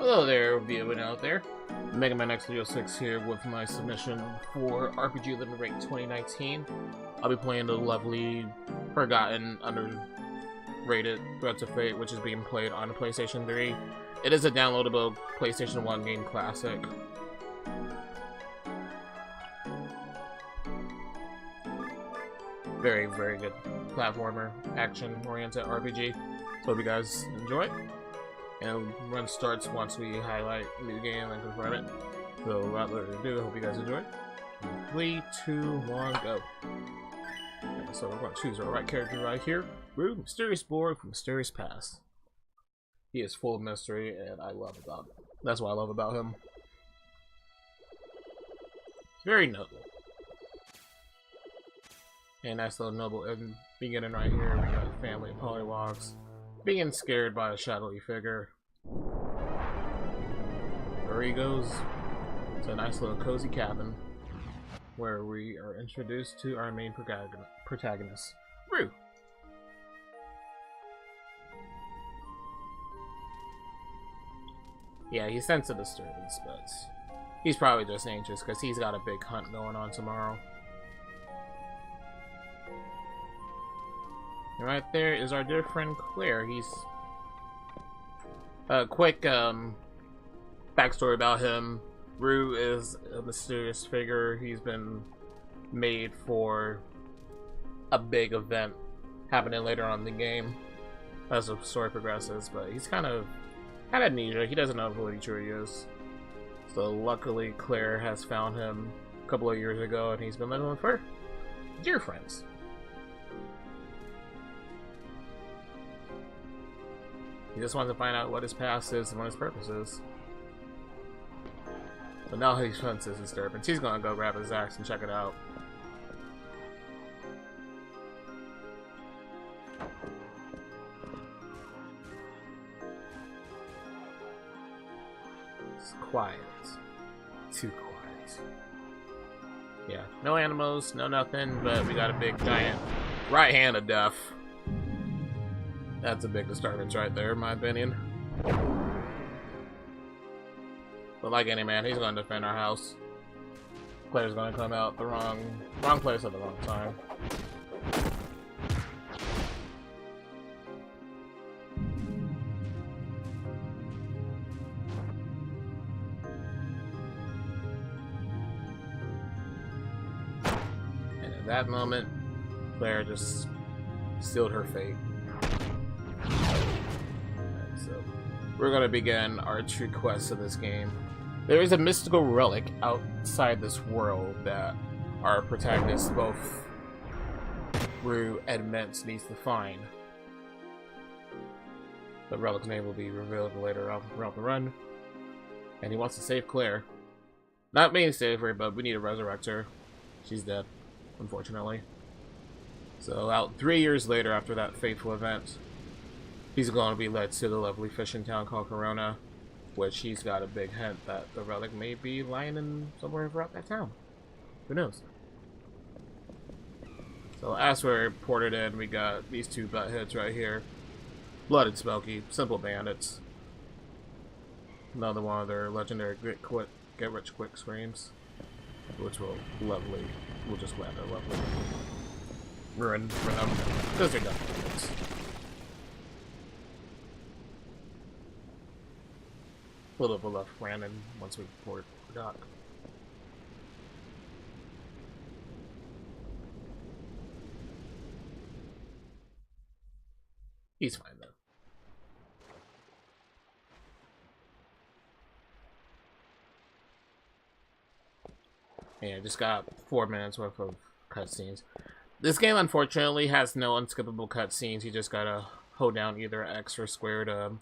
Hello there, viewing out there. Mega Man X306 here with my submission for RPGLB 2019. I'll be playing the lovely, forgotten, underrated Threads of Fate, which is being played on the PlayStation 3. It is a downloadable PlayStation 1 game classic. Very, very good platformer, action-oriented RPG. So hope you guys enjoy. And run starts once we highlight new game and confirm it. So without further ado, hope you guys enjoy. 3, 2, 1, go. Okay, so we're going to choose our right character right here. Rue, mysterious boy from mysterious past. He is full of mystery, and I love about it. That's what I love about him. Very noble. And nice little noble beginning right here. We got family and polywogs. Being scared by a shadowy figure. There he goes. It's a nice little cozy cabin where we are introduced to our main protagonist, Rue. Yeah, he sensed a disturbance, but he's probably just anxious because he's got a big hunt going on tomorrow. And right there is our dear friend Claire. He's a quick backstory about him. Rue is a mysterious figure. He's been made for a big event happening later on in the game as the story progresses, but he's kind of amnesia. He doesn't know who he truly is. So luckily Claire has found him a couple of years ago, and he's been living with her. Dear friends. He just wants to find out what his past is and what his purpose is. But now he senses his disturbance. He's gonna go grab his axe and check it out. It's quiet. Too quiet. Yeah, no animals, no nothing, but we got a big giant right hand of death. That's a big disturbance right there, in my opinion. But like any man, he's gonna defend our house. Claire's gonna come out the wrong place at the wrong time. And at that moment, Claire just sealed her fate. So we're going to begin our true quest of this game. There is a mystical relic outside this world that our protagonist, both Rue and Mint, needs to find. The relic's name will be revealed later on throughout the run. And he wants to save Claire. Not me to save her, but we need to resurrect her. She's dead, unfortunately. So about 3 years later after that fateful event, he's going to be led to the lovely fishing town called Corona, which he's got a big hint that the relic may be lying in somewhere throughout that town. Who knows? So as we're ported in, we got these two buttheads right here. Blood and Spunky, simple bandits. Another one of their legendary get rich quick screams, which will just land a lovely ruin for them, because they're done bandits. A little bit left random once we port the dock. He's fine though. Yeah, just got 4 minutes worth of cutscenes. This game unfortunately has no unskippable cutscenes. You just gotta hold down either X or square to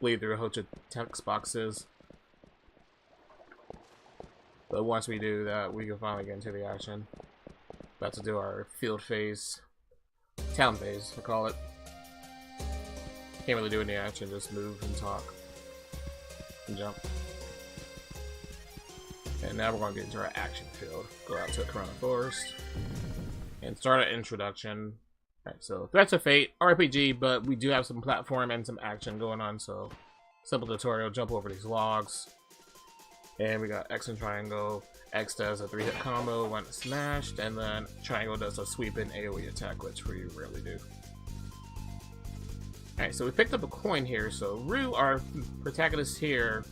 bleed through a bunch of text boxes. But once we do that, we can finally get into the action. About to do our field phase, town phase, I call it. Can't really do any action, just move and talk and jump. And now we're going to get into our action field. Go out to Corona Forest and start an introduction. Alright, so Threats of Fate, RPG, but we do have some platform and some action going on, so Simple tutorial, jump over these logs. And we got X and triangle. X does a 3-hit combo when it's smashed, and then triangle does a sweep in AoE attack, which we rarely do. Alright, so we picked up a coin here, so Rue, our protagonist here,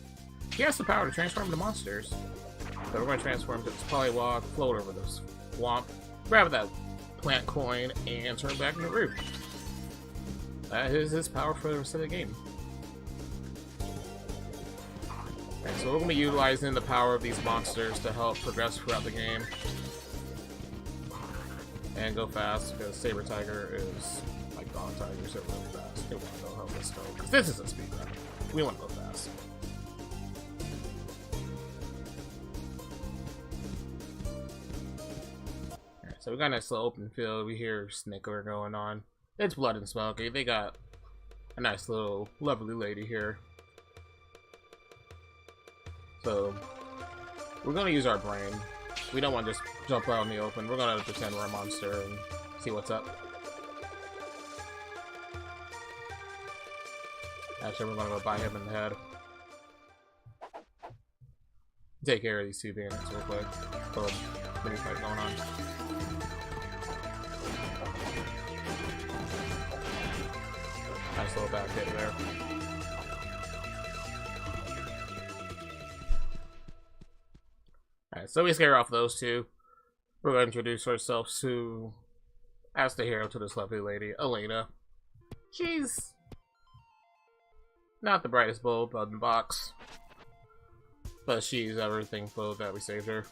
he has the power to transform into monsters. So we're going to transform to this polywog, float over this swamp, grab that plant coin, and turn back into Rue. That is his power for the rest of the game. Okay, so we're going to be utilizing the power of these monsters to help progress throughout the game. And go fast, because Saber Tiger is like Dawn Tiger, so really fast. They want to know how this goes, because this is a speedrun. We want to go fast. Alright, so we got a nice little open field. We hear snicker going on. It's Blood and Spunky. They got a nice little lovely lady here. So, we're going to use our brain. We don't want to just jump out in the open. We're going to pretend we're a monster and see what's up. Actually, we're going to go bite him in the head. Take care of these two bandits real quick. Little mini fight going on. Nice little back hit there. Alright, so we scare off those two. We're going to introduce ourselves to, as the hero to this lovely lady, Elena. She's not the brightest bulb in the box, but she's ever thankful that we saved her.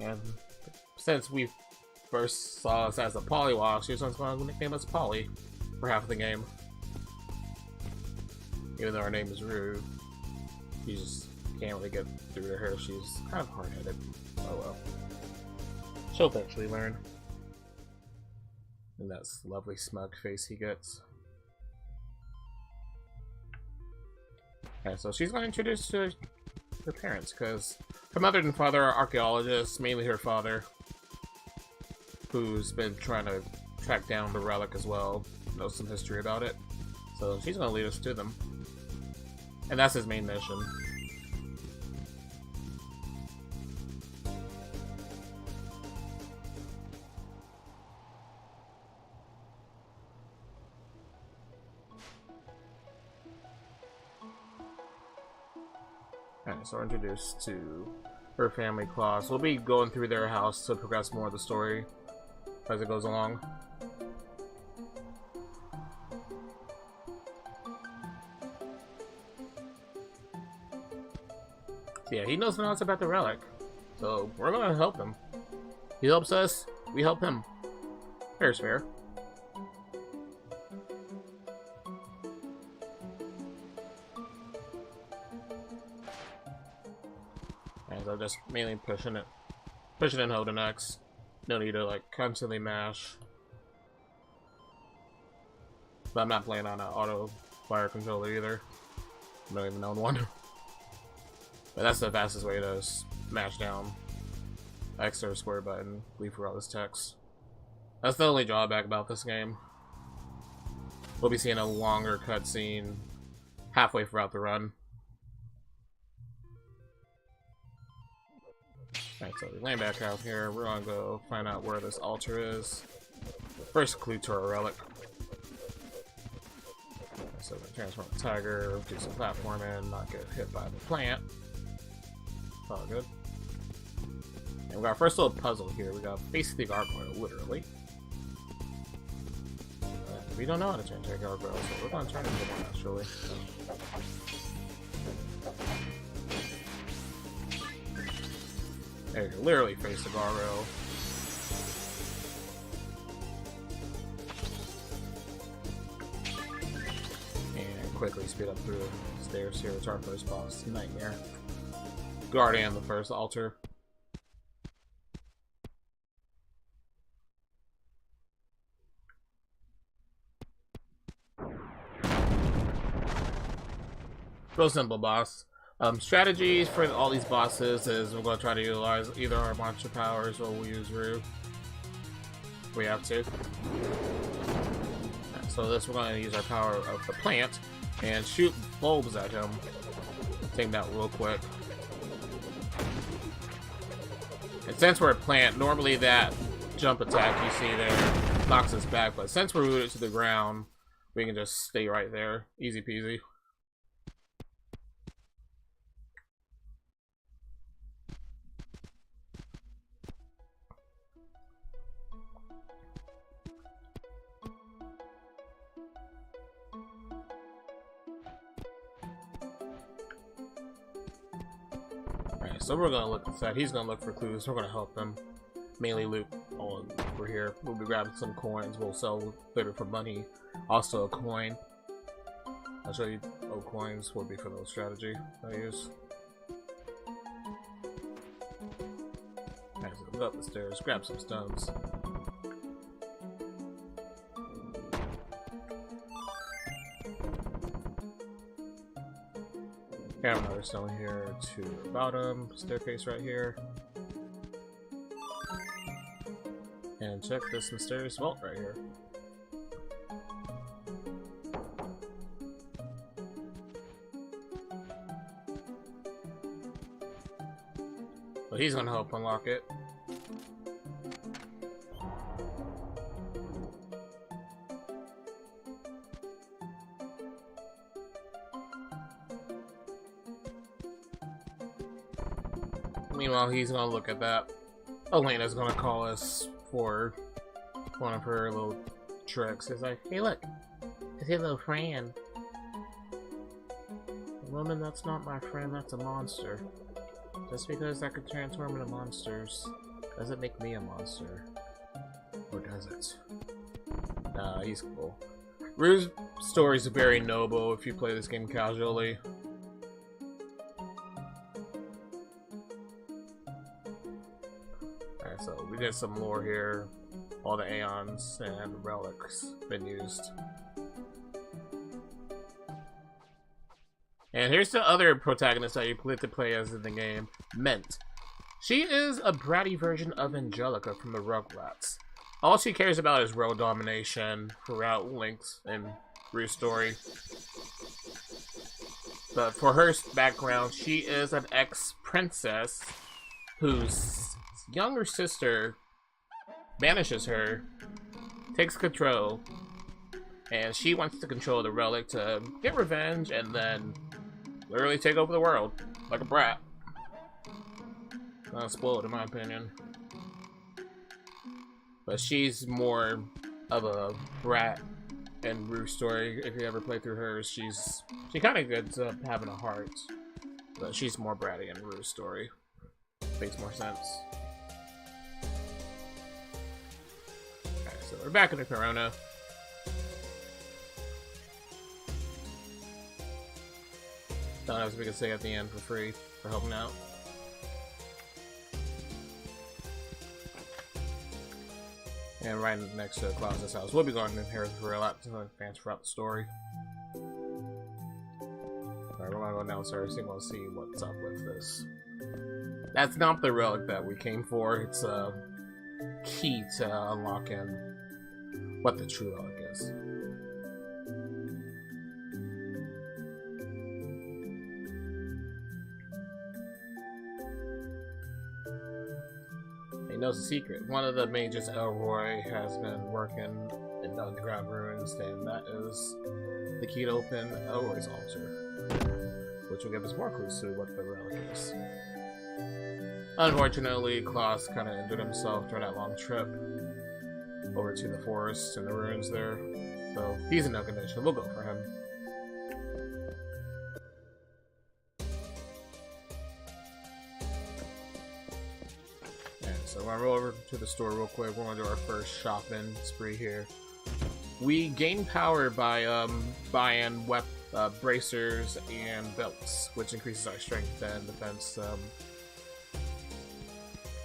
And since we first saw us as a Polywog, she was going to nickname us Polly for half the game. Even though her name is Rue, she just can't really get through to her. She's kind of hard-headed. Oh well. She'll eventually learn. And that lovely smug face he gets. Okay, so she's going to introduce to her parents, because her mother and father are archaeologists, mainly her father, who's been trying to track down the relic as well, knows some history about it. So she's going to lead us to them. And that's his main mission. Alright, so we're introduced to her family class. We'll be going through their house to progress more of the story as it goes along. Yeah, he knows lots about the relic, so we're gonna help him. He helps us, we help him. Fair's fair. And so just mainly pushing and holding X. No need to like constantly mash. But I'm not playing on an auto fire controller either. I don't even own one. But that's the fastest way to smash down X or square button, leave for all this text. That's the only drawback about this game. We'll be seeing a longer cutscene halfway throughout the run. Alright, so we land back out here. We're gonna go find out where this altar is. First clue to our relic. So we transform the tiger, do some platforming, not get hit by the plant. All good. And we got our first little puzzle here. We got basically gargoyle, literally. We don't know how to change our gargoyle, so we're gonna turn into one actually. There you go, literally face the gargoyle. And quickly speed up through the stairs here. It's our first boss, Nightmare. Guardian, the first altar. Real simple boss. Strategies for all these bosses is we're going to try to utilize either our monster powers or we'll use Rue. We have to. So this, we're going to use our power of the plant and shoot bulbs at him. Take him out real quick. And since we're a plant, normally that jump attack you see there knocks us back, but since we're rooted to the ground, we can just stay right there. Easy peasy. Alright, so we're gonna look inside. He's gonna look for clues. We're gonna help him. Mainly loot all over here. We'll be grabbing some coins. We'll sell later for money. Also a coin. I'll show you. Oh, coins will be for the strategy I use. Alright, so go up the stairs. Grab some stones. Grab another stone here to the bottom. Staircase right here. And check this mysterious vault right here. But he's gonna help unlock it. Meanwhile, he's gonna look at that. Elena's gonna call us for one of her little tricks. He's like, hey look, it's your little friend. Woman, that's not my friend, that's a monster. Just because I could transform into monsters doesn't make me a monster. Or does it? Nah, he's cool. Rue's story is very noble if you play this game casually. Alright, so we did some lore here. All the aeons and relics been used. And here's the other protagonist that you get to play as in the game, Mint. She is a bratty version of Angelica from the Rugrats. All she cares about is world domination throughout Link's and Rue's story. But for her background, she is an ex-princess whose younger sister banishes her, takes control, and she wants to control the relic to get revenge and then literally take over the world like a brat. Not spoiled in my opinion. But she's more of a brat in Rue's story. If you ever play through hers, she kind of gets up having a heart, but she's more bratty in Rue's story. Makes more sense. Okay, so we're back in the Corona. Don't know if we can say at the end for free for helping out. And right next to Klaus's house. We'll be going in here for a lot to advance throughout the story. Alright, we're gonna go downstairs and we'll see what's up with this. That's not the relic that we came for. It's a key to unlocking what the true relic is. Knows a secret. One of the mages, Elroy, has been working in the underground ruins, and that is the key to open Elroy's altar, which will give us more clues to what the relic is. Unfortunately, Klaus kind of injured himself during that long trip over to the forest and the ruins there, so he's in no condition. We'll go for him. So we're gonna roll over to the store real quick. We're gonna do our first shopping spree here. We gain power by buying bracers and belts, which increases our strength and defense.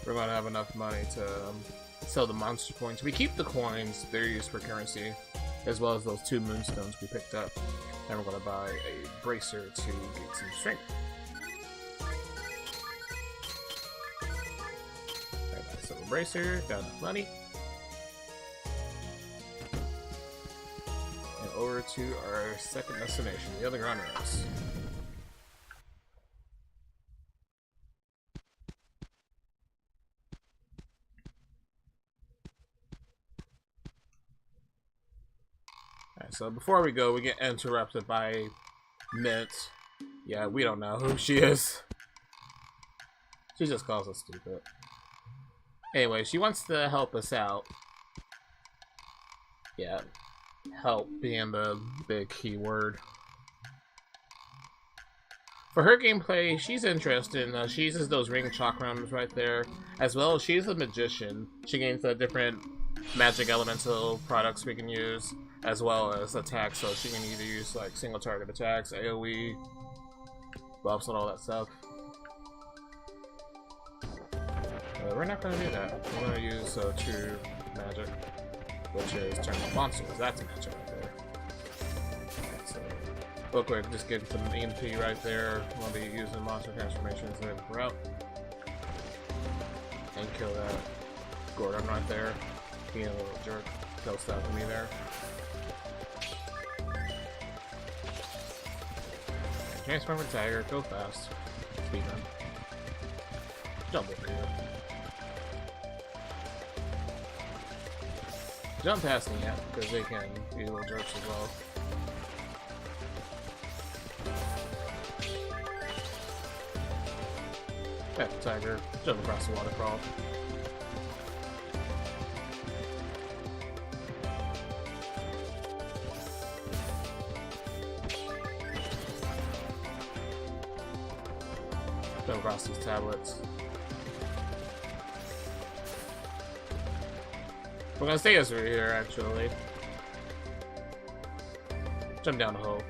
We're gonna have enough money to sell the monster points. We keep the coins; they're used for currency, as well as those 2 moonstones we picked up. And we're gonna buy a bracer to get some strength. So bracer, got enough money. over to our second destination, the other runners. Alright, so before we go, we get interrupted by Mint. Yeah, we don't know who she is. She just calls us stupid. Anyway, she wants to help us out. Yeah, help being the big key word. For her gameplay, she's interested in, she uses those ring chakrams right there, as well as she's a magician. She gains the different magic elemental products we can use, as well as attacks, so she can either use like single target attacks, AoE, buffs and all that stuff. We're not gonna do that. We're gonna use true magic, which is turn on monsters. That's magic right there. Okay, so real quick, just get some EMP right there. We'll be using monster transformations there for out. And kill that Gordon right there. Being a little jerk. Kill stuff with me there. Transform with Tiger, go fast. Speed run. Jump over here. Jump past me yet, because they can be little jerks as well. Back to Tiger, jump across the waterfall. Jump across these tablets. We're gonna stay as we're here, actually. Jump down the hole.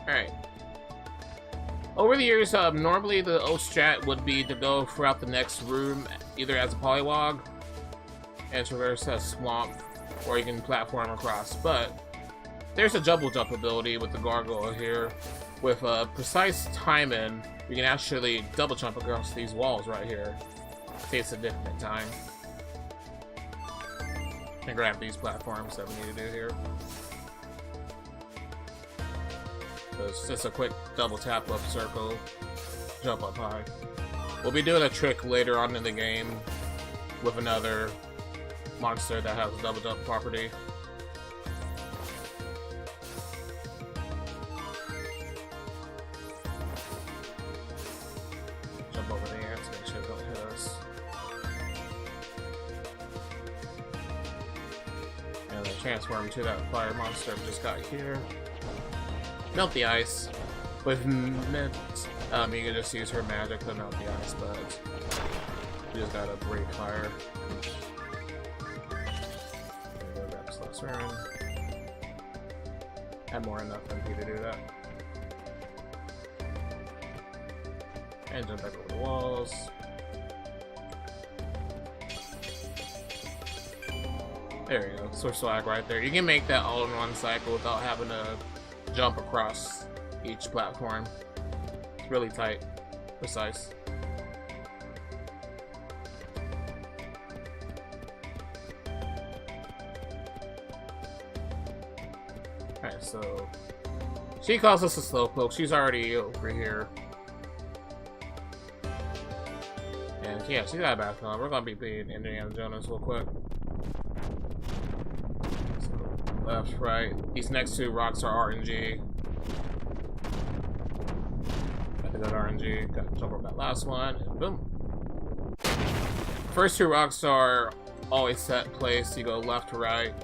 Alright. Over the years, normally the old strat would be to go throughout the next room, either as a polywog, and traverse a swamp, or you can platform across. But there's a double jump ability with the gargoyle here. With precise timing, we can actually double jump across these walls right here. Takes a different time. And grab these platforms that we need to do here. So it's just a quick double tap up circle, jump up high. We'll be doing a trick later on in the game with another monster that has a double jump property. Jump over the ants, make sure it don't hit us. And then transform to that fire monster we just got here. Melt the ice. With Mint, you can just use her magic to melt the ice, but you just gotta break fire. There we go, grab this last rune. Had more than enough MP to do that. And jump back over the walls. There you go, switch swag right there. You can make that all in one cycle without having to jump across each platform. It's really tight, precise. Alright, so she calls us a slowpoke. She's already over here. And yeah, she's got a back on. We're gonna be beating Indiana Jones real quick. So, left, right. These next two rocks are RNG. Got to go to RNG. Got to jump over that last one, and boom. First two rocks are always set place. You go left to right.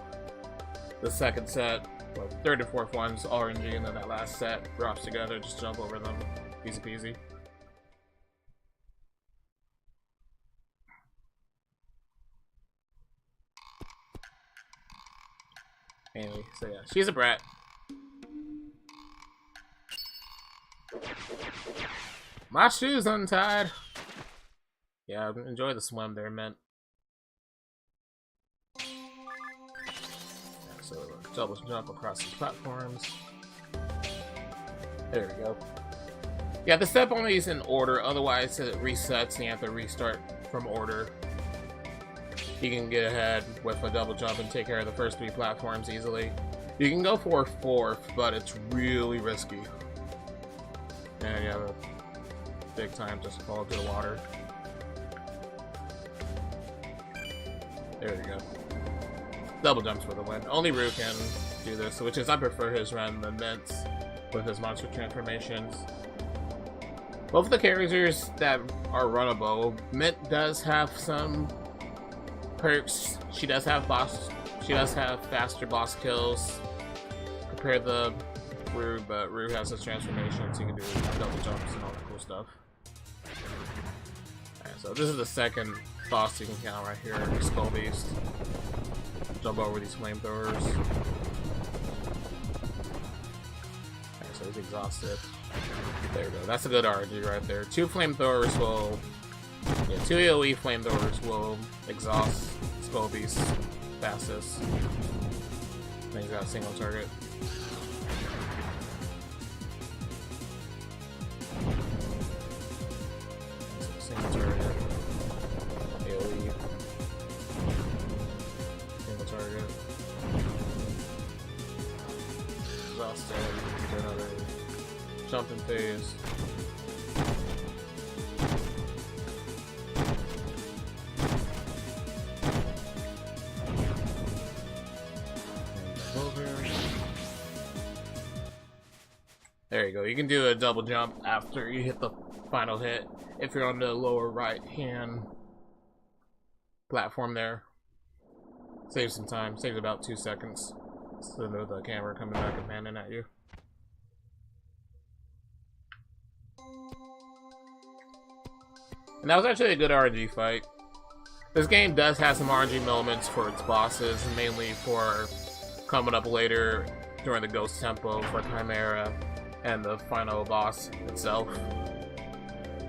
The second set, well, third and fourth one's RNG, and then that last set drops together. Just jump over them. Easy peasy. Anyway, so yeah, she's a brat. My shoe's untied. Yeah, enjoy the swim there, Mint. Yeah, so double jump across these platforms. There we go. Yeah, the step only is in order, otherwise it resets and you have to restart from order. he can get ahead with a double jump and take care of the first 3 platforms easily. You can go for a 4th, but it's really risky. And you have a big time just fall into the water. There you go. Double jumps for the win. Only Rue can do this, which is I prefer his run than Mint with his monster transformations. Both of the characters that are runnable, Mint does have some perks. She does have faster boss kills compared to Rue, but Rue has his transformations. He can do double jumps and all that cool stuff. Alright, so this is the second boss you can count right here, Skull Beast. Jump over these flamethrowers. Alright, so he's exhausted. There we go. That's a good RNG right there. 2 flamethrowers will... Yeah, 2 AoE flamethrowers will exhaust Skull Beast fastest. Then he's got a single target. Single target. AoE. Single target. Exhausted. Do another jumping phase. There you go. You can do a double jump after you hit the final hit if you're on the lower right hand platform there. Saves some time. Saves about 2 seconds. So the camera coming back and panning at you. And that was actually a good RNG fight. This game does have some RNG moments for its bosses, mainly for coming up later during the Ghost Tempo for Chimera and the final boss itself.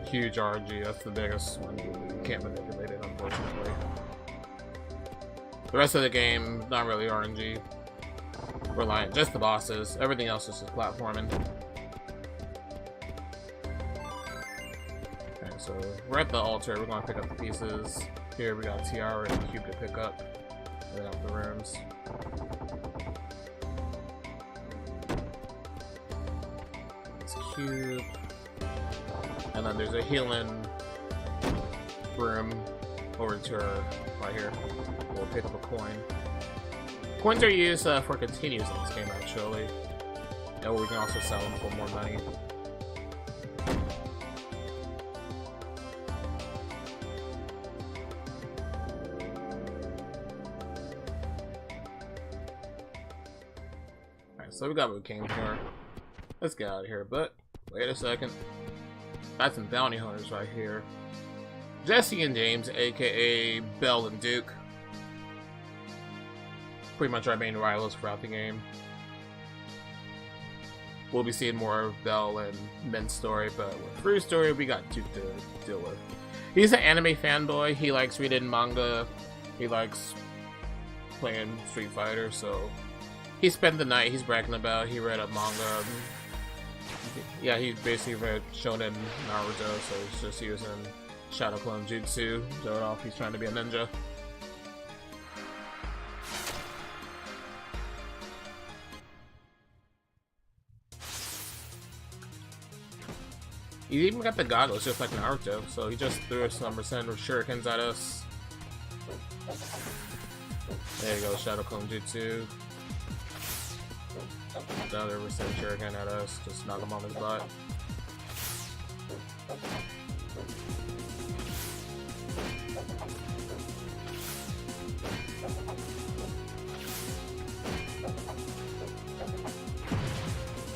Huge RNG, that's the biggest one. You can't manipulate it, unfortunately. The rest of the game, not really RNG. Reliant, just the bosses. Everything else is just platforming. Okay, so we're at the altar. We're going to pick up the pieces. Here we got Tiara and Cube to pick up. We got the rooms. Cube, and then there's a healing room over to our right here. We'll pick up a coin. Coins are used for continues in this game, actually, and we can also sell them for more money. Alright, so we got what we came here. Let's get out of here, but wait a second. Got some bounty hunters right here. Jesse and James, aka Belle and Duke. Pretty much our main rivals throughout the game. We'll be seeing more of Belle and Mint's story, but with Rue's story, we got Duke to deal with. He's an anime fanboy. He likes reading manga. He likes playing Street Fighter, so he spent the night he's bragging about. He read a manga. Yeah, he basically read Shonen Naruto, so he's just using Shadow Clone Jutsu. Show it off, he's trying to be a ninja. He even got the goggles just like Naruto, so he just threw some percent of shurikens at us. There you go, Shadow Clone Jutsu. Another percent shuriken at us, just knock him on his butt.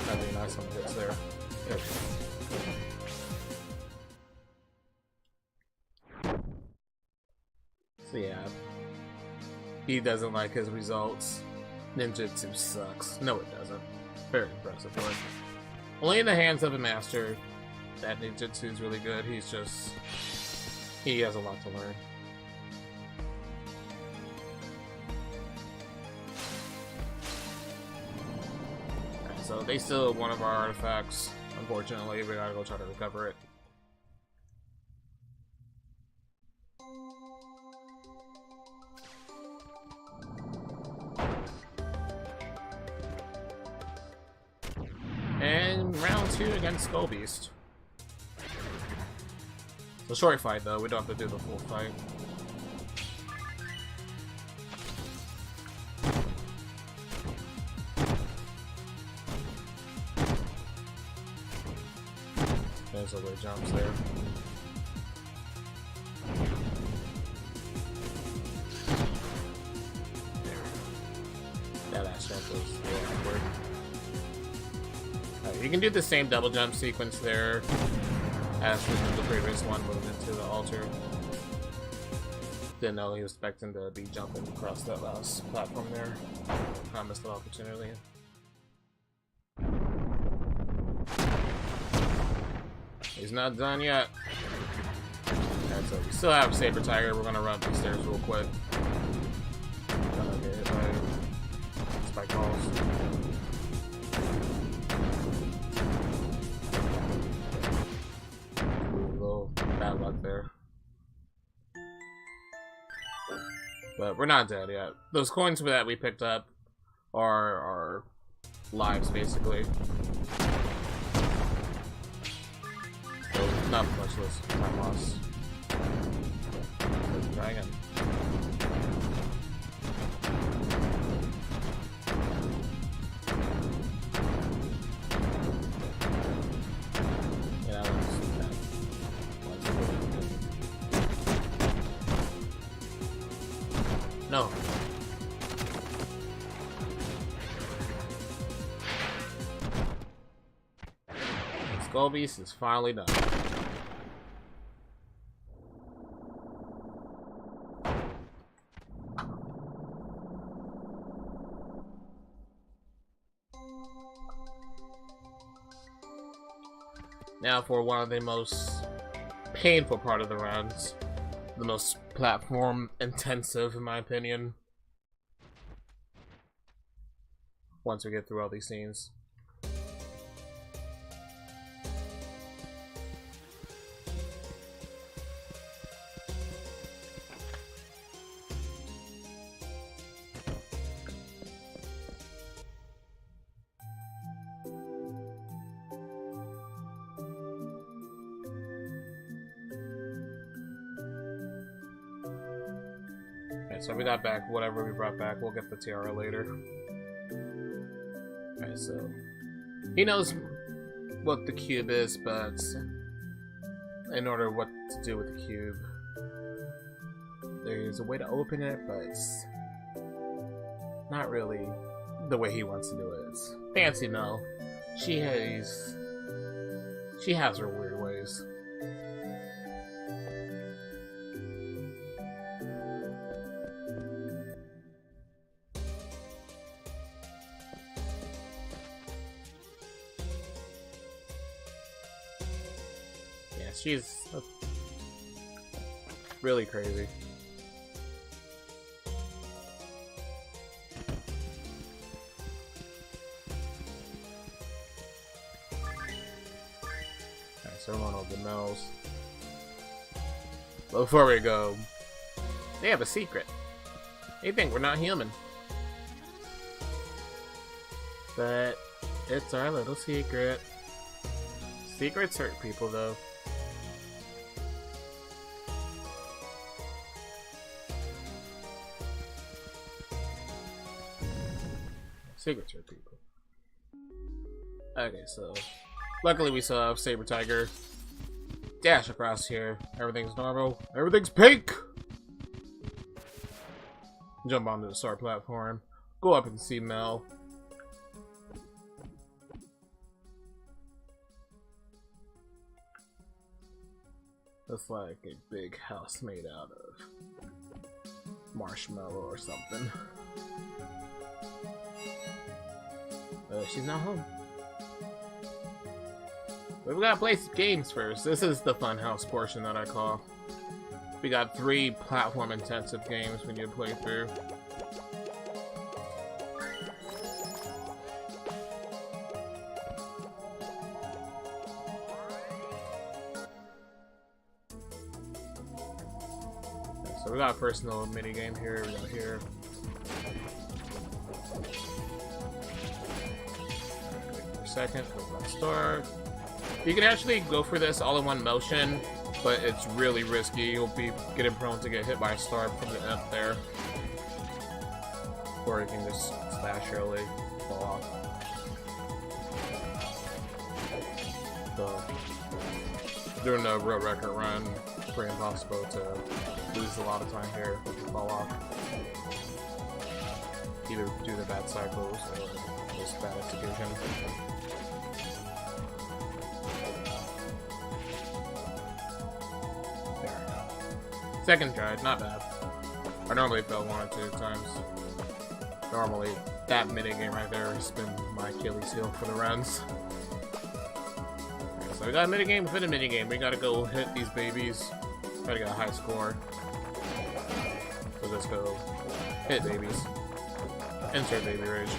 That'd be nice when it hits there. There. So yeah, he doesn't like his results. Ninjutsu sucks. No, it doesn't. Very impressive work. Only in the hands of a master that ninjutsu is really good. He has a lot to learn. Okay, so they steal one of our artifacts. Unfortunately, we gotta go try to recover it. in round 2 against Skull Beast. It's a short fight though, we don't have to do the full fight. There's a way jumps there. That last jump was really awkward. You can do the same double jump sequence there as the previous one, moved into the altar. Didn't know he was expecting to be jumping across that last platform there. I missed the opportunity. He's not done yet. And so we still have Saber Tiger. We're gonna run up these stairs real quick. Gonna get hit by spike balls. A little bad luck there. But we're not dead yet. Those coins that we picked up are our lives, basically. So not much less time loss. There's a dragon. Yeah, that one's no. Skull Beast is finally done. Now for one of the most painful part of the runs. The most platform intensive, in my opinion. Once we get through all these scenes. So we got back whatever we brought back. We'll get the tiara later. Alright, so he knows what the cube is, but in order what to do with the cube, there's a way to open it, but it's not really the way he wants to do it. It's fancy Mel. She has her weird ways. She's really crazy. Alright, so we're going over the nose. But before we go, they have a secret. They think we're not human. But it's our little secret. Secrets hurt people, though. Secrets hurt people. Okay, so luckily we still have Saber Tiger. Dash across here. Everything's normal. Everything's pink! Jump onto the star platform. Go up and see Mel. That's like a big house made out of marshmallow or something. She's not home. But we gotta play some games first. This is the fun house portion that I call. We got 3 platform intensive games we need to play through. So we got a personal mini game here. We got here. second. Start. You can actually go for this all in one motion, but it's really risky. You'll be getting prone to get hit by a star from the end there. Or you can just slash early, fall off. So, doing a real record run, it's pretty impossible to lose a lot of time here if you fall off. Either do the bad cycles or just bad execution. There we go. Second try, not bad. I normally fail 1 or 2 times. Normally, that minigame right there has been my Achilles heel for the runs. Alright, so we got a minigame within a minigame. We gotta go hit these babies. Try to get a high score. So let's go hit babies. Insert baby rage.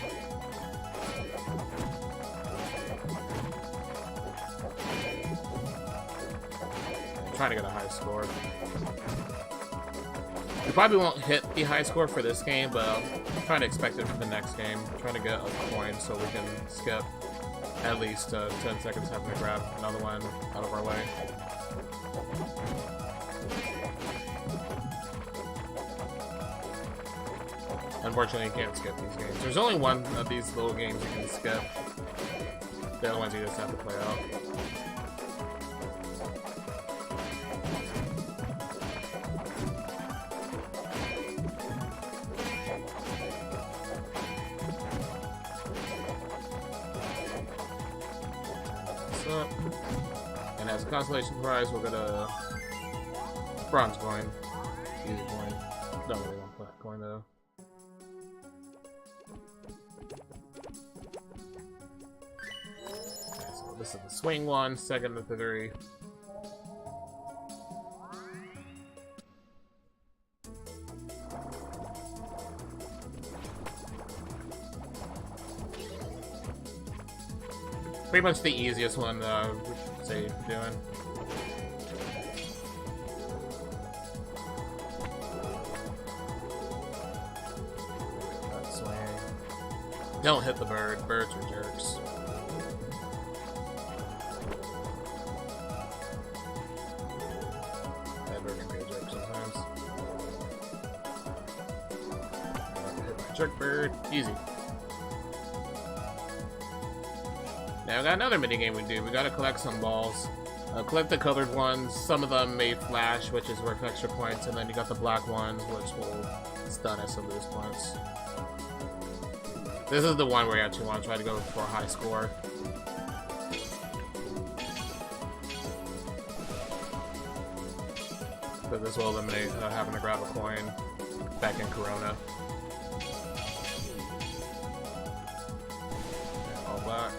I'm trying to get a high score. We probably won't hit the high score for this game, but I'm trying to expect it for the next game. I'm trying to get a coin so we can skip at least 10 seconds having to grab another one out of our way. Unfortunately, you can't skip these games. There's only one of these little games you can skip. The other ones you just have to play out. So, and as a consolation prize, we'll get a bronze coin. Easy coin. Don't really want that coin though. This is the swing one, second of the 3. Pretty much the easiest one, I would say, doing. That swing. Don't hit the bird. Birds are jerks. Jerk bird, easy. Now we got another minigame we do. We gotta collect some balls. Collect the colored ones. Some of them may flash, which is worth extra points, and then you got the black ones, which will stun us and lose points. This is the one where you actually want to try to go for a high score. So this will eliminate having to grab a coin back in Corona. All black.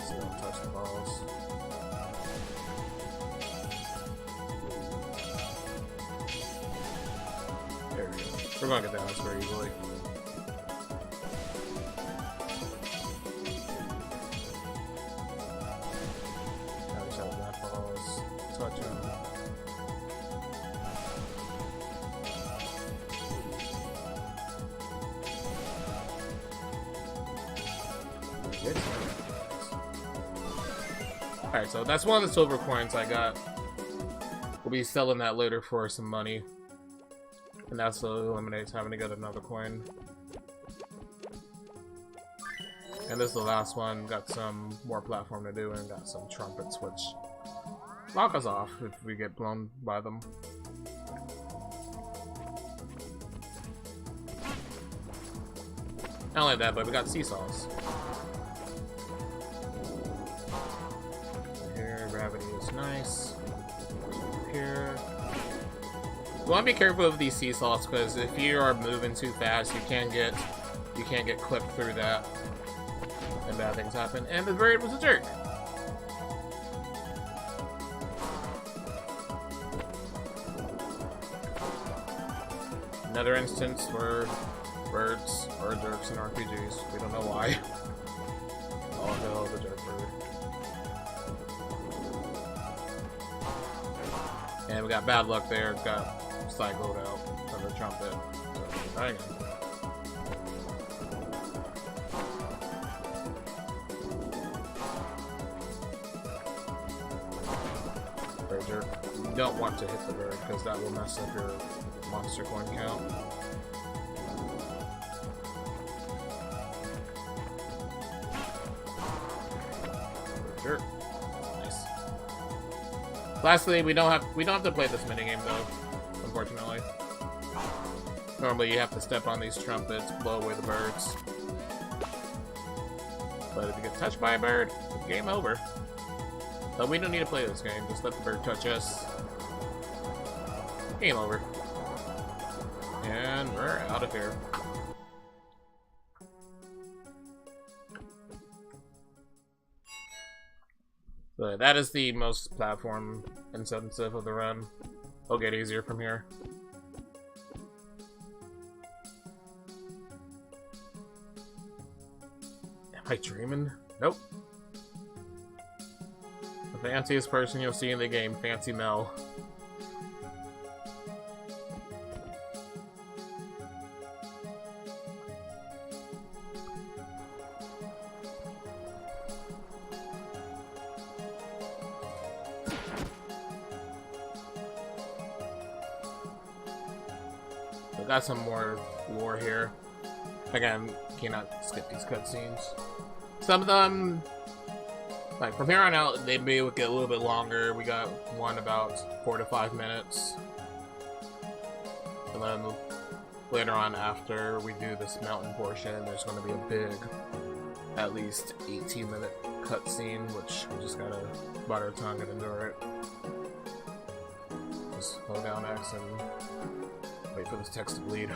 So don't touch the balls. There we go. We're gonna get that house very easily. Now we just have black balls. Touch them. Alright, so that's one of the silver coins I got. We'll be selling that later for some money. And that slowly eliminates having to get another coin. And this is the last one. Got some more platform to do and got some trumpets which lock us off if we get blown by them. Not only that, but we got seesaws. Here, gravity is nice. Here. You want to be careful of these seesaws because if you are moving too fast, you can get clipped through that, and bad things happen. And the bird was a jerk. Another instance where birds are jerks in RPGs. We don't know why. Oh no, the jerk bird. And we got bad luck there. Got cycled out from the trumpet. So, hang on. Bird jerk. You don't want to hit the bird because that will mess up your monster coin count. Bird jerk. Nice. Lastly, we don't have to play this minigame though, unfortunately. Normally you have to step on these trumpets, blow away the birds. But if you get touched by a bird, game over. But we don't need to play this game, just let the bird touch us. Game over. And we're out of here. But that is the most platform intensive of the run. It'll get easier from here. Am I dreaming? Nope. The fanciest person you'll see in the game, Fancy Mel. We got some more lore here. Again, cannot skip these cutscenes. Some of them, like from here on out, they may get a little bit longer. We got one about 4 to 5 minutes. And then later on, after we do this mountain portion, there's going to be a big, at least 18-minute cutscene, which we just gotta bite our tongue and endure it. Just hold down X and wait for this text to bleed.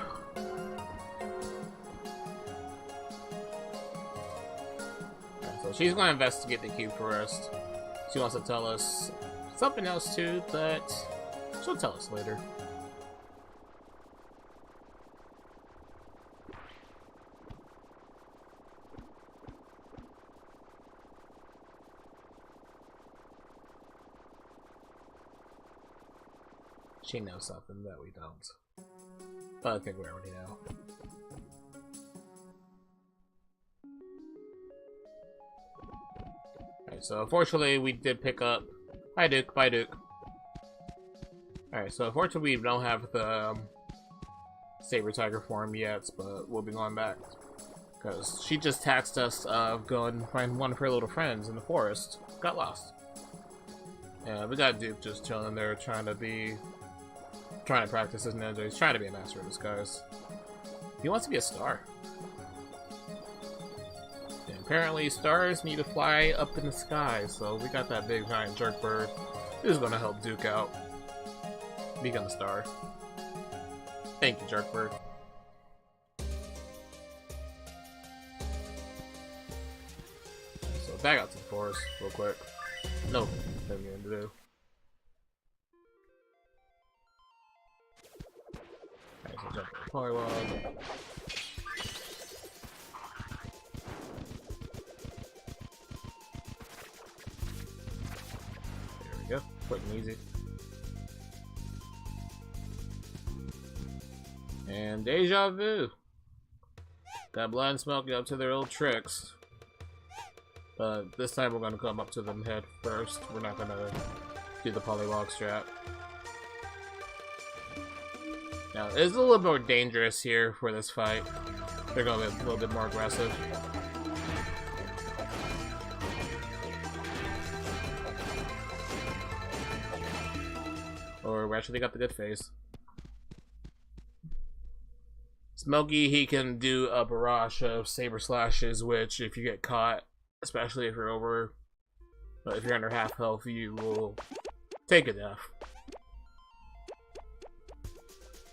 So she's going to investigate the cube first. She wants to tell us something else too, but she'll tell us later. She knows something that we don't. But I think we already know. Alright, so unfortunately we did pick up... Hi Duke, bye Duke. Alright, so unfortunately we don't have the Saber Tiger form yet, but we'll be going back. Because she just taxed us of going to find one of her little friends in the forest. Got lost. Yeah, we got Duke just chilling there trying to practice his ninja. He's trying to be a master of disguise. He wants to be a star. And apparently stars need to fly up in the sky, so we got that big giant jerk bird. This is gonna help Duke out. Become a star. Thank you, jerk bird. So back out to the forest real quick. Nothing to do. Alright, so jump the polywog. There we go. Quick and easy. And deja vu. Got blind Smoky up to their old tricks. But this time we're gonna come up to them head first. We're not gonna do the polywog strat. Now, it's a little more dangerous here for this fight. They're gonna be a little bit more aggressive. Or we actually got the good phase. Smoky, he can do a barrage of saber slashes, which if you get caught, especially if you're under half health, you will take a death.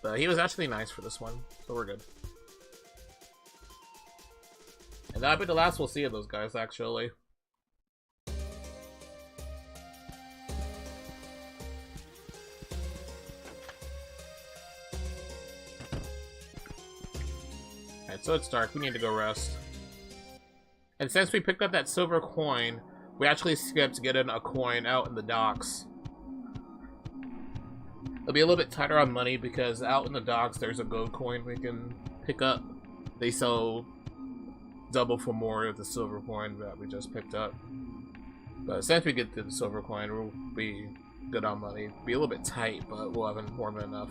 But he was actually nice for this one, so we're good. And that'll be the last we'll see of those guys, actually. Alright, so it's dark. We need to go rest. And since we picked up that silver coin, we actually skipped getting a coin out in the docks. It'll be a little bit tighter on money because out in the docks there's a gold coin we can pick up. They sell double for more of the silver coin that we just picked up. But since we get to the silver coin, we'll be good on money. Be a little bit tight, but we'll have more than enough.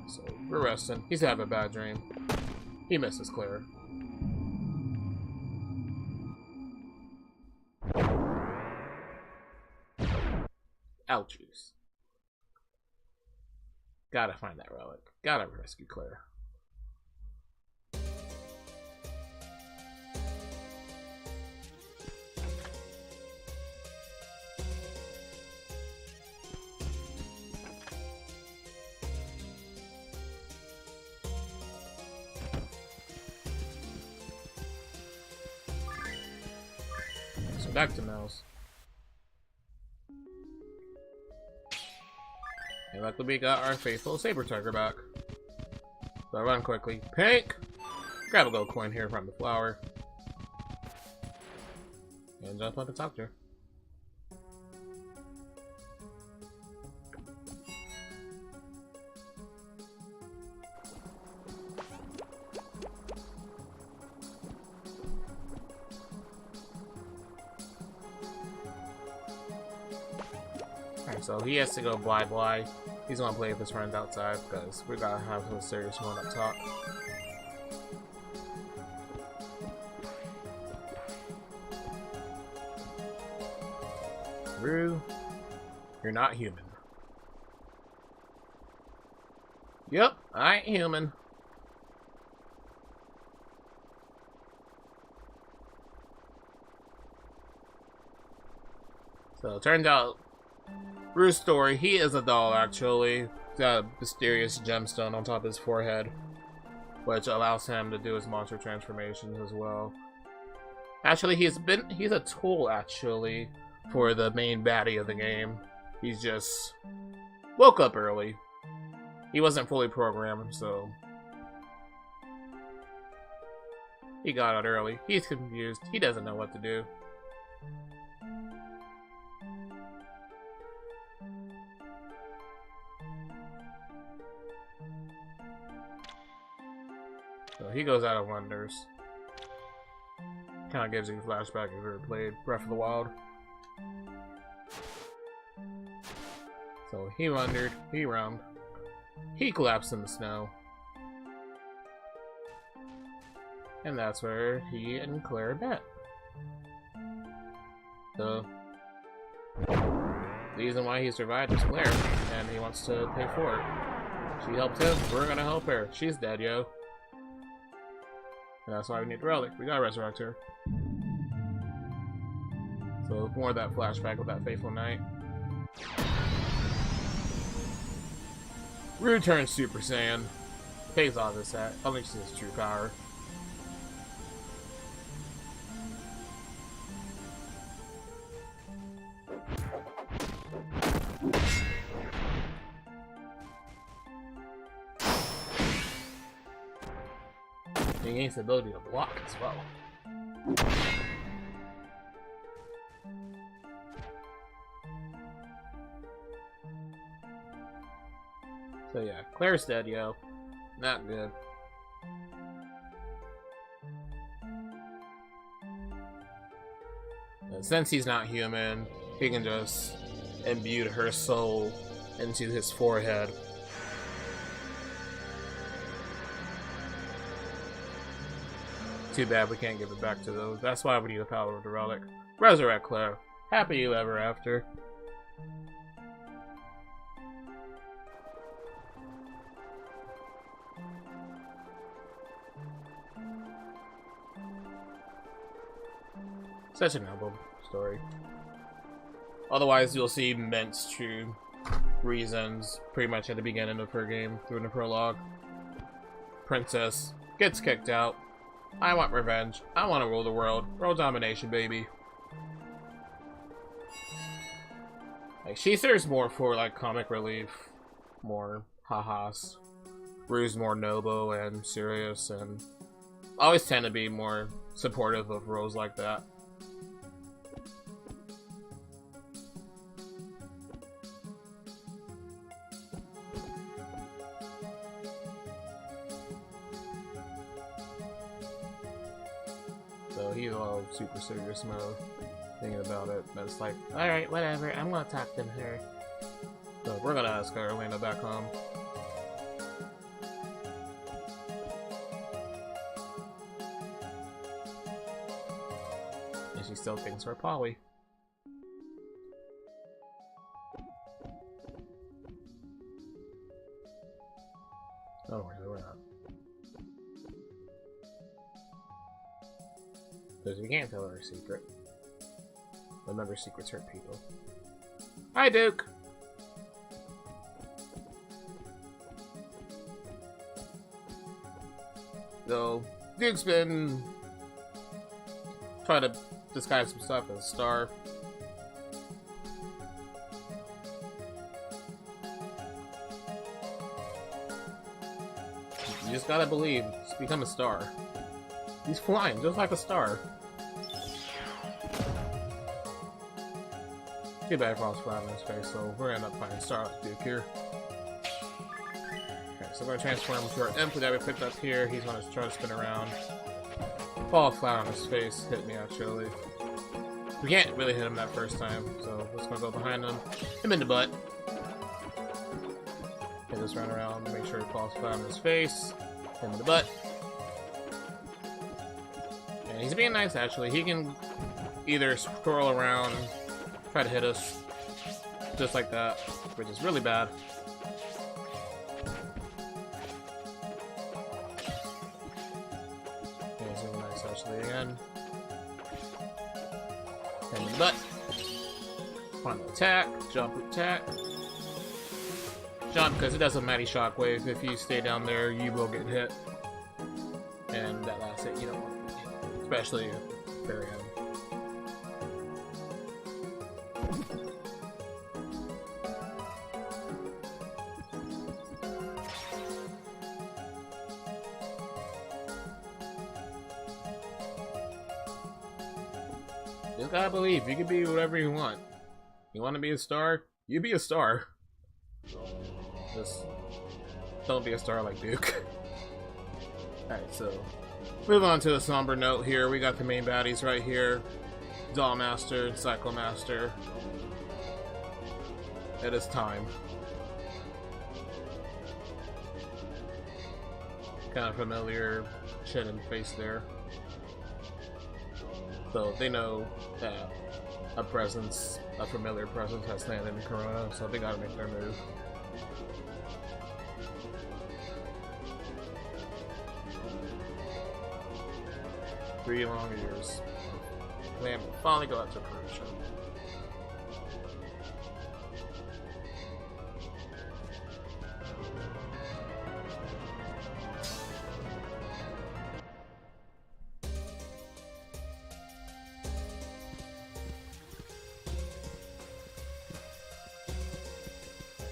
So we're resting. He's having a bad dream. He misses Claire. Ouchies. Gotta find that relic. Gotta rescue Claire. So back to Mouse. And luckily we got our faithful saber tiger back. So I run quickly. Pink! Grab a gold coin here from the flower. And jump up and talk to her. Alright, so he has to go bly. He's gonna play with his friends outside because we gotta have a serious one up top. Rue, you're not human. Yep, I ain't human. So it turns out Rue's story, he is a doll actually. He's got a mysterious gemstone on top of his forehead, which allows him to do his monster transformations as well. Actually, he's a tool actually for the main baddie of the game. He's just woke up early. He wasn't fully programmed, so he got out early. He's confused. He doesn't know what to do. So he goes out of wonders. Kind of gives you a flashback if you've ever played Breath of the Wild. So he wondered, he roamed, he collapsed in the snow. And that's where he and Claire met. The reason why he survived is Claire, and he wants to pay for it. She helped him, we're gonna help her. She's dead, yo. And that's why we need the relic. We gotta resurrect her. So more of that flashback of that fateful night. Rue turns Super Saiyan. Takes off his hat. Unleashes his true power. He gains the ability to block as well. So yeah, Claire's dead, yo. Not good. And since he's not human, he can just imbue her soul into his forehead. Too bad we can't give it back to those. That's why we need the power of the relic. Resurrect Claire. Happy ever after. Such an album story. Otherwise, you'll see Mint's true reasons pretty much at the beginning of her game, through the prologue. Princess gets kicked out. I want revenge. I want to rule the world. World domination, baby. Like, she serves more for, like, comic relief. More ha-has. Rue's more noble and serious, and always tend to be more supportive of roles like that. So he's all super serious mode. thinking about it, but it's like, alright, whatever, I'm gonna talk to her. So we're gonna ask her when we're back home. And she still thinks we're poly. Oh, we're not. Because we can't tell her a secret. Remember, secrets hurt people. Hi, Duke! So, Duke's been trying to disguise himself as a star. You just gotta believe, just become a star. He's flying just like a star. Too bad Frost's flat in his face, so we're gonna end up finding Star Duke here. Okay, so we're gonna transform him to our imp that we picked up here. He's gonna try to spin around. Fall flat on his face, hit me actually. We can't really hit him that first time, so we're just gonna go behind him. Hit him in the butt. Okay, just run around, make sure he falls flat on his face. Hit him in the butt. And he's being nice actually. He can either twirl around, try to hit us, just like that, which is really bad. Okay, he's really nice actually again. Hit him in the butt. Final attack, jump attack. Jump, because it does a mighty shockwave. If you stay down there, you will get hit. And that last hit, you don't want to get hit, especially very end. You just gotta believe, you can be whatever you want. You want to be a star? You be a star. Just don't be a star like Duke. Alright, so move on to a somber note here. We got the main baddies right here. Doll Master, Cycle Master. It is time. Kind of familiar chin and face there. So they know that a familiar presence has landed in Corona, so they gotta make their move. Three long years. Man, we'll finally go out to fruition.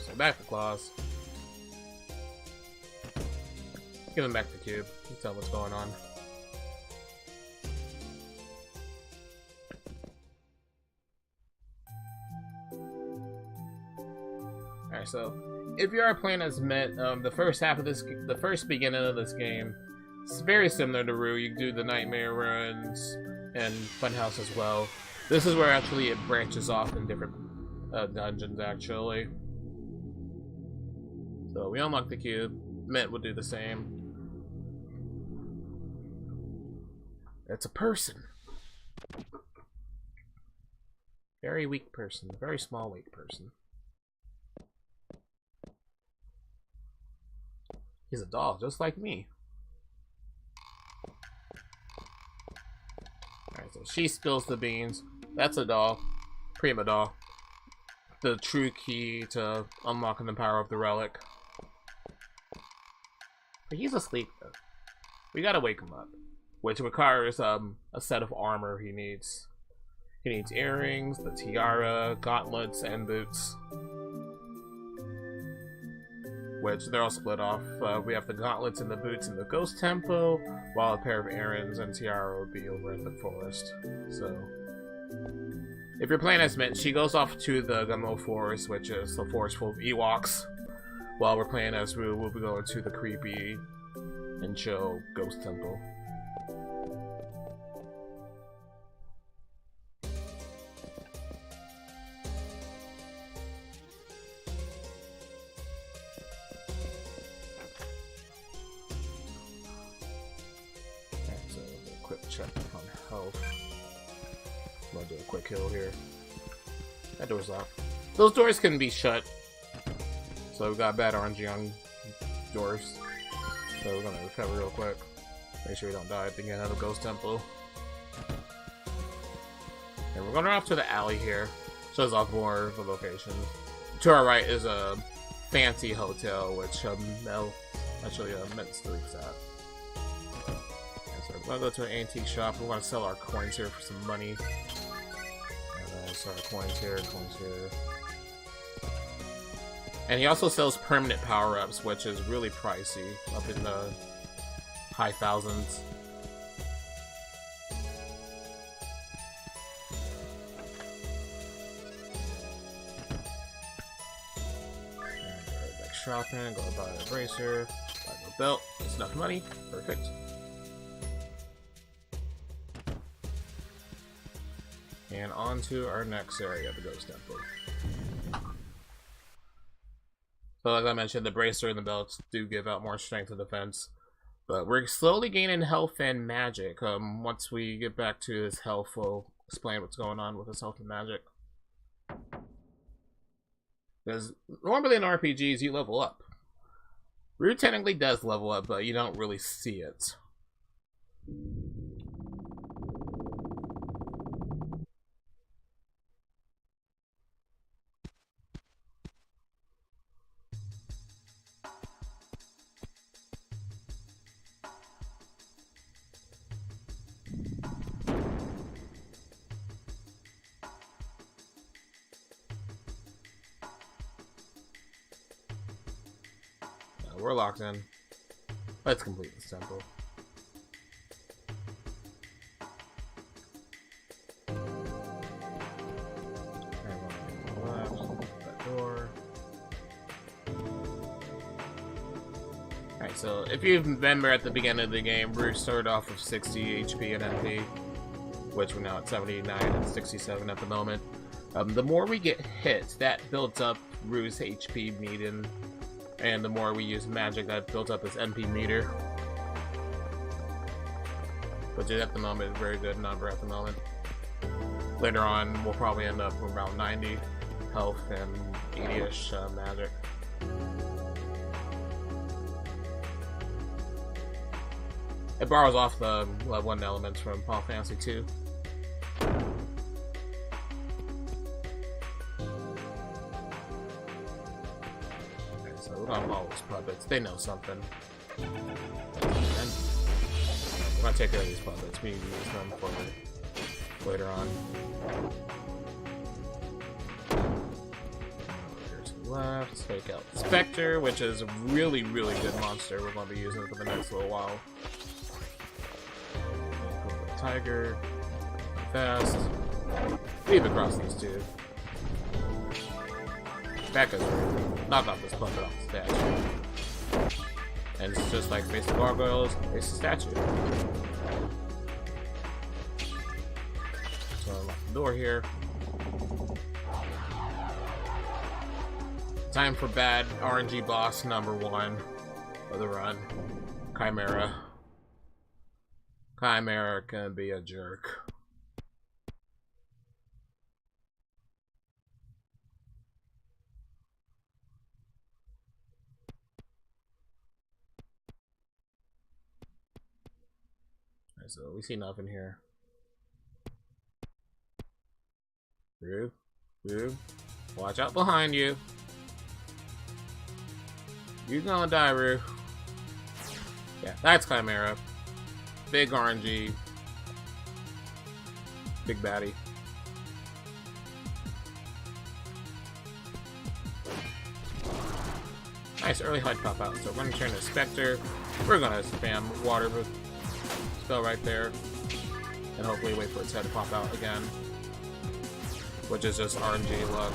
So back to Claus. Give him back the cube. You can tell what's going on. Alright, so if you are playing as Mint, the first beginning of this game, it's very similar to Rue. You do the Nightmare runs and Funhouse as well. This is where actually it branches off in different dungeons actually. So we unlock the cube. Mint will do the same. It's a person. Very weak person. Very small weak person. He's a doll, just like me. Alright, so she spills the beans. That's a doll. Prima doll. The true key to unlocking the power of the relic. But he's asleep though. We gotta wake him up. Which requires a set of armor he needs. He needs earrings, the tiara, gauntlets, and boots. Which they're all split off. We have the gauntlets and the boots in the Ghost Temple, while a pair of earrings and tiara would be over in the forest. So, if you're playing as Mint, she goes off to the Gummo Forest, which is the forest full of Ewoks. While we're playing as Rue, we'll be going to the creepy and chill Ghost Temple. check on health. I'm gonna do a quick heal here. That door's locked. Those doors can be shut. So we got bad RNG on doors. So we're gonna recover real quick. Make sure we don't die at the beginning of the ghost temple. And we're going off to the alley here. Shows off more of the locations. To our right is a fancy hotel, which Mel actually Mint sleeps at. And so we're gonna go to an antique shop. We want to sell our coins here for some money. And then sell our coins here, coins here. And he also sells permanent power-ups, which is really pricey, up in the high thousands. Shopping, go buy a bracer, buy a belt, that's enough money, perfect. And on to our next area, the Ghost Temple. So like I mentioned, the bracer and the belts do give out more strength and defense, but we're slowly gaining health and magic. Once we get back to his health, we'll explain what's going on with his health and magic. Because normally in RPGs, you level up. Rue technically does level up, but you don't really see it. We're locked in. Let's complete this temple. That door. Alright, so if you remember at the beginning of the game, Rue started off with 60 HP and MP, which we're now at 79 and 67 at the moment. The more we get hit, that builds up Rue's HP median. And the more we use magic, that builds up his MP meter. Which at the moment is a very good number at the moment. Later on, we'll probably end up with around 90 health and 80-ish magic. It borrows off the one elements from Final Fantasy 2. All those puppets, they know something. And we're gonna take care of these puppets. We need to use them for later on. Here's the left. Take out the Spectre, which is a really, really good monster. We're gonna be using for the next little while. The tiger, fast. Weave across these two. That goes right. Knock off this puppet off the statue. And it's just like face the gargoyles, face the statue. So unlock the door here. Time for bad RNG boss number 1 of the run. Chimera. Chimera can be a jerk. So we see nothing here. Rue, watch out behind you. You're gonna die, Rue. Yeah, that's Chimera. Big RNG. Big baddie. Nice early HUD pop out. So we're gonna turn to Spectre. We're gonna spam water with spell right there, and hopefully wait for its head to pop out again, which is just RNG luck.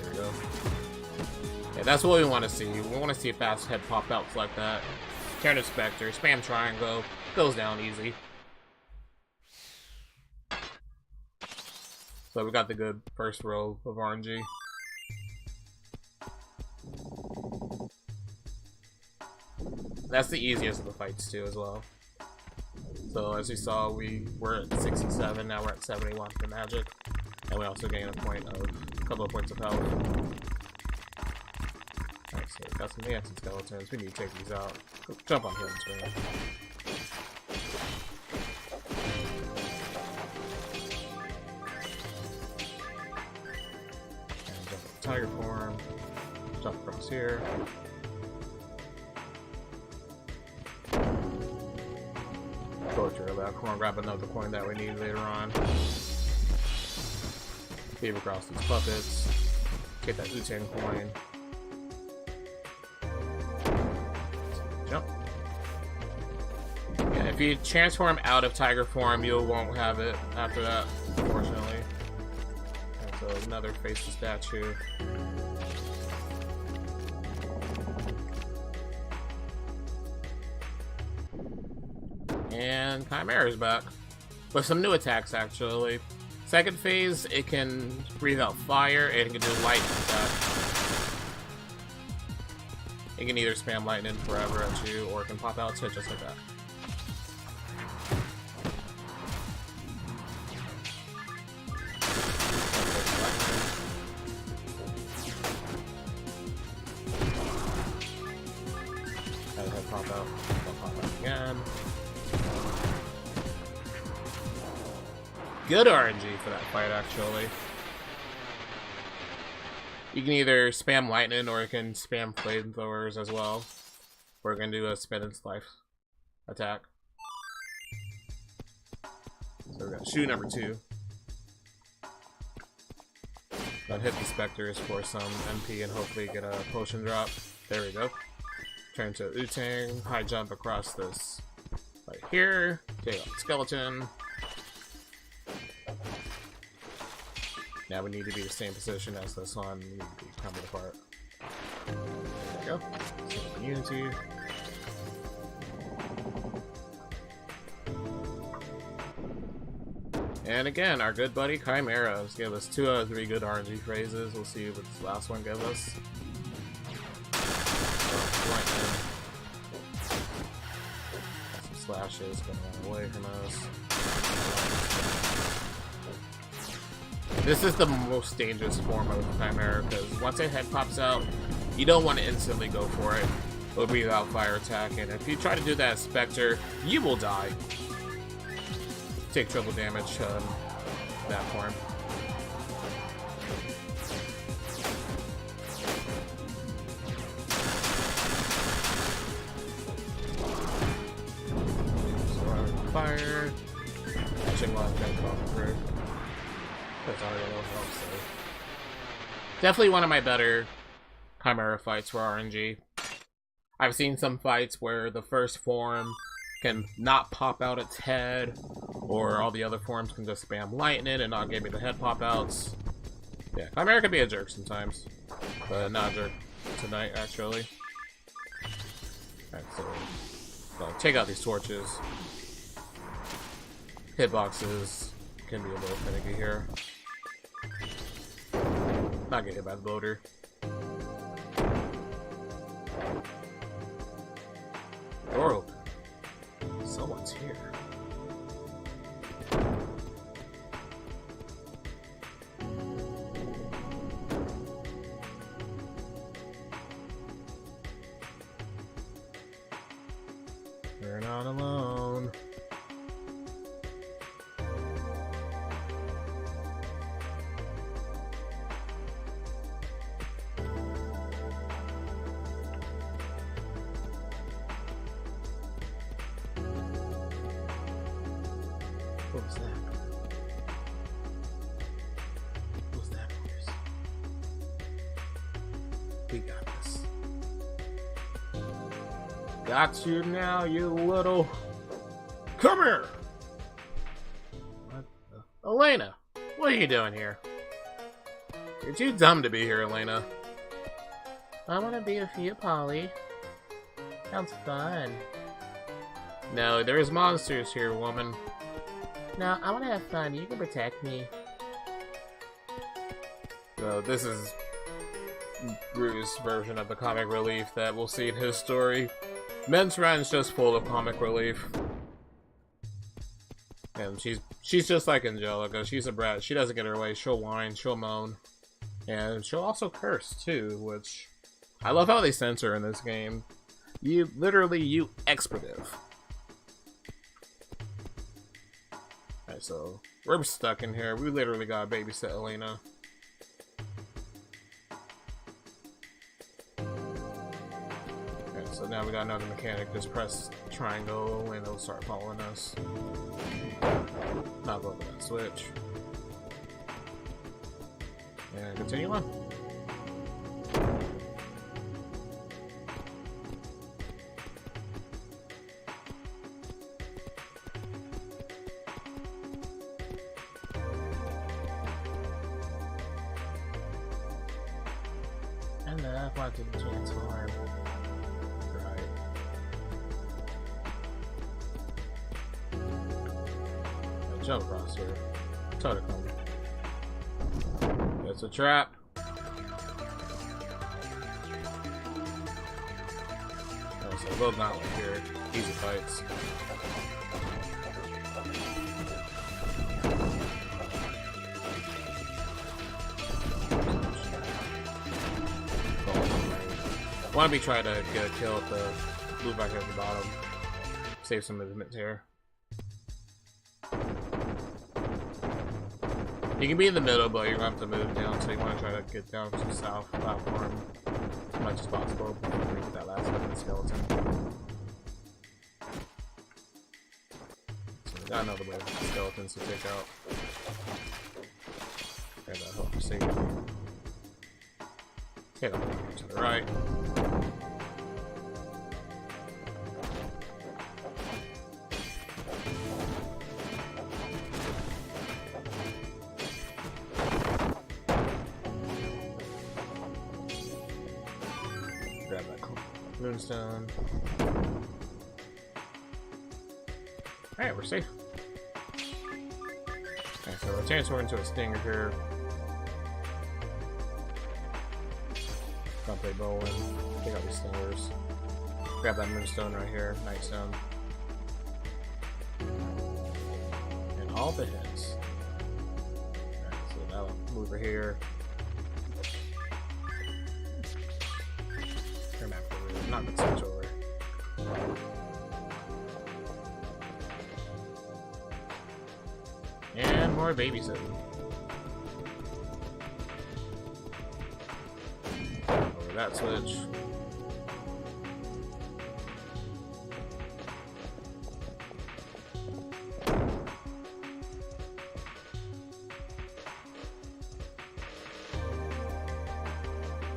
There we go. Yeah, that's what we want to see. We want to see a fast head pop outs like that. Turn to Spectre, spam triangle, goes down easy. So we got the good first row of RNG. That's the easiest of the fights too, as well. So as you saw, we were at 67. Now we're at 71 for magic, and we also gain a couple of points of health. Alright, so we got some dancing skeletons. We need to take these out. Jump on him too. And jump up tiger form. Jump across here. Go to that corner, grab another coin that we need later on. Weave across these puppets. Get that Wu-Tang coin. Jump. Yeah, if you transform out of tiger form, you won't have it after that, unfortunately. And so another face the statue. And Chimera's back. With some new attacks, actually. Second phase, it can breathe out fire, and it can do lightning attack. It can either spam lightning forever at you, or it can pop out to just like that. Pop out. I'll pop out again. Good RNG for that fight, actually. You can either spam lightning or you can spam flamethrowers as well. We're gonna do a spin and slice attack. So we're gonna shoot number 2. Gonna hit the specters for some MP and hopefully get a potion drop. There we go. Turn to Wu-Tang, high jump across this right here. Take out the skeleton. Now we need to be the same position as this one. We need to be coming apart. There we go. So unity. And again, our good buddy Chimeras gave us 2 out of 3 good RNG phrases. We'll see what this last one gave us. Some slashes going away from us. This is the most dangerous form of Chimera, because once a head pops out, you don't want to instantly go for it. It'll be without fire attack, and if you try to do that as Spectre, you will die. Take triple damage that form. So fire. Catching one through. That's already a little help, so. Definitely one of my better Chimera fights for RNG. I've seen some fights where the first form can not pop out its head, or all the other forms can just spam lightning and not give me the head pop outs. Yeah, Chimera can be a jerk sometimes, but not a jerk tonight, actually. Alright, so take out these torches. Hitboxes can be a little finicky here. Not get hit by the boulder. Door open. Someone's here. You're not alone. What was that? What was that noise? We got this. Got you now, you little... Come here! What the... Elena! What are you doing here? You're too dumb to be here, Elena. I want to be with you, Polly. Sounds fun. No, there's monsters here, woman. No, I want to have fun. You can protect me. So this is Rues' version of the comic relief that we'll see in his story. Mint's run is just full of comic relief. And she's just like Angelica. She's a brat. She doesn't get her way. She'll whine, she'll moan. And she'll also curse too, which I love how they censor in this game. You expletive. Alright, so we're stuck in here. We literally gotta babysit Elena. Okay, so now we got another mechanic. Just press triangle and it'll start following us. Not over that switch. And continue on. And I want to transform. Right. I'll jump across here. Totem. It's a trap. Oh, so little gauntlet here. Easy fights. Want to be trying to get a kill at the blue back at the bottom. Save some movement here. You can be in the middle, but you're going to have to move down, so you want to try to get down to the south platform as much as possible before we get that last bit of the skeleton. So we got another wave of skeletons to take out. Grab that help for safety. Get up to the right. Grab that moonstone. Alright, we're safe. Okay, so we'll transfer into a stinger here. Don't play bowling. Take out these stingers. Grab that moonstone right here. Nightstone. And all the hits. Alright, so that'll move her here. Turn back for Rue. Not the central. And more babysitting. Over that switch.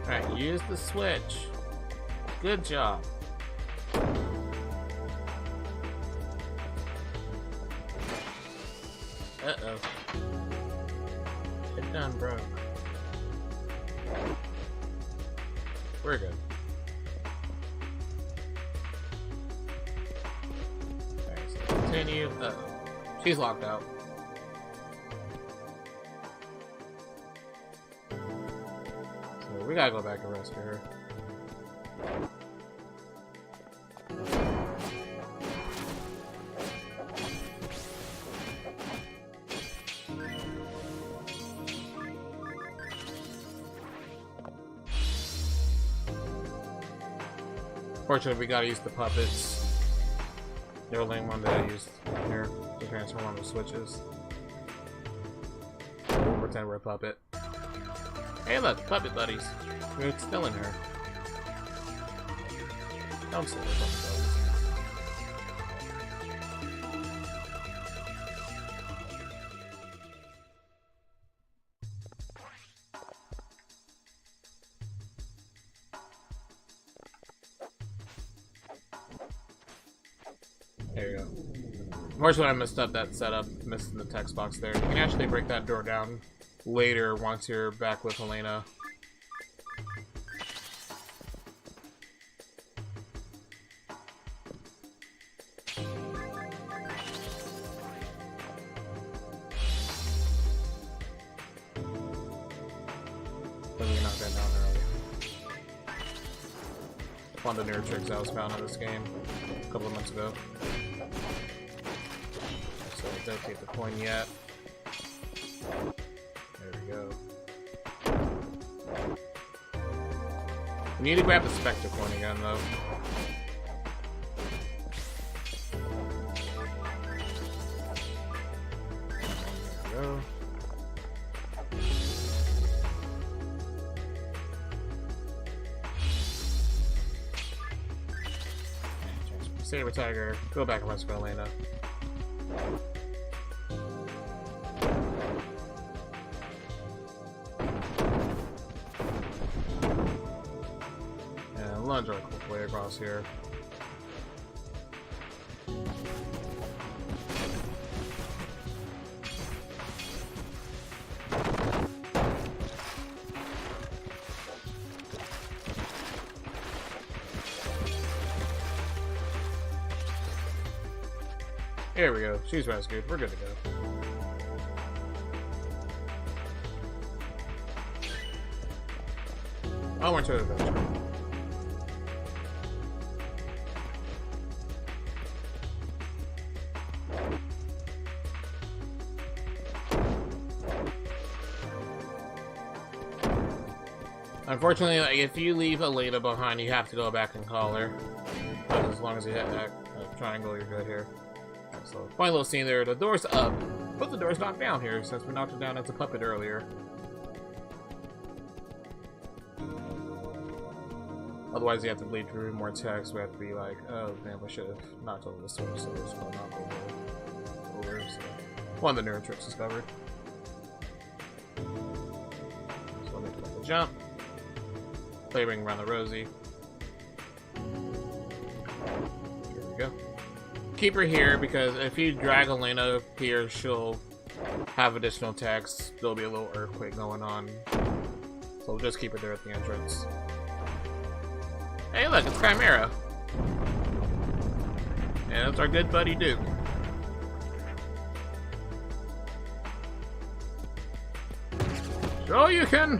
Alright, use the switch. Good job. Uh-oh. It done broke. We're good. Alright, so continue. Uh-oh. She's locked out. So we gotta go back and rescue her. Fortunately, we gotta use the puppets. The only one that I used here to transform on the switches. So we'll pretend we're a puppet. Hey look, puppet buddies. We're still in her. Don't say we're puppet buddies. There you go. Unfortunately, I messed up that setup, missing the text box there. You can actually break that door down later once you're back with Elena. But we knocked that down early. One of the newer tricks I was found in this game a couple of months ago. So don't take the coin yet. There we go. We need to grab the Spectre coin again, though. There we go. Saber Tiger, go back and rescue Elena. And lunge our quick way across here. There we go. She's rescued. We're good to go. I went to an adventure. Unfortunately, like, if you leave Elena behind, you have to go back and call her. But as long as you hit that triangle, you're good here. So, fine little scene there. The door's up, but the door's knocked down here since we knocked it down as a puppet earlier. Otherwise, you have to bleed through more text. We have to be like, oh man, we should have knocked over this door, so we're just gonna knock over. So, one of the newer tricks discovered. So, let me do the jump. Flavoring around the Rosie. Here we go. Keep her here because if you drag Elena here, she'll have additional text. There'll be a little earthquake going on. So we'll just keep her there at the entrance. Hey look, it's Chimera. And it's our good buddy Duke. Sure you can!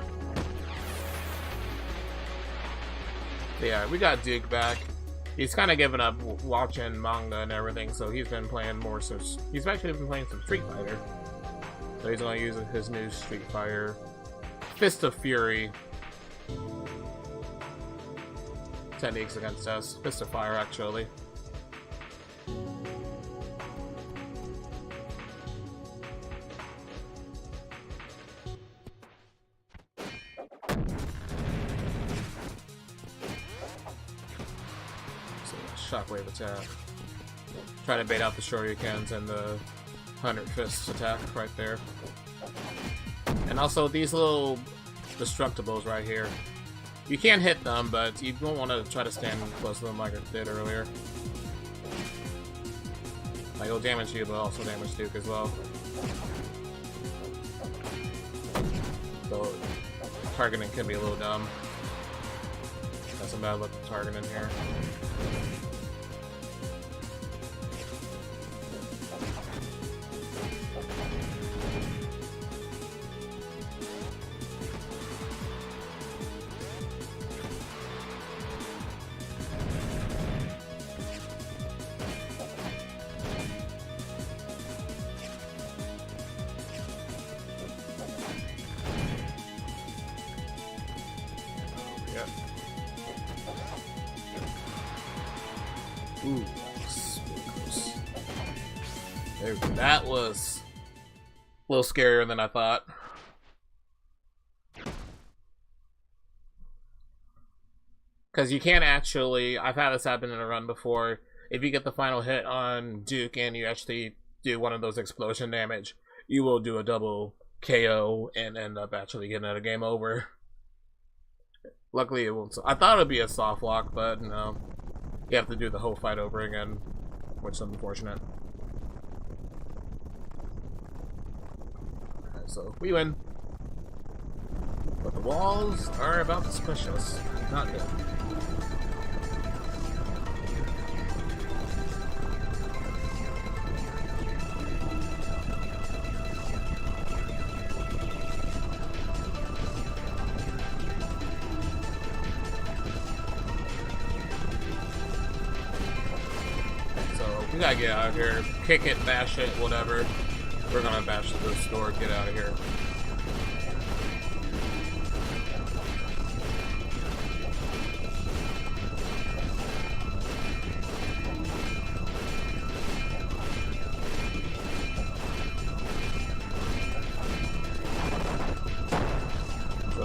Yeah, we got Duke back. He's kind of given up watching manga and everything, so he's been playing more. So he's actually been playing some Street Fighter. So he's going to use his new Street Fighter Fist of Fury techniques against us. Fist of Fire, actually. Shockwave attack. Try to bait out the Shoryukens and the 100 Fists attack right there. And also these little destructibles right here. You can hit them, but you don't want to try to stand close to them like I did earlier. Like, it'll damage you, but also damage Duke as well. So targeting can be a little dumb. Got some bad luck targeting here. Ooh, that was a little scarier than I thought. Because you can't actually, I've had this happen in a run before, if you get the final hit on Duke and you actually do one of those explosion damage, you will do a double KO and end up actually getting a game over. Luckily it won't. I thought it would be a soft lock, but no. You have to do the whole fight over again, which is unfortunate. Alright, so we win. But the walls are about to squish us. Not good. gotta get out of here. Kick it, bash it, whatever. We're gonna bash this door, get out of here.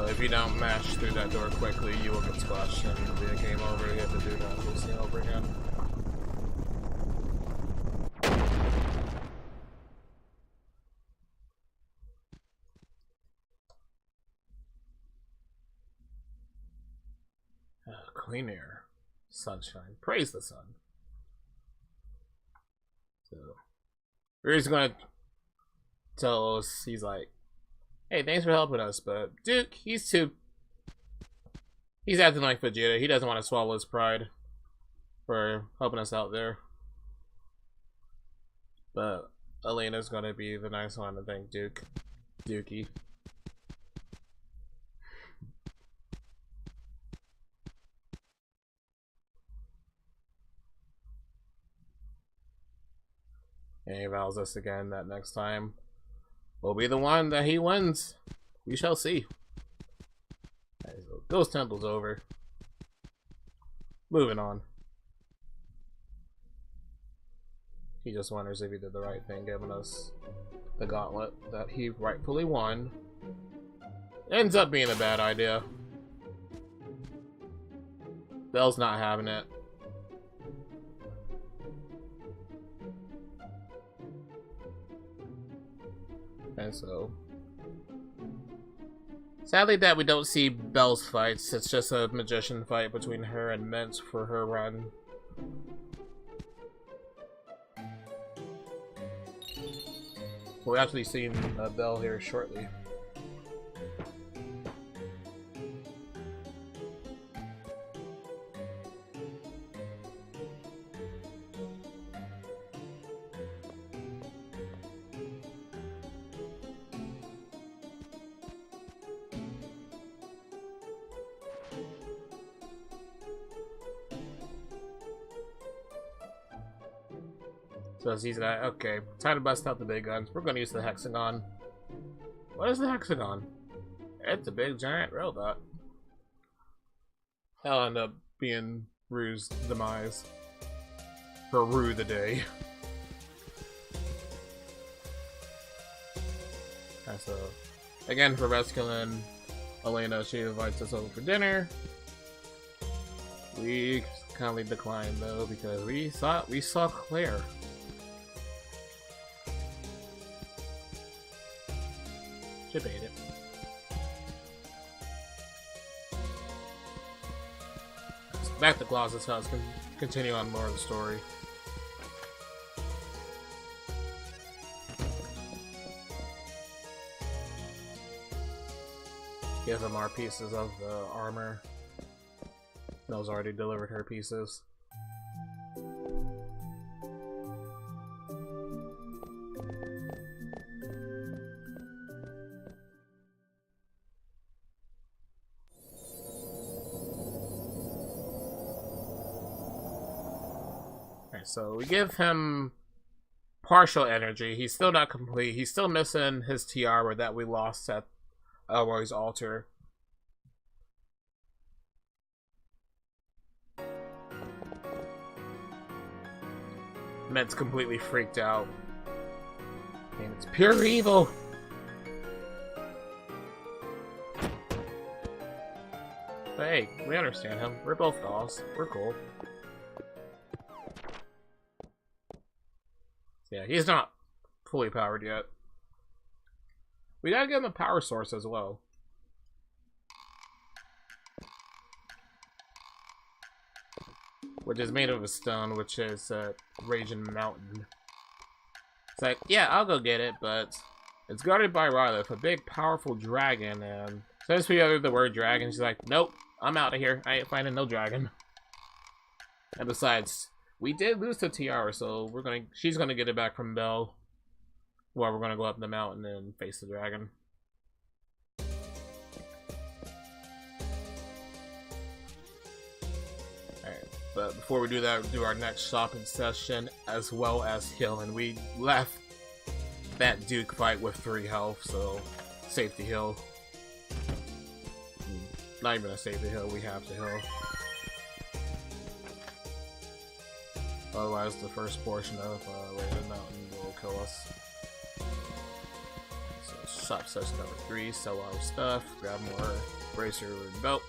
If you don't mash through that door quickly, you will get squashed and it'll be a game over. You have to do that whole scene over again. Clean air. Sunshine. Praise the sun. So, Rues gonna tell us, he's like, hey, thanks for helping us, but Duke, he's acting like Vegeta. He doesn't want to swallow his pride for helping us out there. But Elena's gonna be the nice one to thank Dookie. And he vows us again that next time will be the one that he wins. We shall see. Right, so Ghost Temple's over. Moving on. He just wonders if he did the right thing, giving us the gauntlet that he rightfully won. Ends up being a bad idea. Bell's not having it. And so, sadly that we don't see Belle's fights. It's just a magician fight between her and Mint for her run. We'll actually see Belle here shortly. So he's like, okay, time to bust out the big guns. We're gonna use the hexagon. What is the hexagon? It's a big giant robot. That'll end up being Rue's demise. For Rue the day. And so, again, for rescuing Elena, she invites us over for dinner. We kindly declined though because we saw Claire. Debate it. Back to Claus's house. Continue on more of the story. Give him our pieces of the armor. Mel's already delivered her pieces. So we give him partial energy. He's still not complete. He's still missing his tiara that we lost at Elroy's altar. Mint's completely freaked out. And it's pure evil. But hey, we understand him. We're both dolls. We're cool. Yeah, he's not fully powered yet. We gotta give him a power source as well. Which is made of a stone, which is Raging Mountain. It's like, yeah, I'll go get it, but it's guarded by Relic, a big, powerful dragon, and since we uttered the word dragon, she's like, nope, I'm out of here. I ain't finding no dragon. And besides, we did lose the tiara, so she's gonna get it back from Belle. Well, we're gonna go up the mountain and face the dragon. Alright. But before we do that, we'll do our next shopping session as well as heal. And we left that Duke fight with 3 health, so safety heal. Not even a safety heal, we have to heal. Otherwise, the first portion of Rue Mint will kill us. So, shop session number 3, sell our stuff, grab more bracer and belt.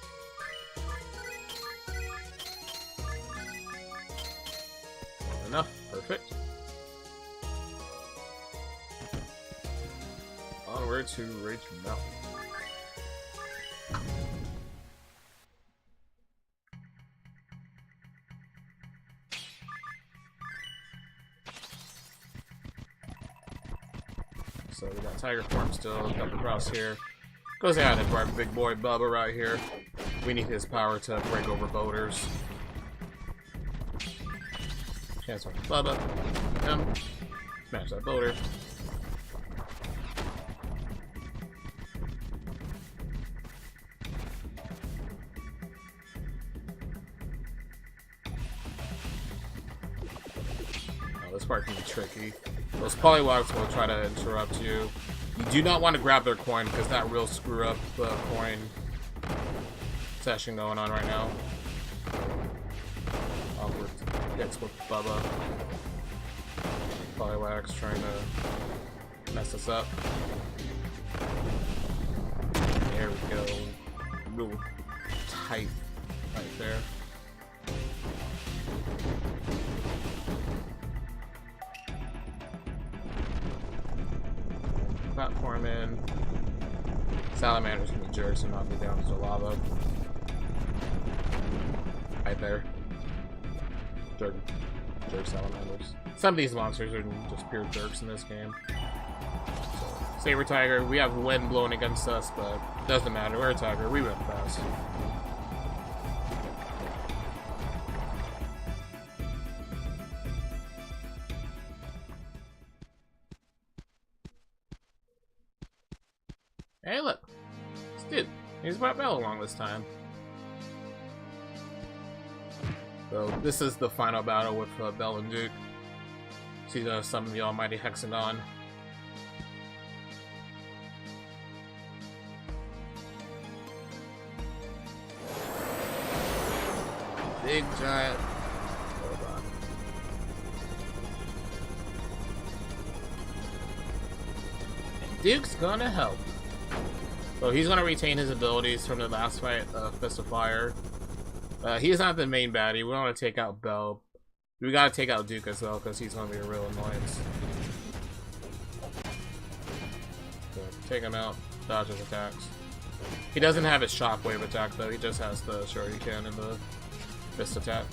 Enough, perfect. Onward to Rage Mountain. So we got Tiger Form still, got the cross here. Goes out of our big boy Bubba right here. We need his power to break over boulders. Chance on Bubba. Smash that boulder. Oh, this part can be tricky. Those polywalks will try to interrupt you. You do not want to grab their coin because that will screw up the coin session going on right now. Awkward hits with Bubba. Polywax trying to mess us up. There we go. Real tight right there. Platform in. Salamanders can be jerks and knock me down to lava. Right there. Jerk salamanders. Some of these monsters are just pure jerks in this game. So, Saber Tiger, we have wind blowing against us, but doesn't matter. We're a tiger, we win fast. Hey, look, this dude, he's brought Bell along this time. So this is the final battle with Bell and Duke. See the summon the almighty hexagon. Big giant. Hold on. And Duke's gonna help. So he's gonna retain his abilities from the last fight, Fist of Fire. He's not the main baddie. We want to take out Bell. We gotta take out Duke as well because he's gonna be a real annoyance. So take him out. Dodge his attacks. He doesn't have his shockwave attack though. He just has the shuriken and the fist attack.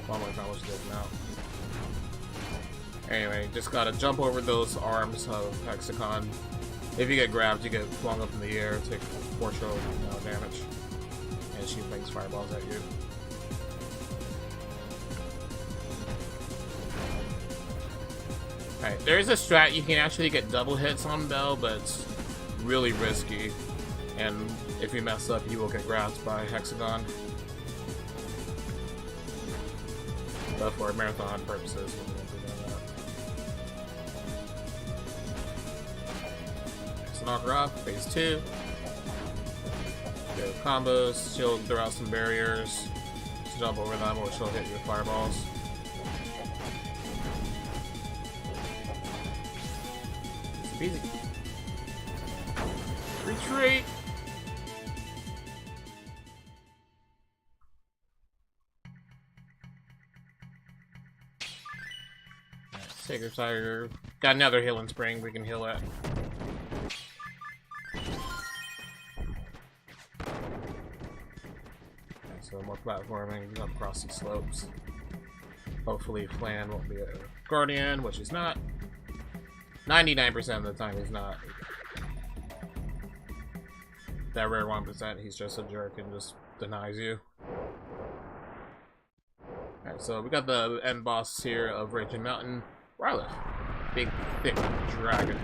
One more time, let's take him out. Anyway, just gotta jump over those arms of Hexagon. If you get grabbed, you get flung up in the air, take 4 damage, and she flings fireballs at you. Alright, there is a strat you can actually get double hits on Bell, but it's really risky, and if you mess up, you will get grabbed by Hexagon. But for marathon purposes, we won't be doing that. So knock her off, phase 2. Go combos, she'll throw out some barriers, jump over them, or she'll hit you with fireballs. It's easy. Retreat! Sacred Tiger. Got another healing spring we can heal at. So more platforming up across these slopes. Hopefully Flan won't be a guardian, which he's not. 99% of the time he's not. That rare 1%, he's just a jerk and just denies you. Alright, so we got the end boss here of Raging Mountain. Relic. Big, thick dragon.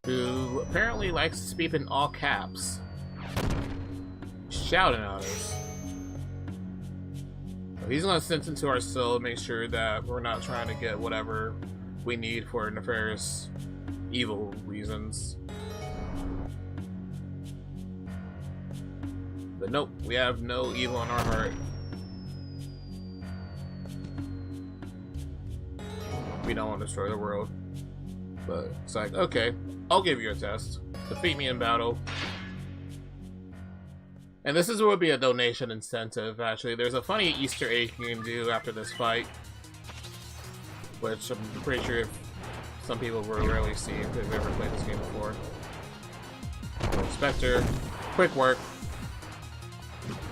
Who apparently likes to speak in all caps. shouting at us. So he's gonna sense into our soul, make sure that we're not trying to get whatever we need for nefarious, evil reasons. But nope, we have no evil in our heart. We don't want to destroy the world. But it's like, okay, I'll give you a test. Defeat me in battle. And this is what would be a donation incentive, actually. There's a funny Easter egg you can do after this fight, which I'm pretty sure some people will rarely see if they've ever played this game before. So, Spectre, quick work.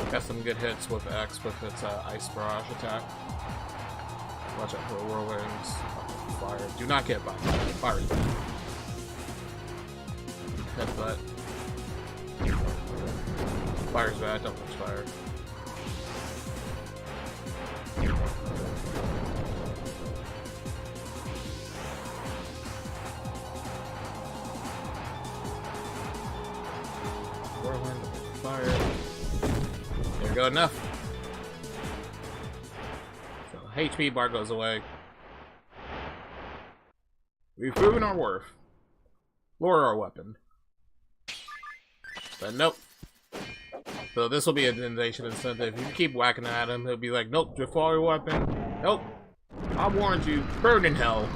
Got some good hits with X with its Ice Barrage attack. Watch out for whirlwinds. Fire. Do not get by. Fire is bad. Headbutt. Fire's bad, don't touch fire. Whirlwind, fire. There we go, enough. So, HP bar goes away. We've proven our worth. Lure our weapon. But nope. So this will be a donation incentive. If you keep whacking at him, he'll be like, nope, withdraw your weapon. Nope. I warned you. Burn in hell.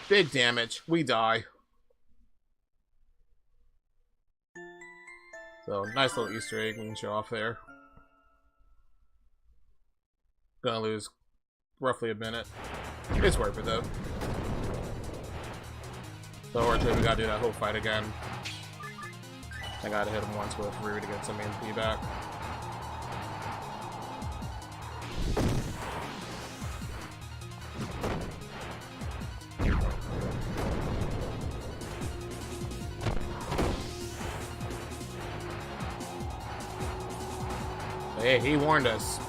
Big damage. We die. So, nice little Easter egg we can show off there. Gonna lose roughly a minute. It's worth it though. So unfortunately we gotta do that whole fight again. I gotta hit him once with Rue to get some MP back. Hey, he warned us.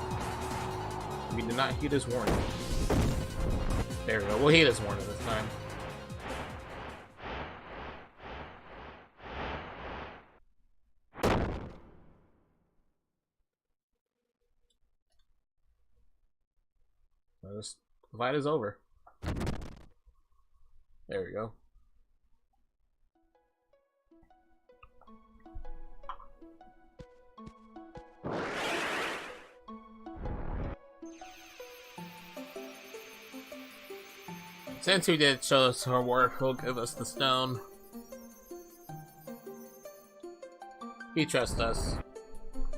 We did not heed his warning. There we go. We'll heed his warning this time. The fight is over. There we go. Since he did show us our work, he'll give us the stone. He trusts us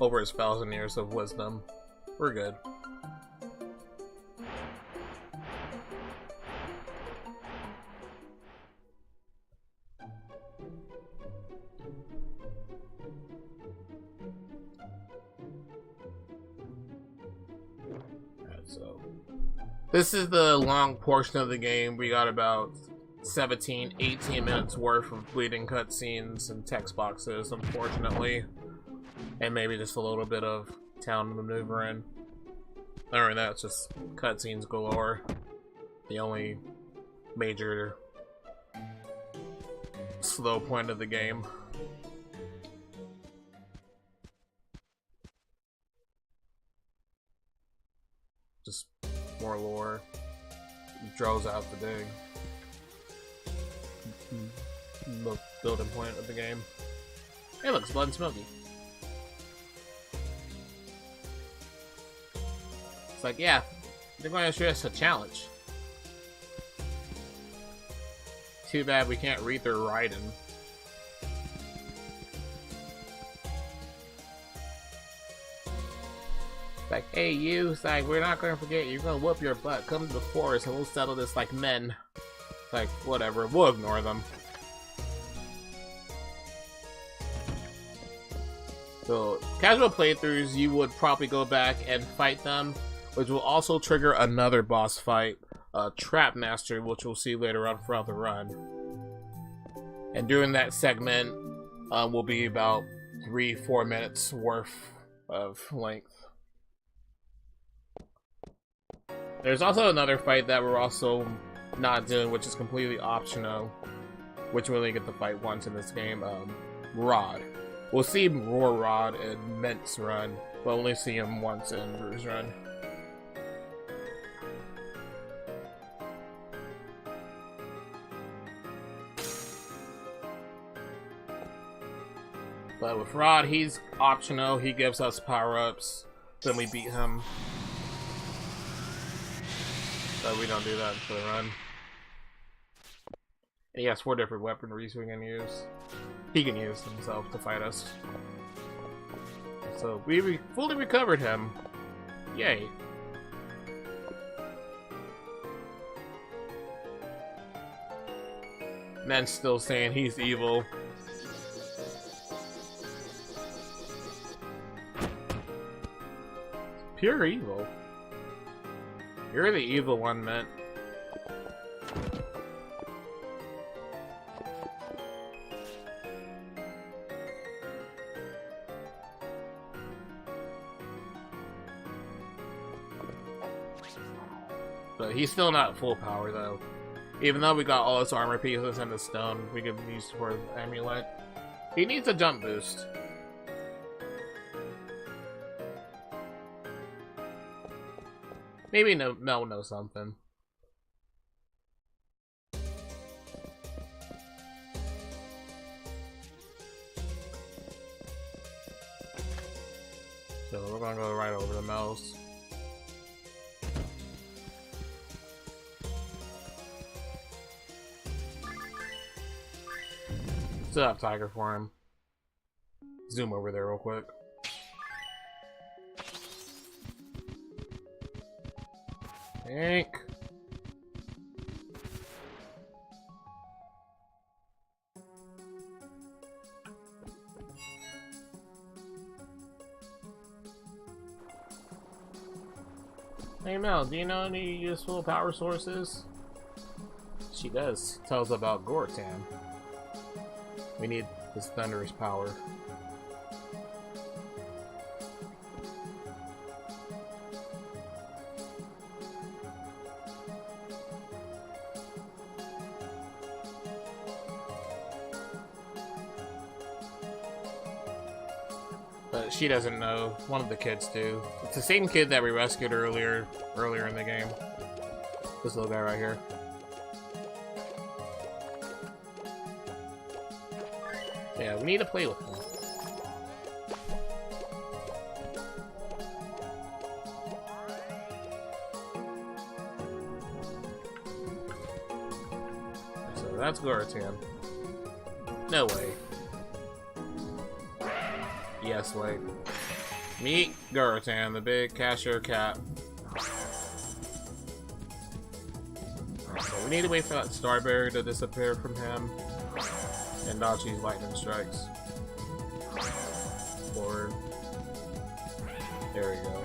over his 1,000 years of wisdom. We're good. So this is the long portion of the game. We got about 17, 18 minutes worth of bleeding cutscenes and text boxes, unfortunately. And maybe just a little bit of town maneuvering. Other than that, it's just cutscenes galore. The only major slow point of the game. Just more lore. Draws out the big building point of the game. Hey, look, it's blood and smoky. It's like, yeah, they're going to show us a challenge. Too bad we can't read their writing. Like, hey, you, it's like, we're not gonna forget you. You're gonna whoop your butt. Come to the forest and we'll settle this like men. It's like, whatever, we'll ignore them. So, casual playthroughs, you would probably go back and fight them, which will also trigger another boss fight, Trap Master, which we'll see later on throughout the run. And during that segment, will be about 3-4 minutes worth of length. There's also another fight that we're also not doing, which is completely optional, which we only get to fight once in this game, Rod. We'll see Roar Rod in Mint's run, but only see him once in Rue's run. But with Rod, he's optional. He gives us power-ups. Then we beat him. But we don't do that for the run. And he has 4 different weaponries we can use. He can use himself to fight us. So we fully recovered him. Yay. Man's still saying he's evil. Pure evil. You're the evil one, Mint. But he's still not full power, though. Even though we got all his armor pieces and the stone we could use for the amulet. He needs a jump boost. Maybe Mel knows something. So we're gonna go right over to Mel's. Still have Tiger for him. Zoom over there real quick. Hank. Hey Mel, do you know any useful power sources? She does. Tells about Gortan. We need this thunderous power. But she doesn't know. One of the kids do. It's the same kid that we rescued earlier in the game. This little guy right here. Yeah, we need to play with him. So that's Gortan. No way. Yes, wait. Meet Gortan, the big cashier cat. So we need to wait for that starberry to disappear from him. And dodge these lightning strikes. Forward. There we go.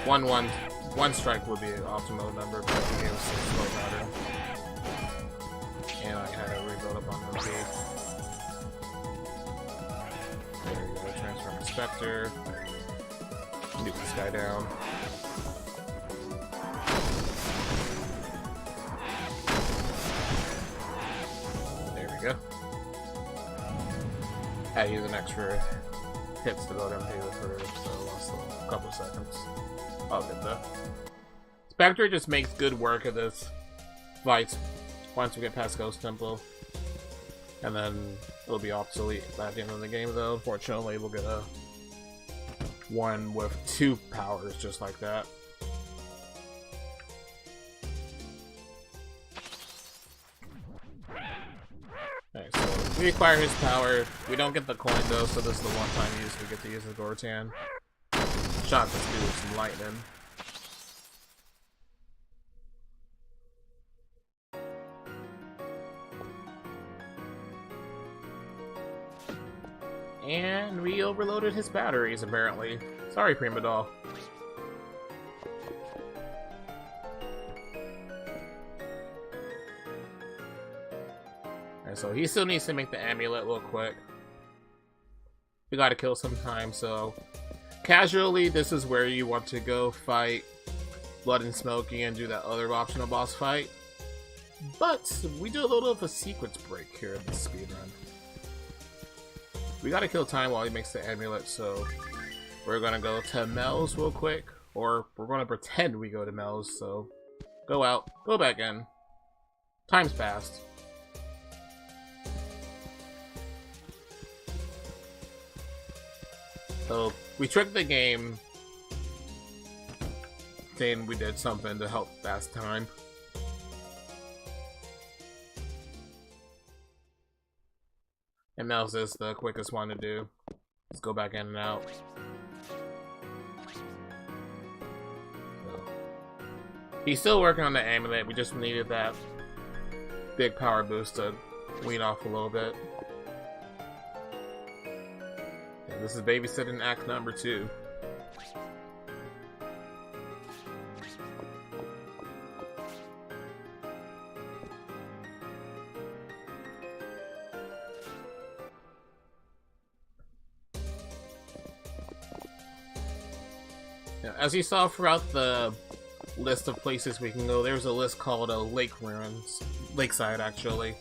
One strike would be an optimal number, but he gave us 6 slow pattern. And I had to rebuild up on the MP. There we go. Transform Inspector. Nuke this guy down. There we go. I use an extra hits to go down here for so I lost a couple seconds. I'll get that. Spectre just makes good work of this fight once we get past Ghost Temple. And then it'll be obsolete at the end of the game though. Unfortunately we'll get a one with 2 powers just like that. Alright, so we acquire his power. We don't get the coin though, so this is the one time use we get to use the Gortan. Shot this dude with some lightning. And we overloaded his batteries apparently. Sorry, Prima Doll. So he still needs to make the amulet real quick. We gotta kill some time, so casually this is where you want to go fight Blood and Smoky and do that other optional boss fight. But we do a little of a sequence break here in this speedrun. we gotta kill time while he makes the amulet, so we're gonna go to Mel's real quick, or we're gonna pretend we go to Mel's, so go out, go back in. Time's passed. So we tricked the game saying we did something to help pass time. And Mel's is the quickest one to do. Let's go back in and out. So, he's still working on the amulet. We just needed that big power boost to wean off a little bit. And this is babysitting act number 2. As you saw throughout the list of places we can go, there's a list called Lake Ruins. Lakeside, actually.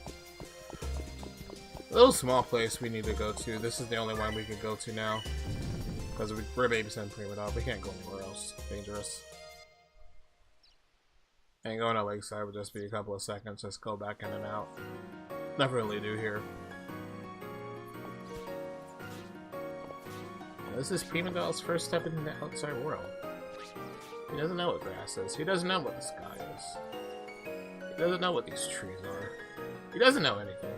A little small place we need to go to. This is the only one we can go to now. Because we're babysitting Prima Doll. We can't go anywhere else. Dangerous. And going to Lakeside would just be a couple of seconds. Just go back in and out. Nothing really to do here. This is Prima Doll's first step into the outside world. He doesn't know what grass is. He doesn't know what the sky is. He doesn't know what these trees are. He doesn't know anything.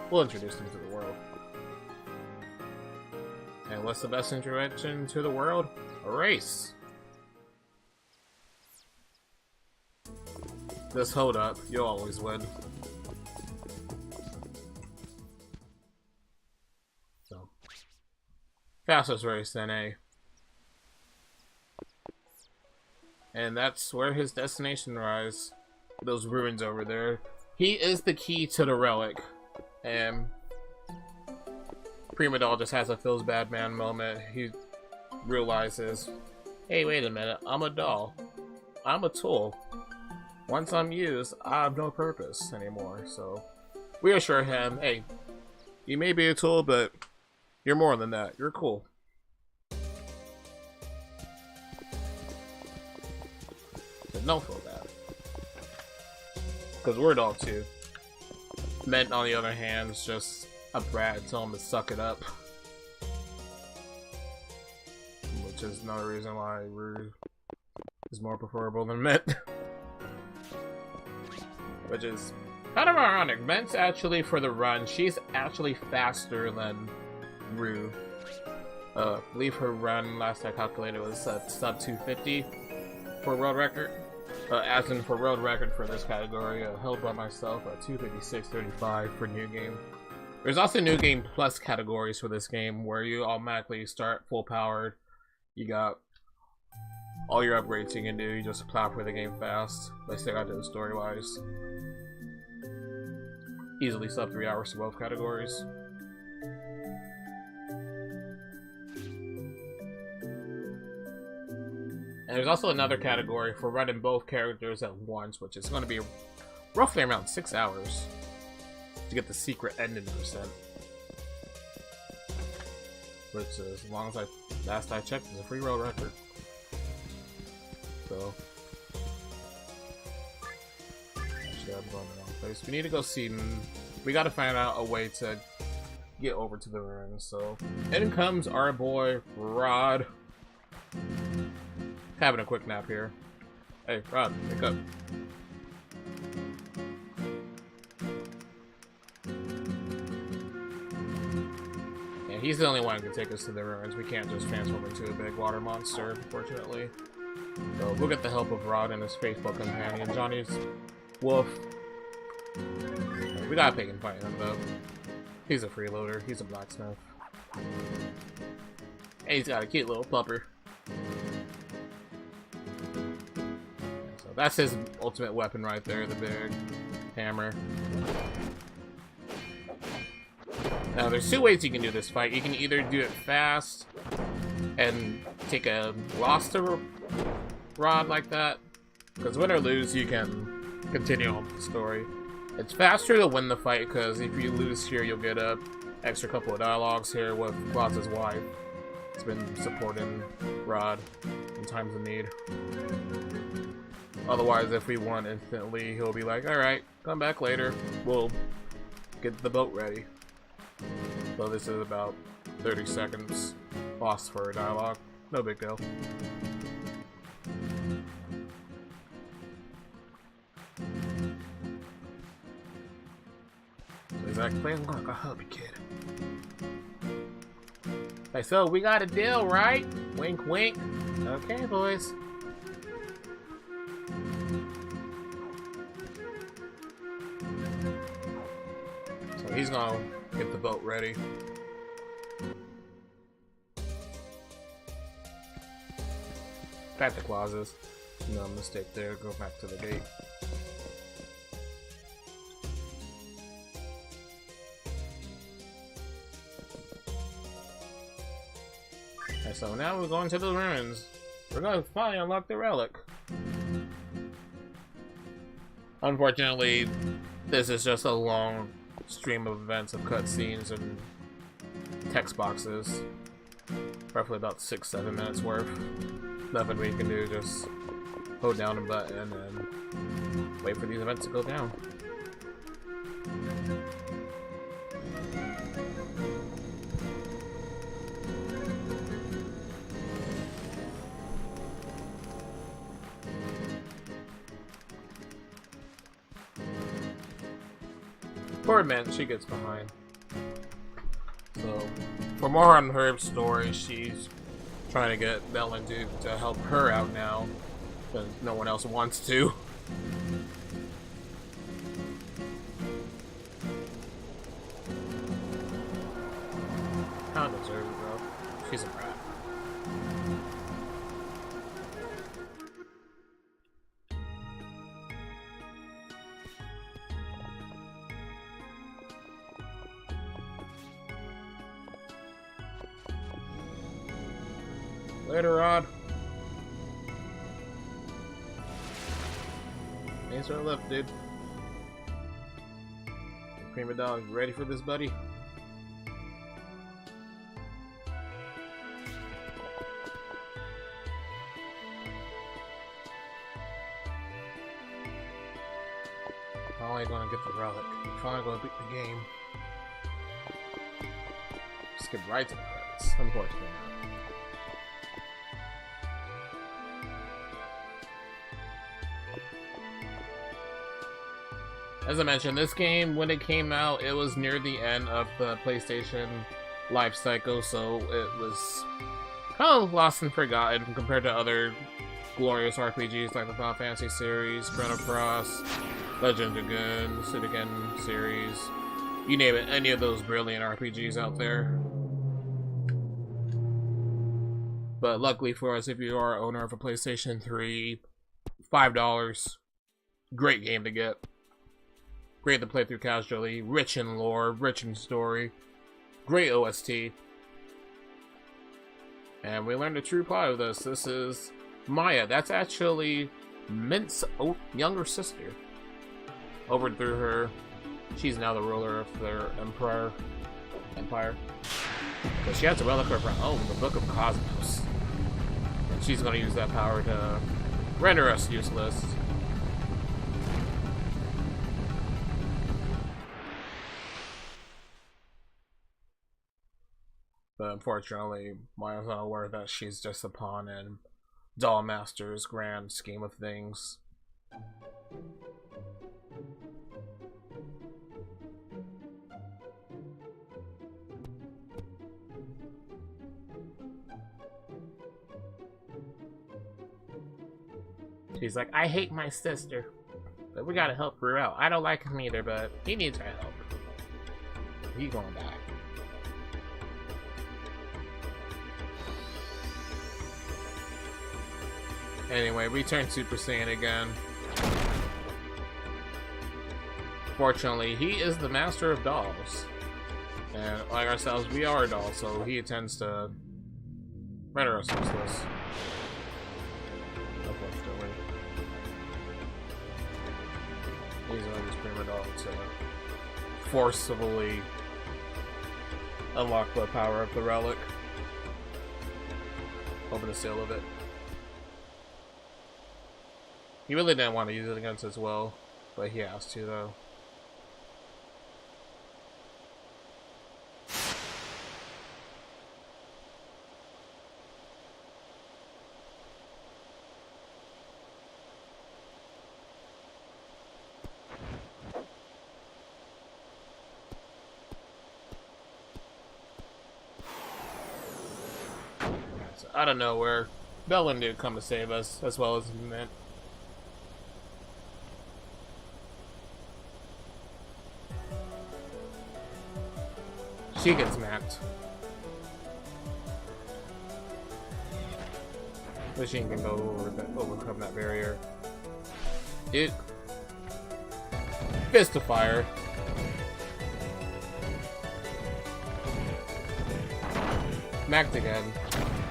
We'll introduce him to the world. And what's the best introduction to the world? A race! Just hold up. You'll always win. So, fastest race NA. And that's where his destination lies. Those ruins over there. He is the key to the relic. And Prima Doll just has a feels bad man moment. He realizes, hey, wait a minute, I'm a doll. I'm a tool. Once I'm used, I have no purpose anymore. So we assure him, hey, you may be a tool, but you're more than that. You're cool. But don't feel bad. Because we're a dog too. Mint, on the other hand, is just a brat. Tell him to suck it up. Which is another reason why Rue is more preferable than Mint. Which is kind of ironic. Ment's actually, for the run, she's actually faster than Rue. I believe her run, last I calculated, was sub 250 for world record. As in for world record for this category, held by myself at 256.35 for new game. There's also new game plus categories for this game where you automatically start full powered. You got all your upgrades you can do. You just plow for the game fast. Let's stick out to the story wise. Easily sub 3 hours for both categories. And there's also another category for running both characters at once, which is going to be roughly around 6 hours to get the secret ending percent. Which is, as long as last I checked, is a free world record. So, actually, I'm going the wrong place. We need to go see. We got to find out a way to get over to the ruins. So, in comes our boy Rod. Having a quick nap here. Hey, Rod, wake up. Yeah, he's the only one who can take us to the ruins. We can't just transform into a big water monster, unfortunately. So we'll get the help of Rod and his faithful companion, Johnny's wolf. We gotta pick and fight him, though. He's a freeloader. He's a blacksmith. And he's got a cute little pupper. That's his ultimate weapon right there, the big hammer. Now, there's two ways you can do this fight. You can either do it fast and take a loss to Rod like that, because win or lose, you can continue on with the story. It's faster to win the fight, because if you lose here, you'll get a extra couple of dialogues here with Claus's wife. It's been supporting Rod in times of need. Otherwise, if we won instantly, he'll be like, alright, come back later. We'll get the boat ready. So this is about 30 seconds lost for a dialogue. No big deal. So he's like, "Please, look, I'll help you, kid." Like, so we got a deal, right? Wink, wink. Okay, boys. So he's gonna get the boat ready. Back to clauses. No mistake there. Go back to the gate. And so now we're going to the ruins. We're going to finally unlock the relic. Unfortunately, this is just a long stream of events of cutscenes and text boxes. Roughly about 6-7 minutes worth. Nothing we can do, just hold down a button and wait for these events to go down. Poor Mint, she gets behind. So, for more on her story, she's trying to get Belle and Duke to help her out now, because no one else wants to. Kinda deserves it though. She's a brat. Later, Rod. Thanks for the lift, dude. Prima Dog, you ready for this, buddy? Finally gonna get the relic. Finally gonna beat the game. Skip right to the credits, unfortunately. As I mentioned, this game, when it came out, it was near the end of the PlayStation life cycle, so it was kind of lost and forgotten compared to other glorious RPGs like the Final Fantasy series, Chrono Cross, Legend of Dragoon, Suikoden series, you name it, any of those brilliant RPGs out there. But luckily for us, if you are an owner of a PlayStation 3, $5, great game to get. Great to play through casually, rich in lore, rich in story, great OST. And we learned the true plot of this. This is Maya. That's actually Mint's younger sister. Overthrew her. She's now the ruler of their empire. But she has a relic of her own, the Book of Cosmos. And she's going to use that power to render us useless. But unfortunately, Maya's not aware that she's just a pawn in Doll Master's grand scheme of things. She's like, I hate my sister, but we gotta help her out. I don't like him either, but he needs our help. He's gonna die. Anyway, we turn Super Saiyan again. Fortunately, he is the master of dolls. And like ourselves, we are dolls, so he tends to render us useless. Unfortunately. He's gonna use Prima Doll to forcibly unlock the power of the relic. Open the seal of it. He really didn't want to use it against his will, but he has to though. So, out of nowhere, Bell and Duke come to save us, as well as Mint. She gets mapped. Machine can go overcome that barrier. Duke. Fist of fire. Macked again.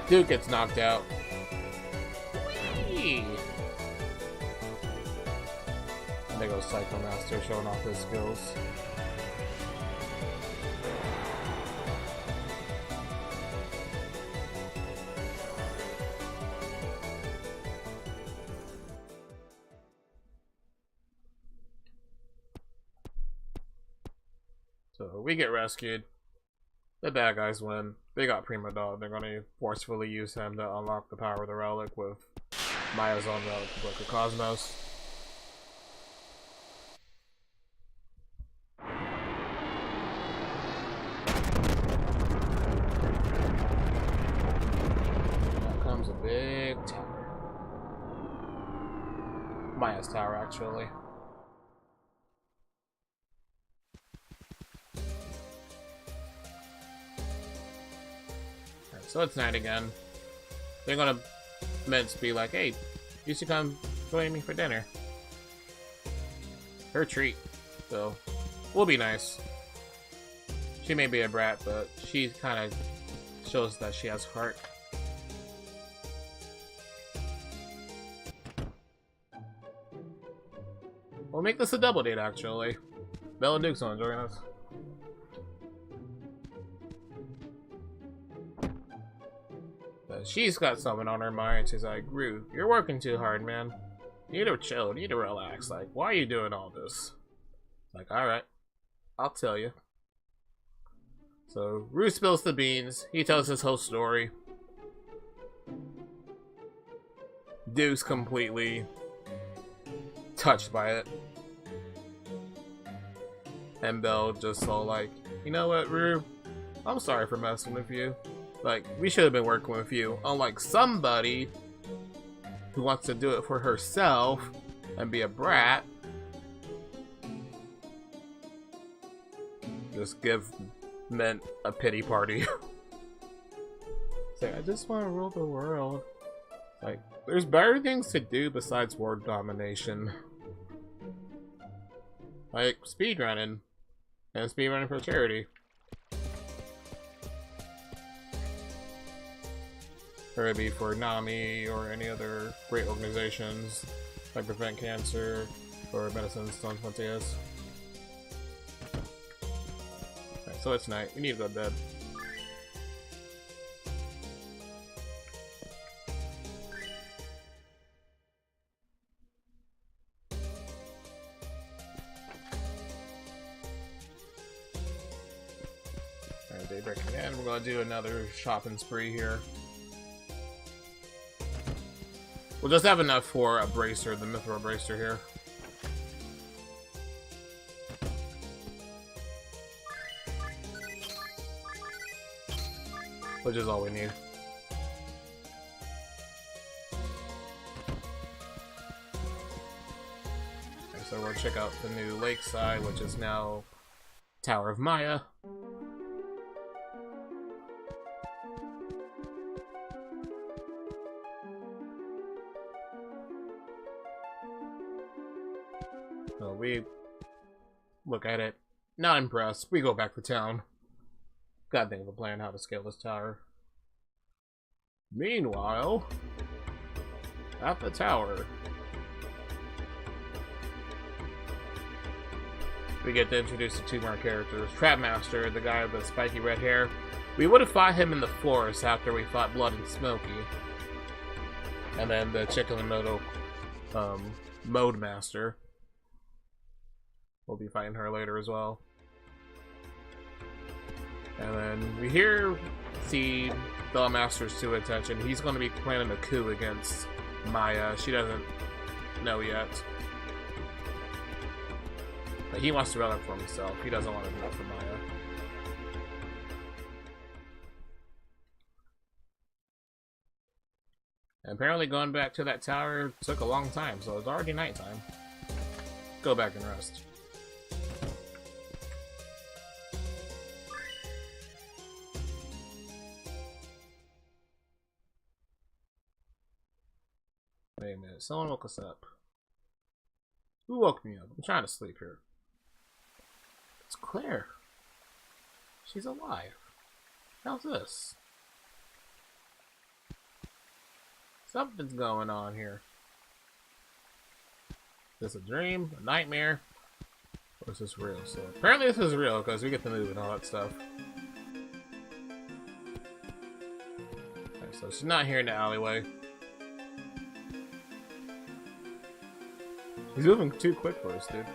Duke gets knocked out. Whee! And there goes Psycho Master showing off his skills. So we get rescued. The bad guys win. They got Prima Dog. They're going to forcefully use him to unlock the power of the relic with Maya's own relic, the Book of Cosmos. Now comes a big tower. Maya's tower, actually. So it's night again. They're gonna Mint be like, hey, you should come join me for dinner. Her treat. So, we'll be nice. She may be a brat, but she kind of shows that she has heart. We'll make this a double date, actually. Bella and Duke's gonna join us. She's got something on her mind. She's like, Rue, you're working too hard, man. You need to chill, you need to relax. Like, why are you doing all this? Like, alright, I'll tell you. So, Rue spills the beans. He tells his whole story. Duke's completely touched by it. And Belle just all like, you know what, Rue? I'm sorry for messing with you. Like, we should have been working with you, unlike somebody who wants to do it for herself and be a brat. Just give Mint a pity party. It's like, I just want to rule the world. Like, there's better things to do besides world domination. Like, speedrunning. And speedrunning for charity. Or it'd be for NAMI or any other great organizations like Prevent Cancer or Medicine Stones Montes. Okay, so it's night. We need to go to bed. Alright, daybreak again. We're gonna do another shopping spree here. We'll just have enough for a bracer, the Mithril bracer here. Which is all we need. Okay, so we'll check out the new lakeside, which is now Tower of Maya. So we look at it, not impressed. We go back to town. Gotta think of a plan how to scale this tower. Meanwhile, at the tower. we get to introduce the two more characters. Trapmaster, the guy with the spiky red hair. We would have fought him in the forest after we fought Blood and Smoky. And then the chick in the middle, Mode Master. We'll be fighting her later as well. And then we see Master's to attention. He's going to be planning a coup against Maya. She doesn't know yet. But he wants to run up for himself. He doesn't want to do it for Maya. And apparently going back to that tower took a long time, so it's already nighttime. Go back and rest. Wait a minute, someone woke us up. Who woke me up? I'm trying to sleep here. It's Claire. She's alive. How's this? Something's going on here. Is this a dream? A nightmare? Or is this real? So apparently this is real because we get to move and all that stuff. Okay, so she's not here in the alleyway. He's moving too quick for us, dude.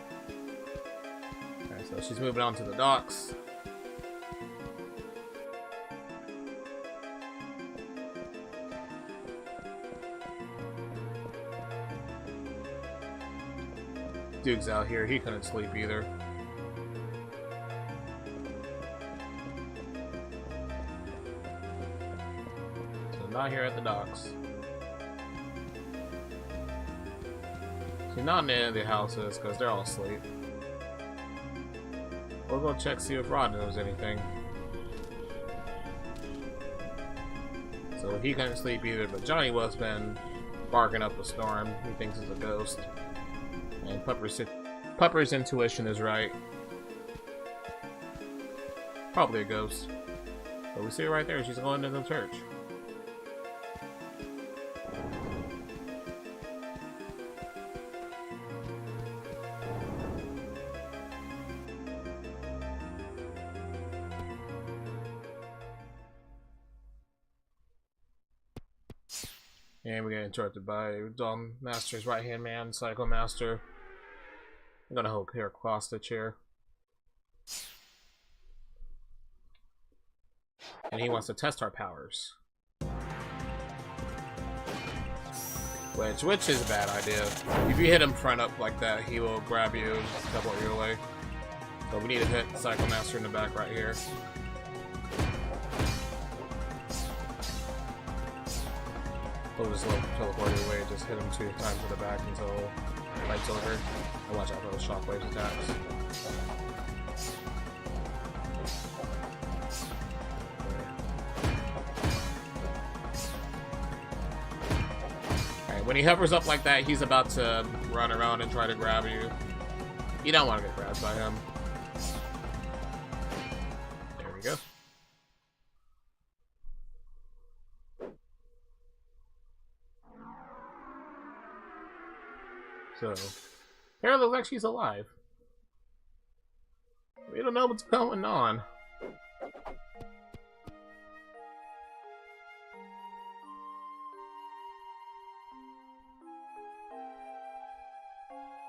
Okay, so she's moving on to the docks. Duke's out here, he couldn't sleep either. So not here at the docks. She's not in any of the houses because they're all asleep. We'll go check, see if Rod knows anything. So he couldn't sleep either, but Johnny was been barking up a storm. He thinks it's a ghost. And Pupper's intuition is right. Probably a ghost. But we see her right there. She's going into the church. And we get interrupted by Dom Master's right-hand man, Psycho Master. I'm gonna hold here cross stitch here. And he wants to test our powers. Which is a bad idea. If you hit him front up like that, he will grab you and teleport you away. So we need to hit Psycho Master in the back right here. We'll just teleport you away, just hit him 2 times in the back until the fight's over. And watch out for those shockwave attacks. Alright, when he hovers up like that, he's about to run around and try to grab you. You don't want to get grabbed by him. There we go. So, Hera looks like she's alive. We don't know what's going on.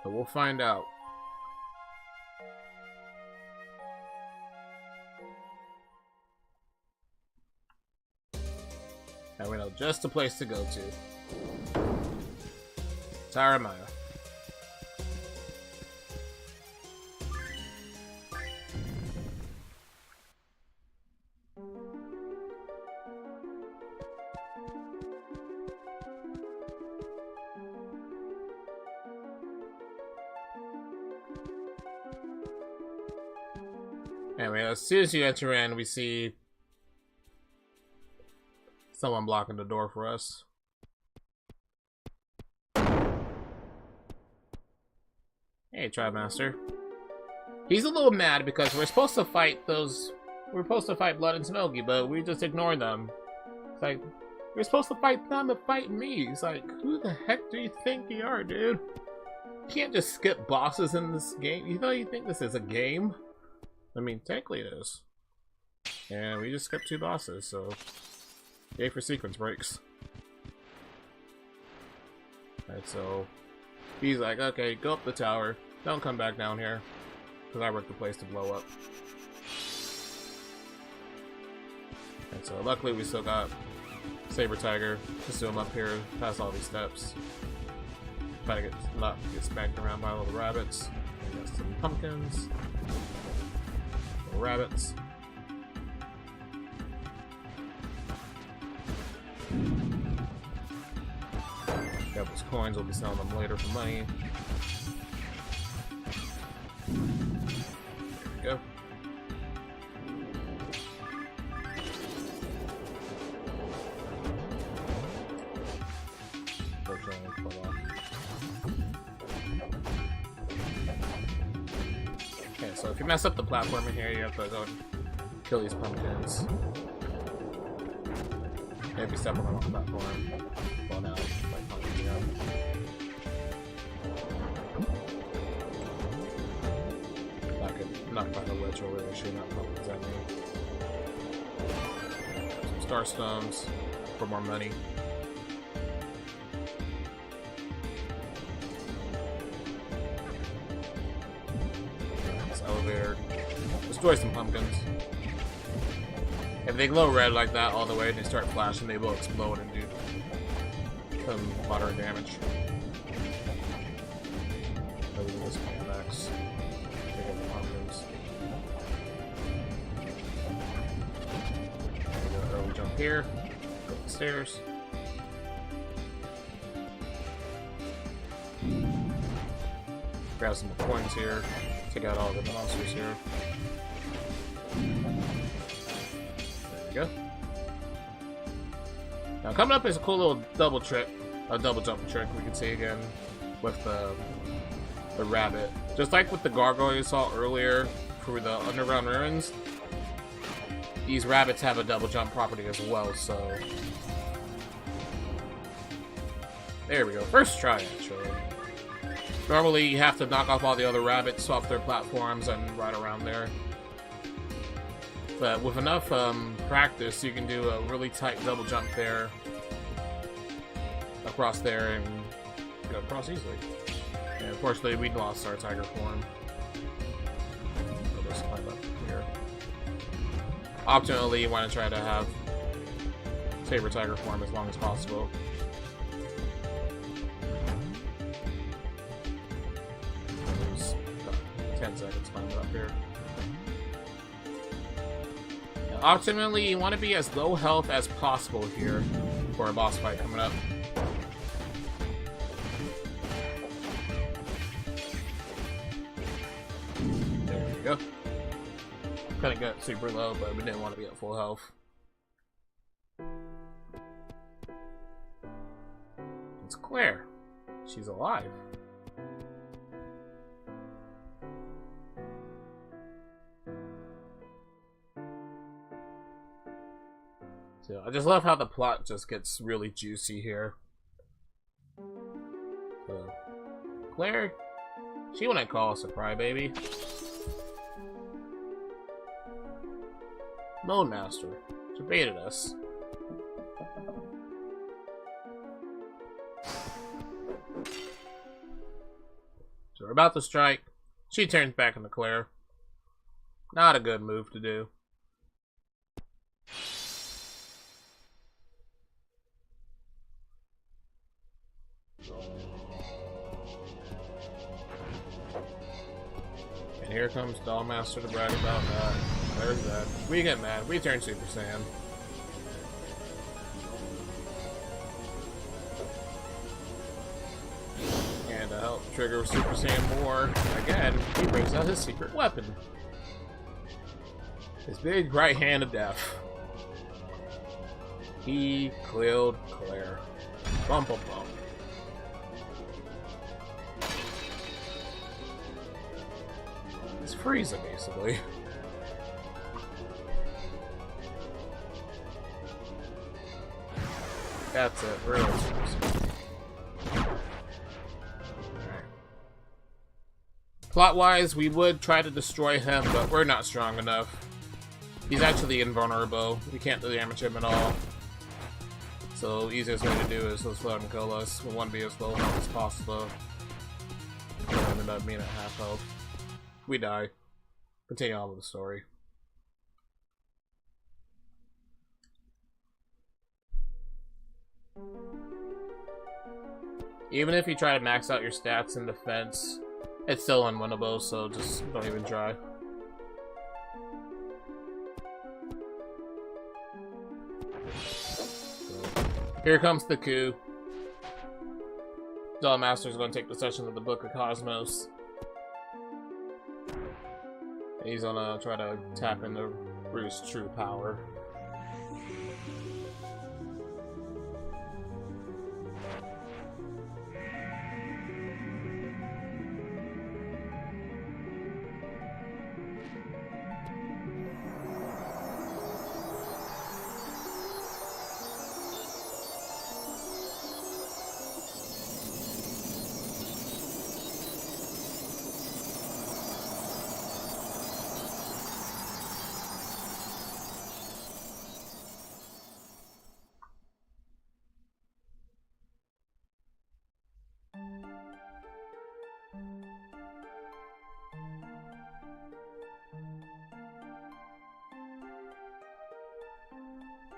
But we'll find out. And we know just the place to go to. Tower of Maya. Anyway, as soon as you enter in, we see someone blocking the door for us. Hey, Tribe Master. He's a little mad because we're supposed to fight those... We're supposed to fight Blood and Smoky, but we just ignored them. It's like, we're supposed to fight them and fight me. It's like, who the heck do you think you are, dude? You can't just skip bosses in this game. You know, you think this is a game? I mean, technically it is. And we just skipped 2 bosses, so yay for sequence breaks. Alright, so he's like, okay, go up the tower. Don't come back down here. Because I worked the place to blow up. And so luckily we still got Saber Tiger. Just do him up here, past all these steps. Try to not get smacked around by all the rabbits. We got some pumpkins. Little rabbits. Got those coins, we'll be selling them later for money. There we go. Okay, so if you mess up the platform in here, you have to go and kill these pumpkins. If you step on the wrong platform, fall down, like pumpkins up. I could knock by the ledge over there, shooting out pumpkins at me. Some star stones for more money. This elevator. Destroy some pumpkins. If they glow red like that all the way and they start flashing, they will explode and do some moderate damage. Everything is max. Pick up the pumpkins. There we go, early jump here. Go up the stairs. Grab some more coins here. Take out all the monsters here. Go. Now coming up is a cool little double trick, a double jump trick we can see again with the rabbit. Just like with the gargoyle you saw earlier through the underground ruins, these rabbits have a double jump property as well, so there we go. First try actually. Normally you have to knock off all the other rabbits off their platforms and ride around there. But with enough practice, you can do a really tight double jump there, across there, and go across easily. And unfortunately, we lost our tiger form. We'll just climb up here. Optimally, you want to try to have Saber Tiger form as long as possible. Lose 10 seconds climbing up here. Optimally, you want to be as low health as possible here for a boss fight coming up. There we go. Kind of got super low, but we didn't want to be at full health. It's Claire. She's alive. So I just love how the plot just gets really juicy here. So, Claire, she wouldn't call us a crybaby. Moan Master, she baited us. So we're about to strike. She turns back into Claire. Not a good move to do. And here comes Dollmaster to brag about that. There's that. We get mad. We turn Super Saiyan. And to help trigger Super Saiyan more, again, he brings out his secret weapon. His big right hand of death. He killed Claire. Bum bum bum. It's Frieza, basically. That's it, really. Alright. Plot-wise, we would try to destroy him, but we're not strong enough. He's actually invulnerable. We can't damage him at all. So the easiest way to do is just let him kill us. We want to be as low health as possible. We ended up being at half health. We die. Continue on with the story. Even if you try to max out your stats in defense, it's still unwinnable, so just don't even try. So, here comes the coup. Master's going to take possession of the Book of Cosmos. He's gonna try to tap into Rue's true power.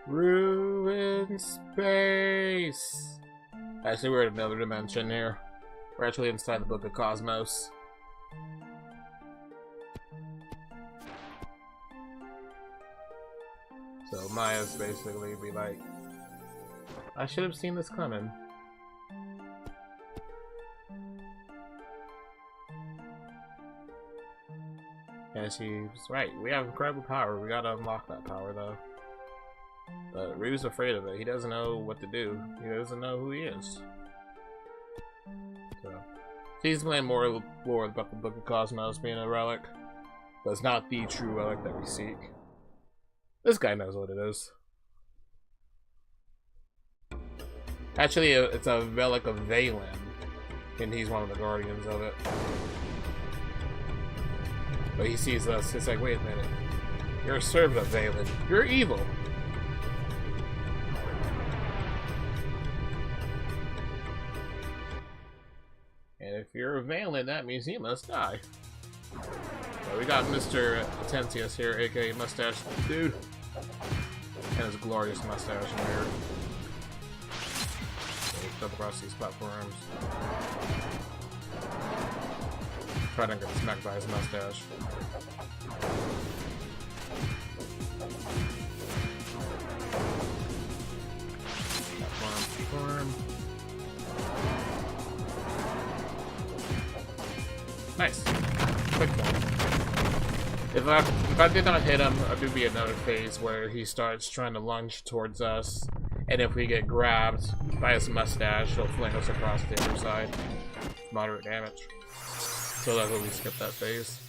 Rue in space! Actually, we're in another dimension here. We're actually inside the Book of Cosmos. So Maya's basically be like, I should have seen this coming. And she's right, we have incredible power. We gotta unlock that power though. But Rue's afraid of it. He doesn't know what to do. He doesn't know who he is. So he's playing more lore about the Book of Cosmos being a relic. But it's not the true relic that we seek. This guy knows what it is. Actually, it's a relic of Valen. And he's one of the guardians of it. But he sees us. It's like, wait a minute. You're a servant of Valen. You're evil. And if you're a Valen, that means he must die. So we got Mr. Atentius here, aka Mustache Dude. And his glorious mustache in here. So we jump across these platforms. Try to get smacked by his mustache. Platform. Nice. Quick one. If I did not hit him, there would be another phase where he starts trying to lunge towards us, and if we get grabbed by his mustache, he'll fling us across the other side. Moderate damage. So that's why we skip that phase.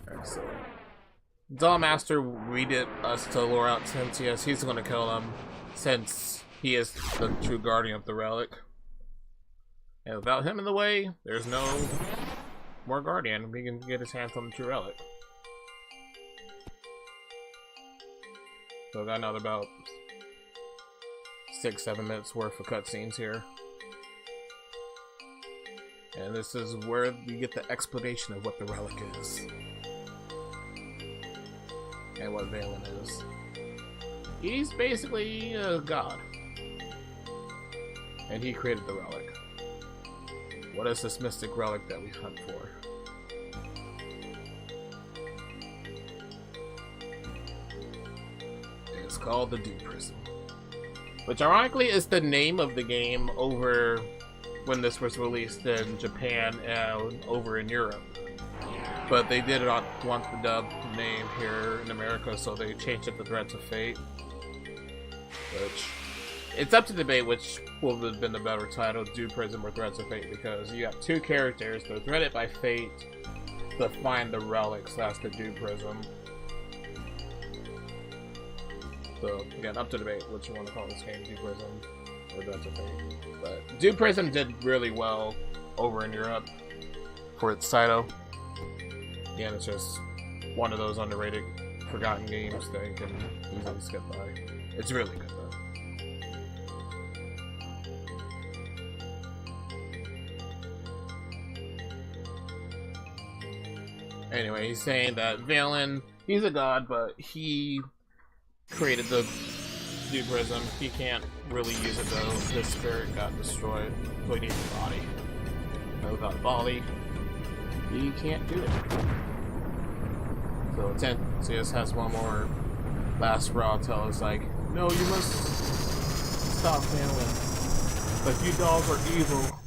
Alright, so Master readed us to lure out Tentius. He's gonna kill him since he is the true guardian of the relic. And without him in the way, there's no more guardian. We can get his hands on the true relic. So I got another about 6-7 minutes worth of cutscenes here. And this is where you get the explanation of what the relic is. And what Valen is. He's basically a god. And he created the relic. What is this mystic relic that we hunt for? It's called the Dewprism. Which ironically is the name of the game over when this was released in Japan and over in Europe. But they did not want the dub name here in America, so they changed it to Threads of Fate. Which, it's up to debate which would have been the better title, Dewprism or Threads of Fate, because you have two characters that are threaded by fate to find the relic / the Dewprism. So, again, up to debate what you want to call this game, Dewprism or Threads of Fate. But Dewprism did really well over in Europe for its Saito. Yeah, it's just one of those underrated, forgotten games that you can easily skip by. It's really good though. Anyway, he's saying that Valen, he's a god, but he created the Dewprism. He can't really use it though. His spirit got destroyed, so he needs a body. And without a body, he can't do it. So Tentius has one more last raw tell us like, no, you must stop Valen. But you dogs are evil.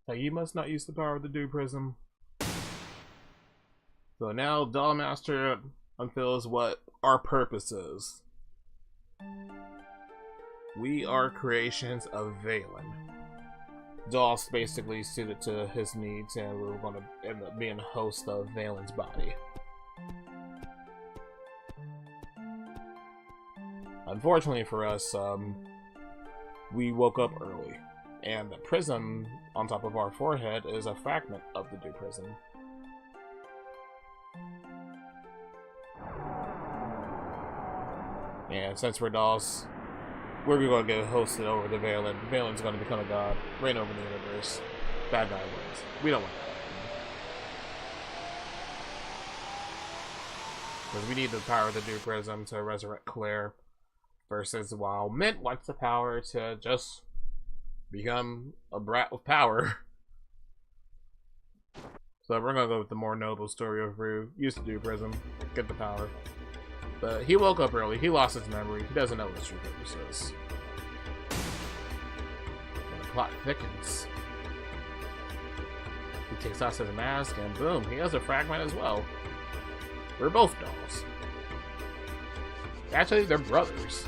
Like, you must not use the power of the Dewprism. So now Dollmaster unveils what our purpose is. We are creations of Valen. Doll's basically suited to his needs, and we're going to end up being a host of Valen's body. Unfortunately for us, we woke up early, and the prism on top of our forehead is a fragment of the Dewprism. And since we're dolls, we're going to get hosted over to Valen. Valen's going to become a god, reign over the universe. Bad guy wins. We don't want that. Because we need the power of the Dewprism to resurrect Claire. Versus while Mint wants the power to just become a brat with power. So we're going to go with the more noble story of Rue. Use the Dewprism, get the power. But he woke up early, he lost his memory, he doesn't know what his true purpose is. And the plot thickens. He takes off his mask and boom, he has a fragment as well. We're both dolls. Actually, they're brothers.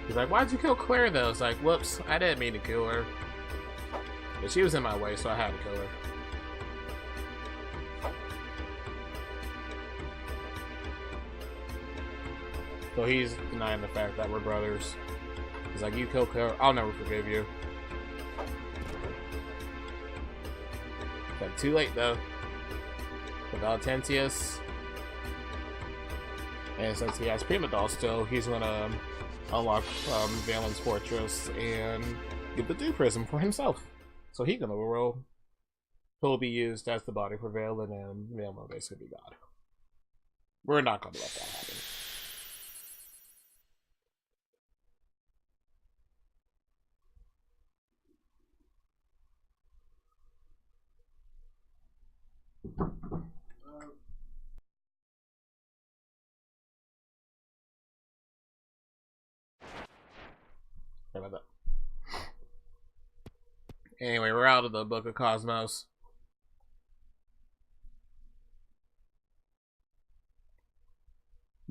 He's like, why'd you kill Claire though? It's like, whoops, I didn't mean to kill her. But she was in my way, so I had to kill her. So he's denying the fact that we're brothers. He's like, you killed Claire, I'll never forgive you. But too late though. Without Tentius. And since he has Prima Doll still, he's gonna unlock Valen's fortress and get the Dewprism for himself. So he's gonna roll. He'll be used as the body for Valen, and Valen will basically be God. We're not gonna let that happen. Sorry about that. Anyway, we're out of the Book of Cosmos.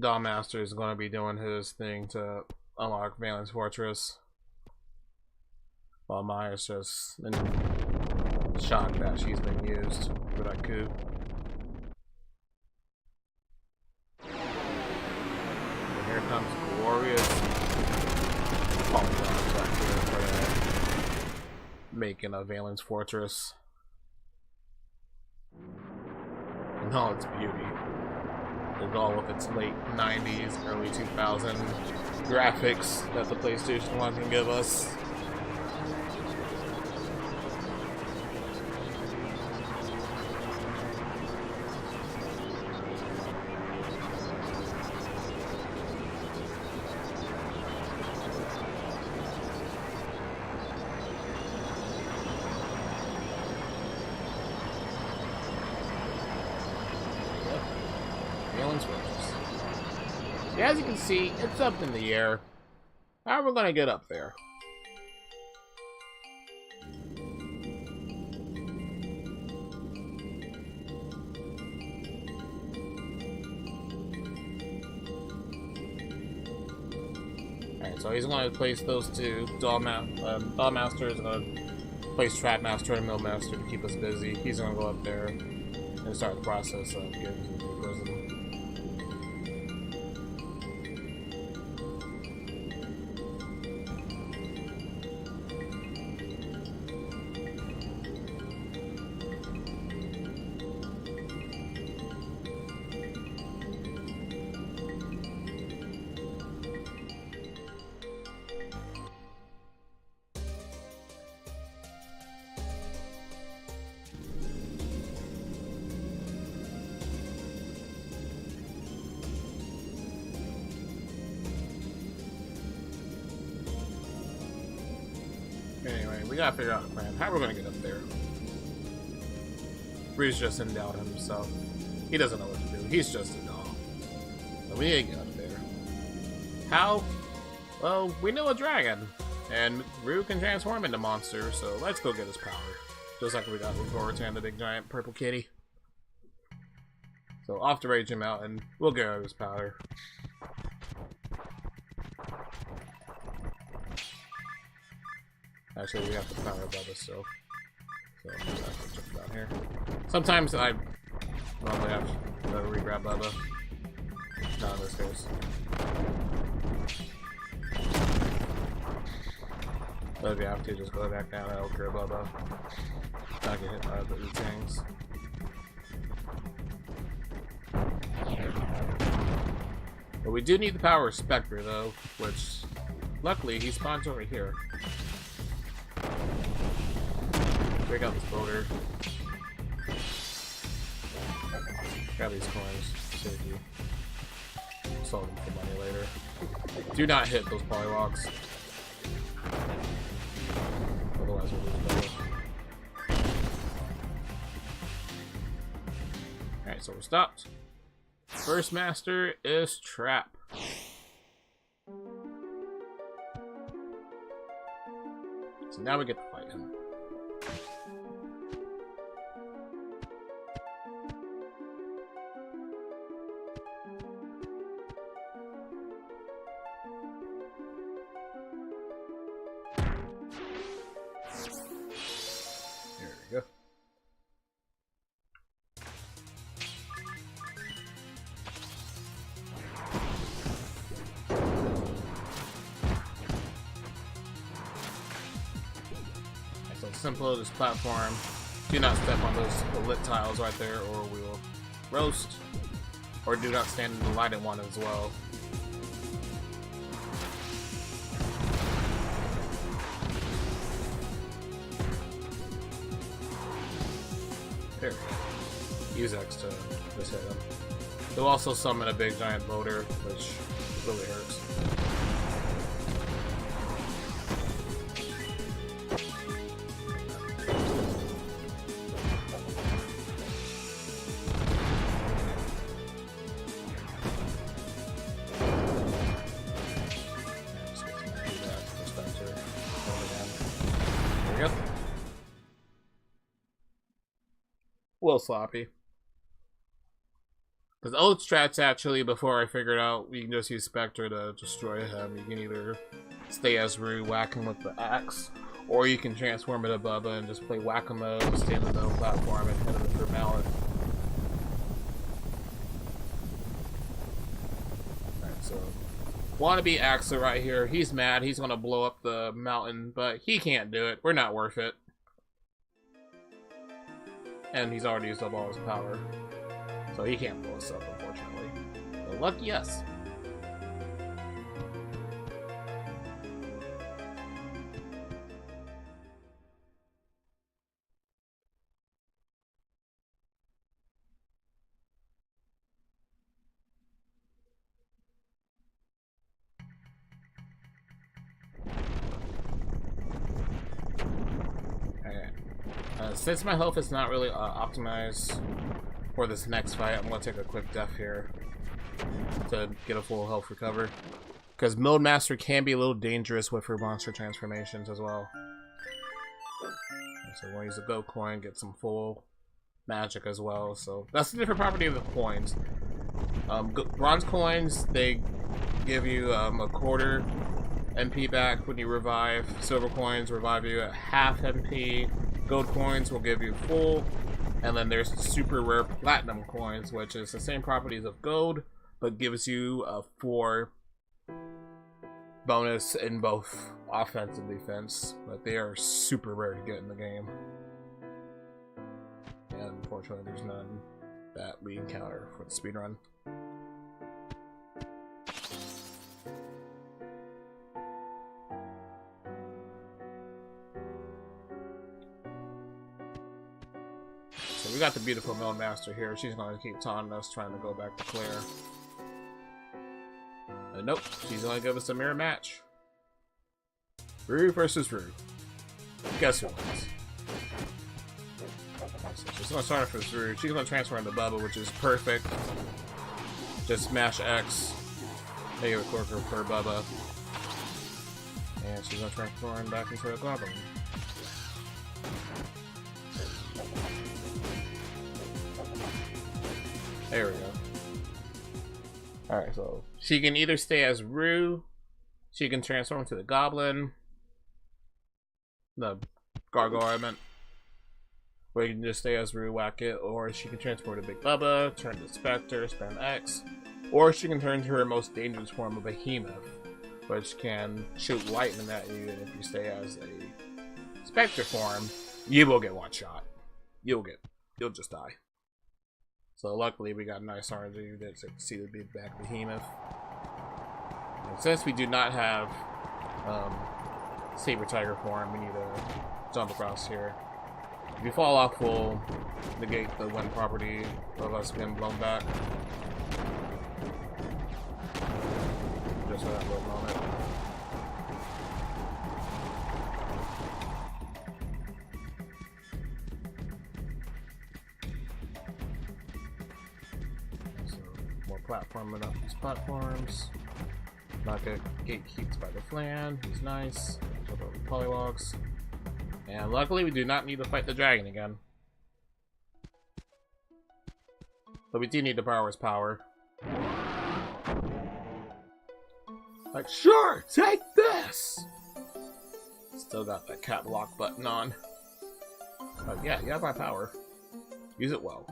Dollmaster is going to be doing his thing to unlock Valen's fortress, while Maya's just in shock that she's been used for that coup. And here comes glorious polygons back here for making a Valen's fortress in all its beauty. With all of its late 90s, early 2000s graphics that the PlayStation 1 can give us. Yeah, as you can see, it's up in the air. How are we gonna get up there? Alright, so he's gonna place those two. Dollmaster is gonna place Trapmaster and Millmaster to keep us busy. He's gonna go up there and start the process of getting to the prison. Alright, we gotta figure out a plan. How are we gonna get up there? Rues just endowed himself. He doesn't know what to do. He's just a doll. But we need to get up there. How? Well, we know a dragon. And Rue can transform into monsters, so let's go get his power. Just like we got before and the big giant purple kitty. So off to Raging Mountain, we'll get out his power. Actually, we have to power above us, so I'm just have to jump down here. Sometimes I normally have to re-grab Bubba. Not in this case. But if you have to, just go back down and grab Bubba. Not get hit by the things. But we do need the power of Spectre, though, which luckily he spawns over here. Break out this boulder. Grab these coins. Save you. Sell them for money later. Do not hit those polywalks. Otherwise we'll lose money. Alright, so we're stopped. First master is Trap. So now we get to fight him. There we go. Simple, this platform. Do not step on those lit tiles right there or we will roast. Or do not stand in the lighted one as well. There we go. Use X to just hit him. They'll also summon a big giant boulder, which really hurts. A little sloppy. Because old strats actually, before I figured out, you can just use Spectre to destroy him. You can either stay as Rue, whack him with the axe, or you can transform into Bubba and just play whack-a-mole, stand in the middle platform and hit him with your mallet. Alright, so wannabe Axler right here. He's mad. He's gonna blow up the mountain, but he can't do it. We're not worth it. And he's already used up all his power. So he can't blow us up, unfortunately. But lucky us. Since my health is not really optimized for this next fight, I'm going to take a quick death here to get a full health recover. Because Mode Master can be a little dangerous with her monster transformations as well. So we're going to use a gold coin, get some full magic as well. So that's the different property of the coins. Bronze coins, they give you a quarter MP back when you revive. Silver coins revive you at half MP. Gold coins will give you full, and then there's super rare platinum coins, which is the same properties of gold, but gives you a 4 bonus in both offense and defense. But they are super rare to get in the game, and unfortunately, there's none that we encounter for the speedrun. We got the beautiful Mill Master here. She's going to keep taunting us, trying to go back to Claire. Nope, she's going to give us a mirror match. Rue versus Rue. Guess who wins? So she's gonna start off with Rue. She's gonna transfer into Bubba, which is perfect. Just smash X. Make it a Corker for Bubba. And she's gonna transform back into a Goblin. There we go. Alright, so she can either stay as Rue, she can transform to the Goblin, the Gargoyle I meant, or you can just stay as Rue, whack it, or she can transform to Big Bubba, turn to Spectre, spam X, or she can turn to her most dangerous form of Behemoth, which can shoot lightning at you, and if you stay as a Spectre form, you will get one shot. You'll just die. So luckily we got a nice RNG that see the big back Behemoth. And since we do not have Saber Tiger form, we need to jump across here. If you fall off, we'll negate the win property of us getting blown back. Just for that little moment. Platforming up these platforms. Not get gatekeeped by the flan. He's nice. Jump over the polywogs. And luckily we do not need to fight the dragon again. But we do need to borrow his power. Like, sure, take this! Still got that cat block button on. But yeah, you have my power. Use it well.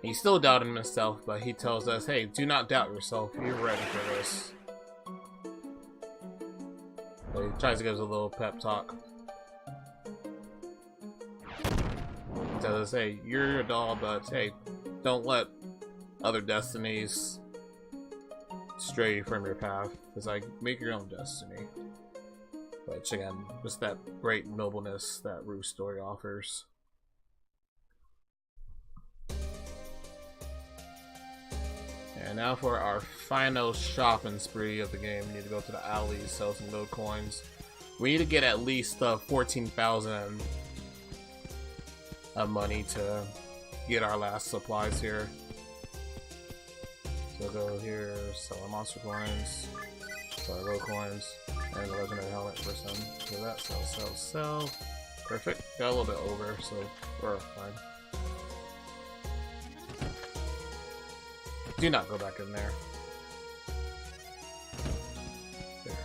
He's still doubting himself, but he tells us, hey, do not doubt yourself. You're ready for this. So he tries to give us a little pep talk. He tells us, hey, you're a doll, but hey, don't let other destinies stray you from your path. It's like, make your own destiny. Which again, just that great nobleness that Rue's story offers. And now for our final shopping spree of the game. We need to go to the alley, sell some gold coins. We need to get at least 14,000 of money to get our last supplies here. So we'll go here, sell our monster coins, sell our gold coins, and the legendary helmet for some. So that, sell. Perfect. Got a little bit over, so we're fine. Do not go back in there. There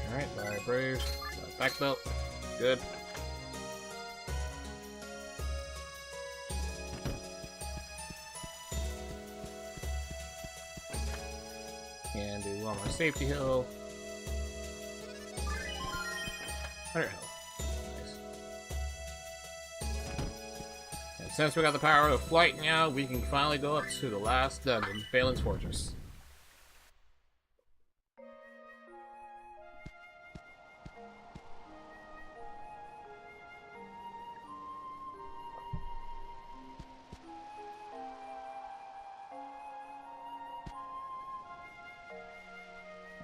Alright, bye Brave. Back belt. Good. And do one more safety hill. 100 health. Nice. And since we got the power of flight now, we can finally go up to the last dungeon, Phelan's Fortress.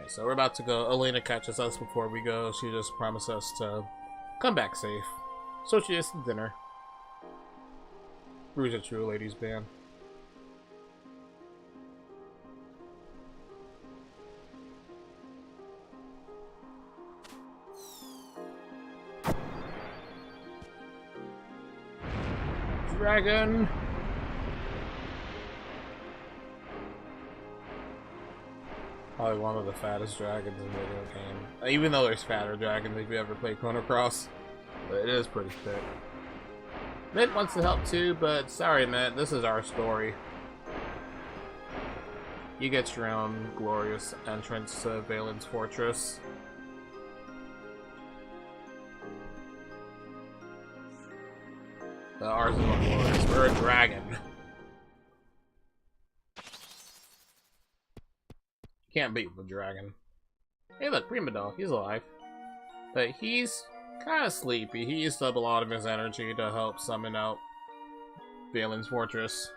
So we're about to go. Elena catches us before we go. She just promised us to come back safe. So she is to dinner. Rues a true ladies band. Dragon. Probably one of the fattest dragons in the video game. Even though there's fatter dragons if you ever play Chrono Cross. But it is pretty thick. Mint wants to help too, but sorry Mint, this is our story. You get your own glorious entrance to Phelan's Fortress. Ours is more glorious. We're a dragon. Can't beat the dragon. Hey look, Prima Doll, he's alive. But he's kind of sleepy. He used up a lot of his energy to help summon out Valen's Fortress.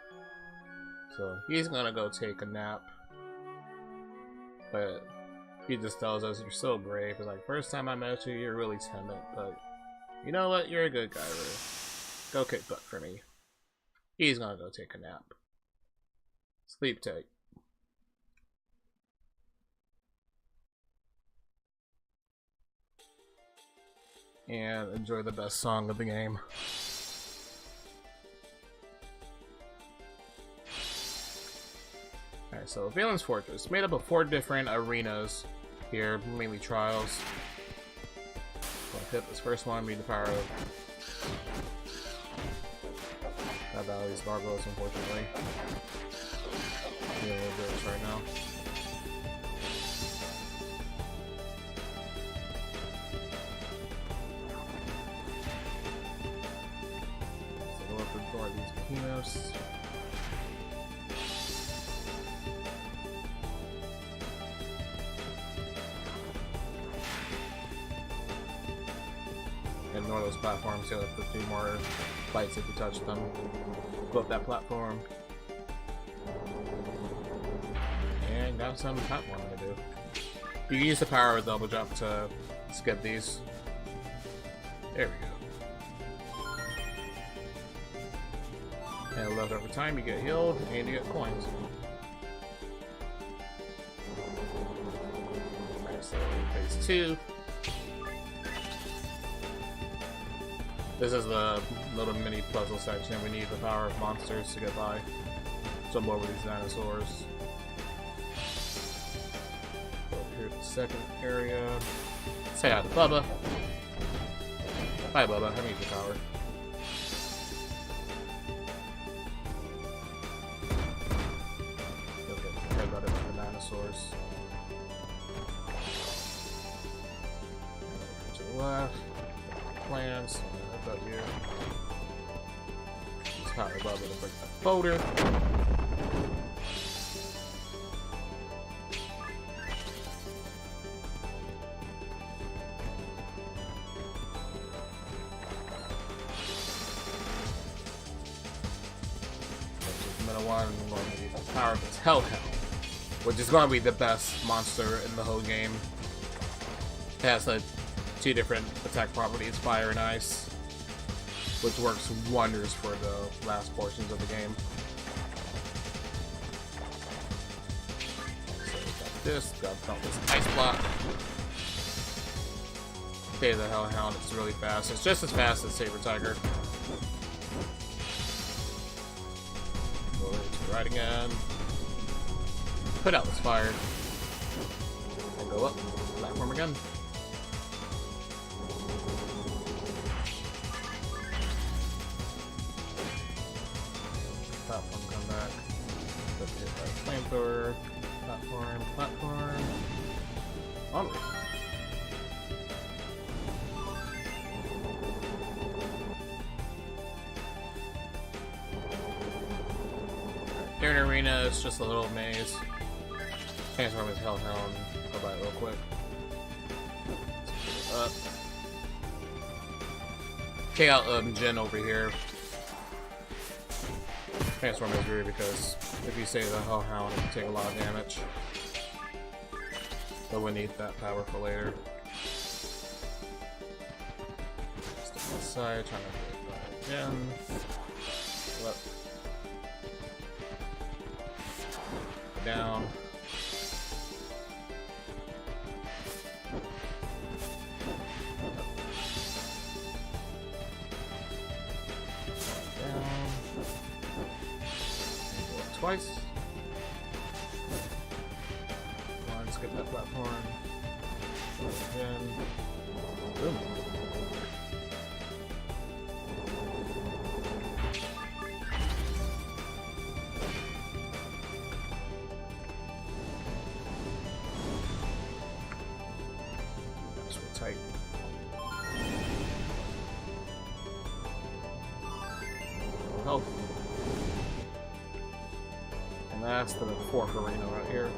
So he's gonna go take a nap. But he just tells us, you're so brave. It's like, first time I met you, you're really timid, but you know what? You're a good guy, Rue. Go kick butt for me. He's gonna go take a nap. Sleep tight. And enjoy the best song of the game. Alright, so Valen's Fortress, made up of 4 different arenas here, mainly trials. So I'll hit this first one, be the power of that valley's gargoyles, unfortunately. Yeah, a little bit right now. So go up and guard these behemoths. Ignore those platforms, you'll have to do more fights if you touch them. Go up that platform. And got some platforming to do. You can use the power of double jump to skip these. There we go. And left over time, you get healed and you get coins. Alright, so phase 2. This is the little mini puzzle section. We need the power of monsters to get by. Jump over these dinosaurs. Go up here to the second area. Say hi to Bubba. Bye, Bubba. I need your power. You'll get headbutted by the dinosaurs. To the left. Plants. Up here. Just power above it to break that folder. Middle one, I'm going to use the power of its Hellhound, which is going to be the best monster in the whole game. It has 2 different attack properties, fire and ice, which works wonders for the last portions of the game. So we got this, got this ice block. Okay, the Hellhound is really fast. It's just as fast as Saber Tiger. Go to the right again. Put out this fire. And go up. Platform again. Platform, come back. Let's hit that flamethrower. Platform, platform. Onward. Here in Arena, it's just a little maze. Transform his Hellhound. Go by it real quick. Up. Check out Jin over here. Transform his Rue because if you save the Hellhound, it can take a lot of damage. But we need that power for later. Step aside, trying to get it again. Up. Down. Twice. Come on, skip that platform. Again. Boom. That's real tight. Help. That's the 4th arena right here.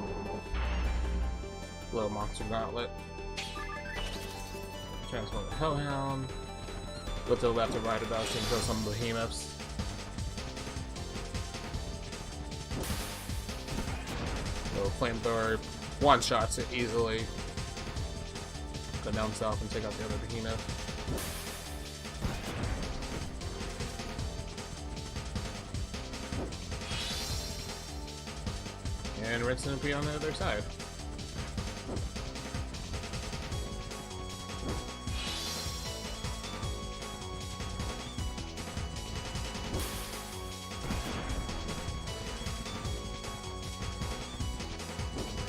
Little monster gauntlet. Transform the Hellhound. Look to the left or right about to kill some behemoths. Little flamethrower one-shots it easily. Go down south and take out the other behemoth. And rinse and repeat on the other side.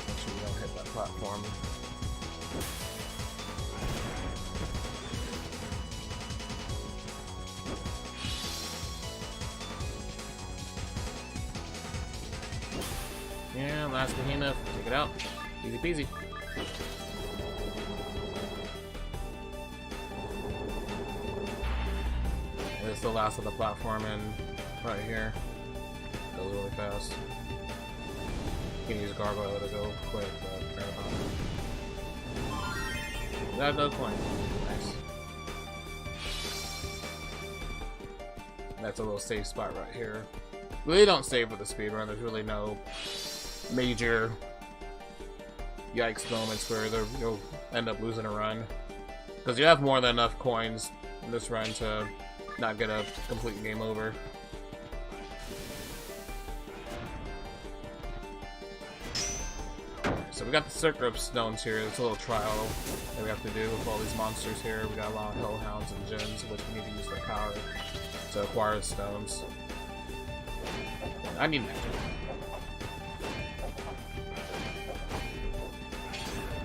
Make sure you don't hit that platform. Yeah, last behemoth. Take it out. Easy peasy. This is the last of the platform, and right here. Goes really fast. You can use Gargoyle to go quick, but got no coin. Nice. That's a little safe spot right here. Really don't save with the speedrun. There's really no major yikes moments where you'll end up losing a run, because you have more than enough coins in this run to not get a complete game over. So we got the Circle of Stones here. It's a little trial that we have to do with all these monsters here. We got a lot of Hellhounds and Gems, which we need to use their power to acquire stones. I need magic.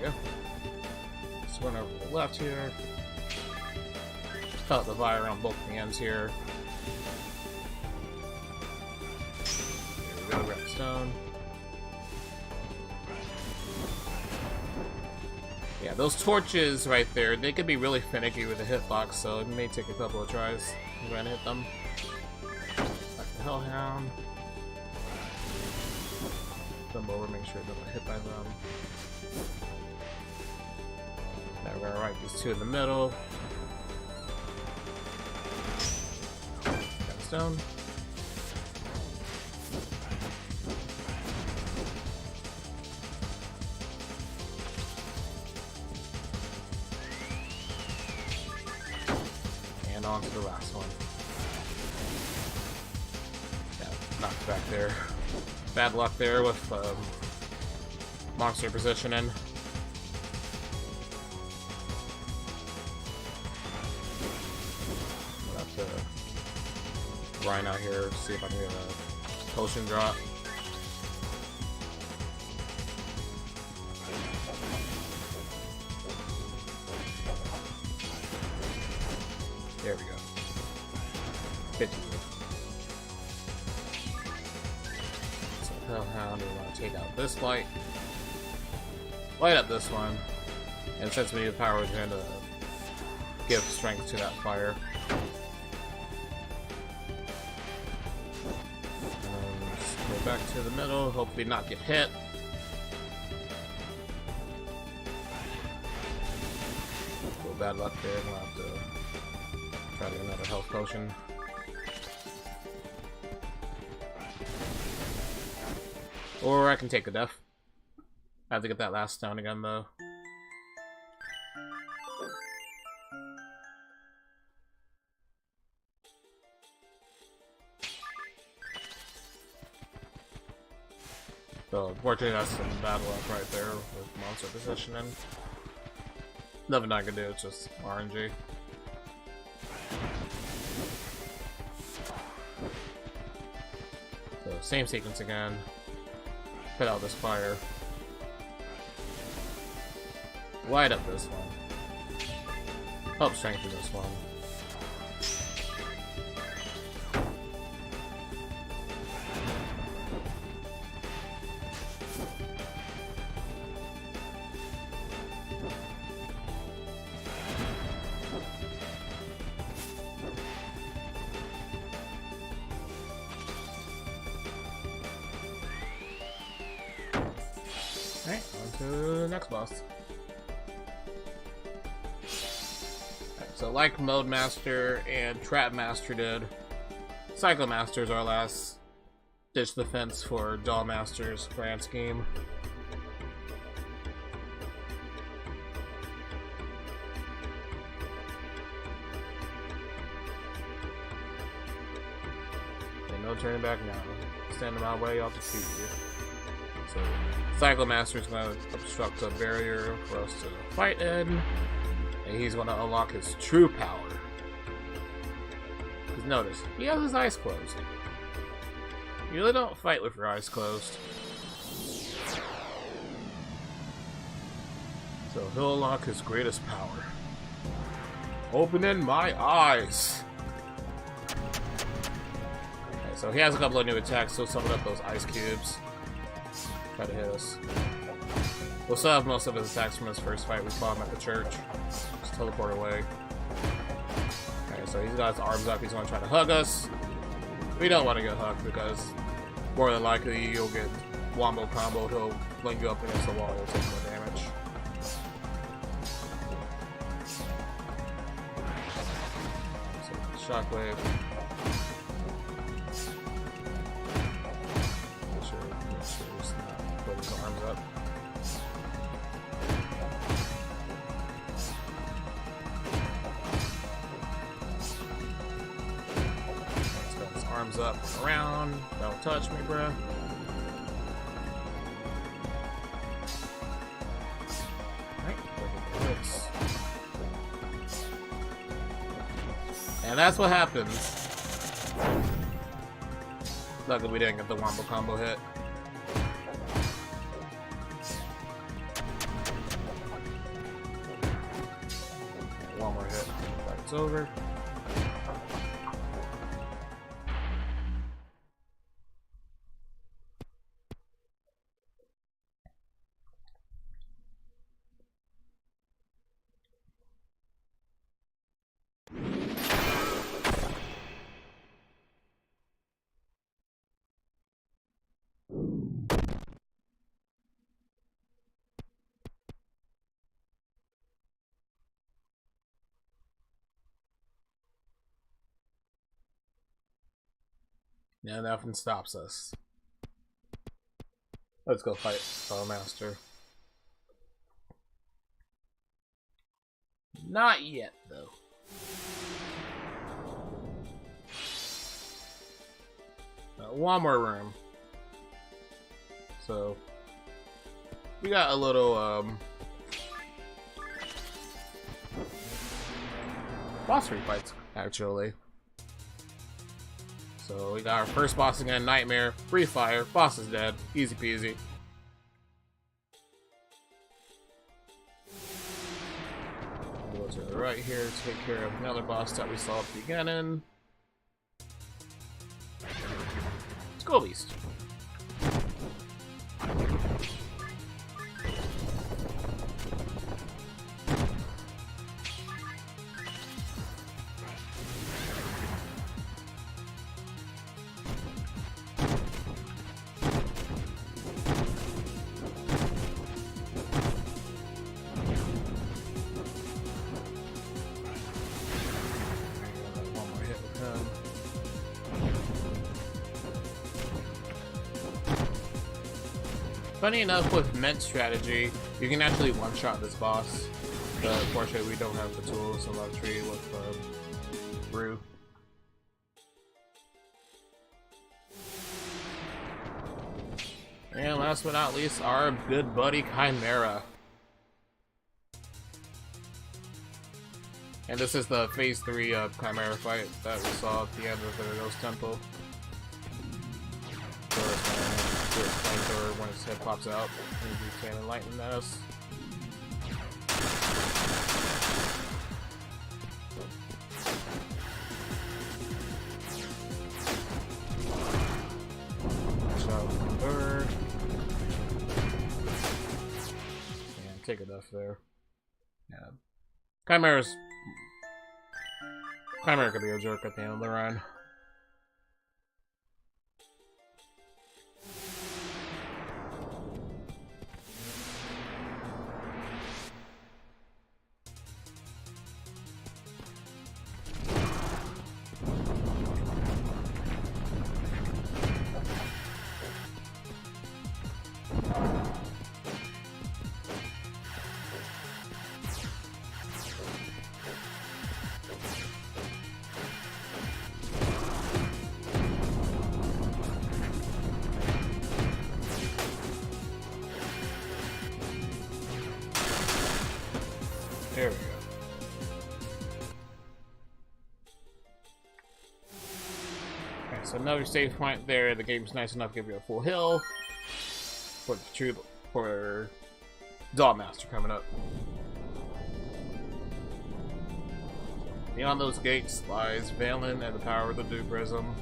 There we go. Just went over to the left here. Cut the wire around both the ends here. Here we go, grab the stone. Yeah, those torches right there, they could be really finicky with the hitbox, so it may take a couple of tries to try and hit them. Like the Hellhound. Them over, make sure they don't get hit by them. Now we're gonna write these two in the middle. Got a stone. And on to the last one. Yeah, knocked back there. Bad luck there with monster positioning. I'll have to grind out here, see if I can get a potion drop. There we go. 50. Hellhound, we want to take out this light. Light up this one. And since we need the power, we're going to give strength to that fire. Just go back to the middle, hopefully not get hit. A little bad luck there, we'll have to try to get another health potion. Or I can take a death. I have to get that last stone again, though. So, unfortunately, that's some bad luck right there with monster positioning. Nothing I can do, it's just RNG. So, same sequence again. Put out this fire. Light up this one. Help strengthen this one. Alright, on to the next boss. Right, so like Mode Master and Trap Master did, Cycle Master is our last ditch defense for Doll Master's grand scheme. No turning back now. Stand in my way, I'll defeat you. So, Cycle Master is going to obstruct a barrier for us to fight in, and he's going to unlock his true power. Because notice, he has his eyes closed. You really don't fight with your eyes closed. So he'll unlock his greatest power. Opening my eyes! So he has a couple of new attacks, so summon up those ice cubes. Try to hit us. We'll still have most of his attacks from his first fight. We fought him at the church. Just teleport away. Okay, so he's got his arms up. He's going to try to hug us. We don't want to get hugged because more than likely you'll get wombo comboed. He'll link you up against the wall. You'll take more damage. So, shockwave. Arms up. He's got his arms up and around. Don't touch me, bruh. Alright, and that's what happens. Luckily we didn't get the wombo combo hit. One more hit. Fight's over. Yeah, nothing stops us. Let's go fight Doll Master. Not yet, though. One more room. So we got a little boss fights actually. So we got our first boss again, Nightmare, free fire, boss is dead, easy peasy. We'll go to the right here, take care of another boss that we saw at the beginning. Skull Beast. Funny enough, with Mint strategy, you can actually one-shot this boss, but unfortunately we don't have the tools and luxury with Rue. And last but not least, our good buddy Chimera. And this is the Phase 3 Chimera fight that we saw at the end of the Ghost Temple. Flamethrower when his head pops out and he can enlighten us. Watch out for the bird. And take enough there. Yeah. Chimera could be a jerk at the end of the run. So another save point there. The game's nice enough to give you a full heal for the for Master coming up. Beyond those gates lies Valen and the power of the Dewprism.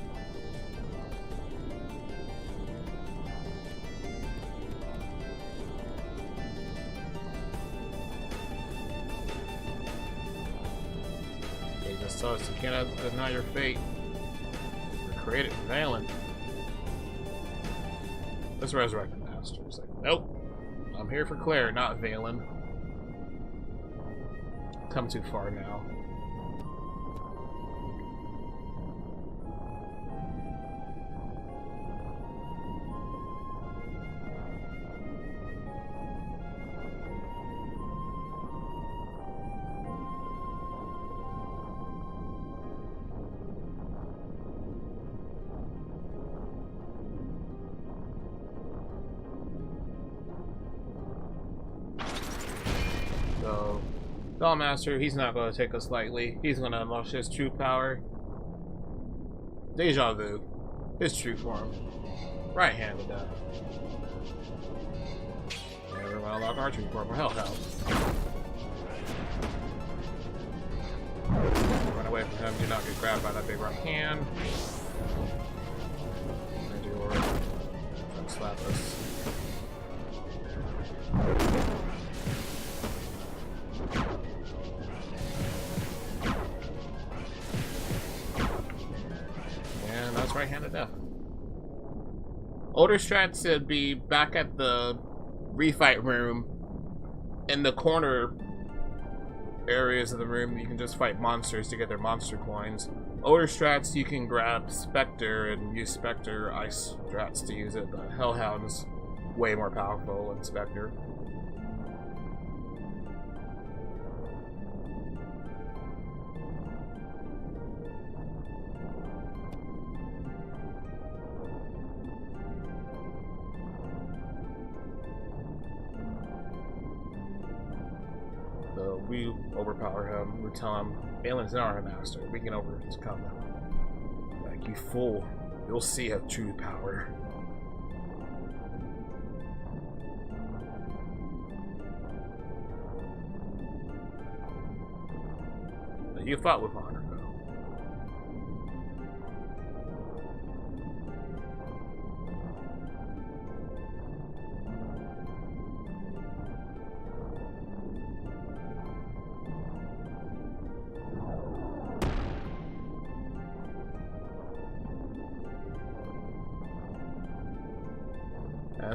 They just tell us you cannot deny your fate. You're created for Valen. Let's resurrect the Master. It's like, nope. I'm here for Claire, not Valen. Come too far now. Master, he's not going to take us lightly. He's going to unleash his true power. Deja vu. His true form. Right hand of death. And we're going to unlock our true form for health. Run away from him. Do not get grabbed by that big rock hand. Or slap us. Right-handed death. Older strats would be back at the refight room. In the corner areas of the room, you can just fight monsters to get their monster coins. Older strats, you can grab Spectre and use Spectre ice strats to use it, but Hellhound's way more powerful than Spectre. We overpower him. We tell him, Valen's not our master. We can overcome him. Like, you fool. You'll see a true power. But you fought with honor, though.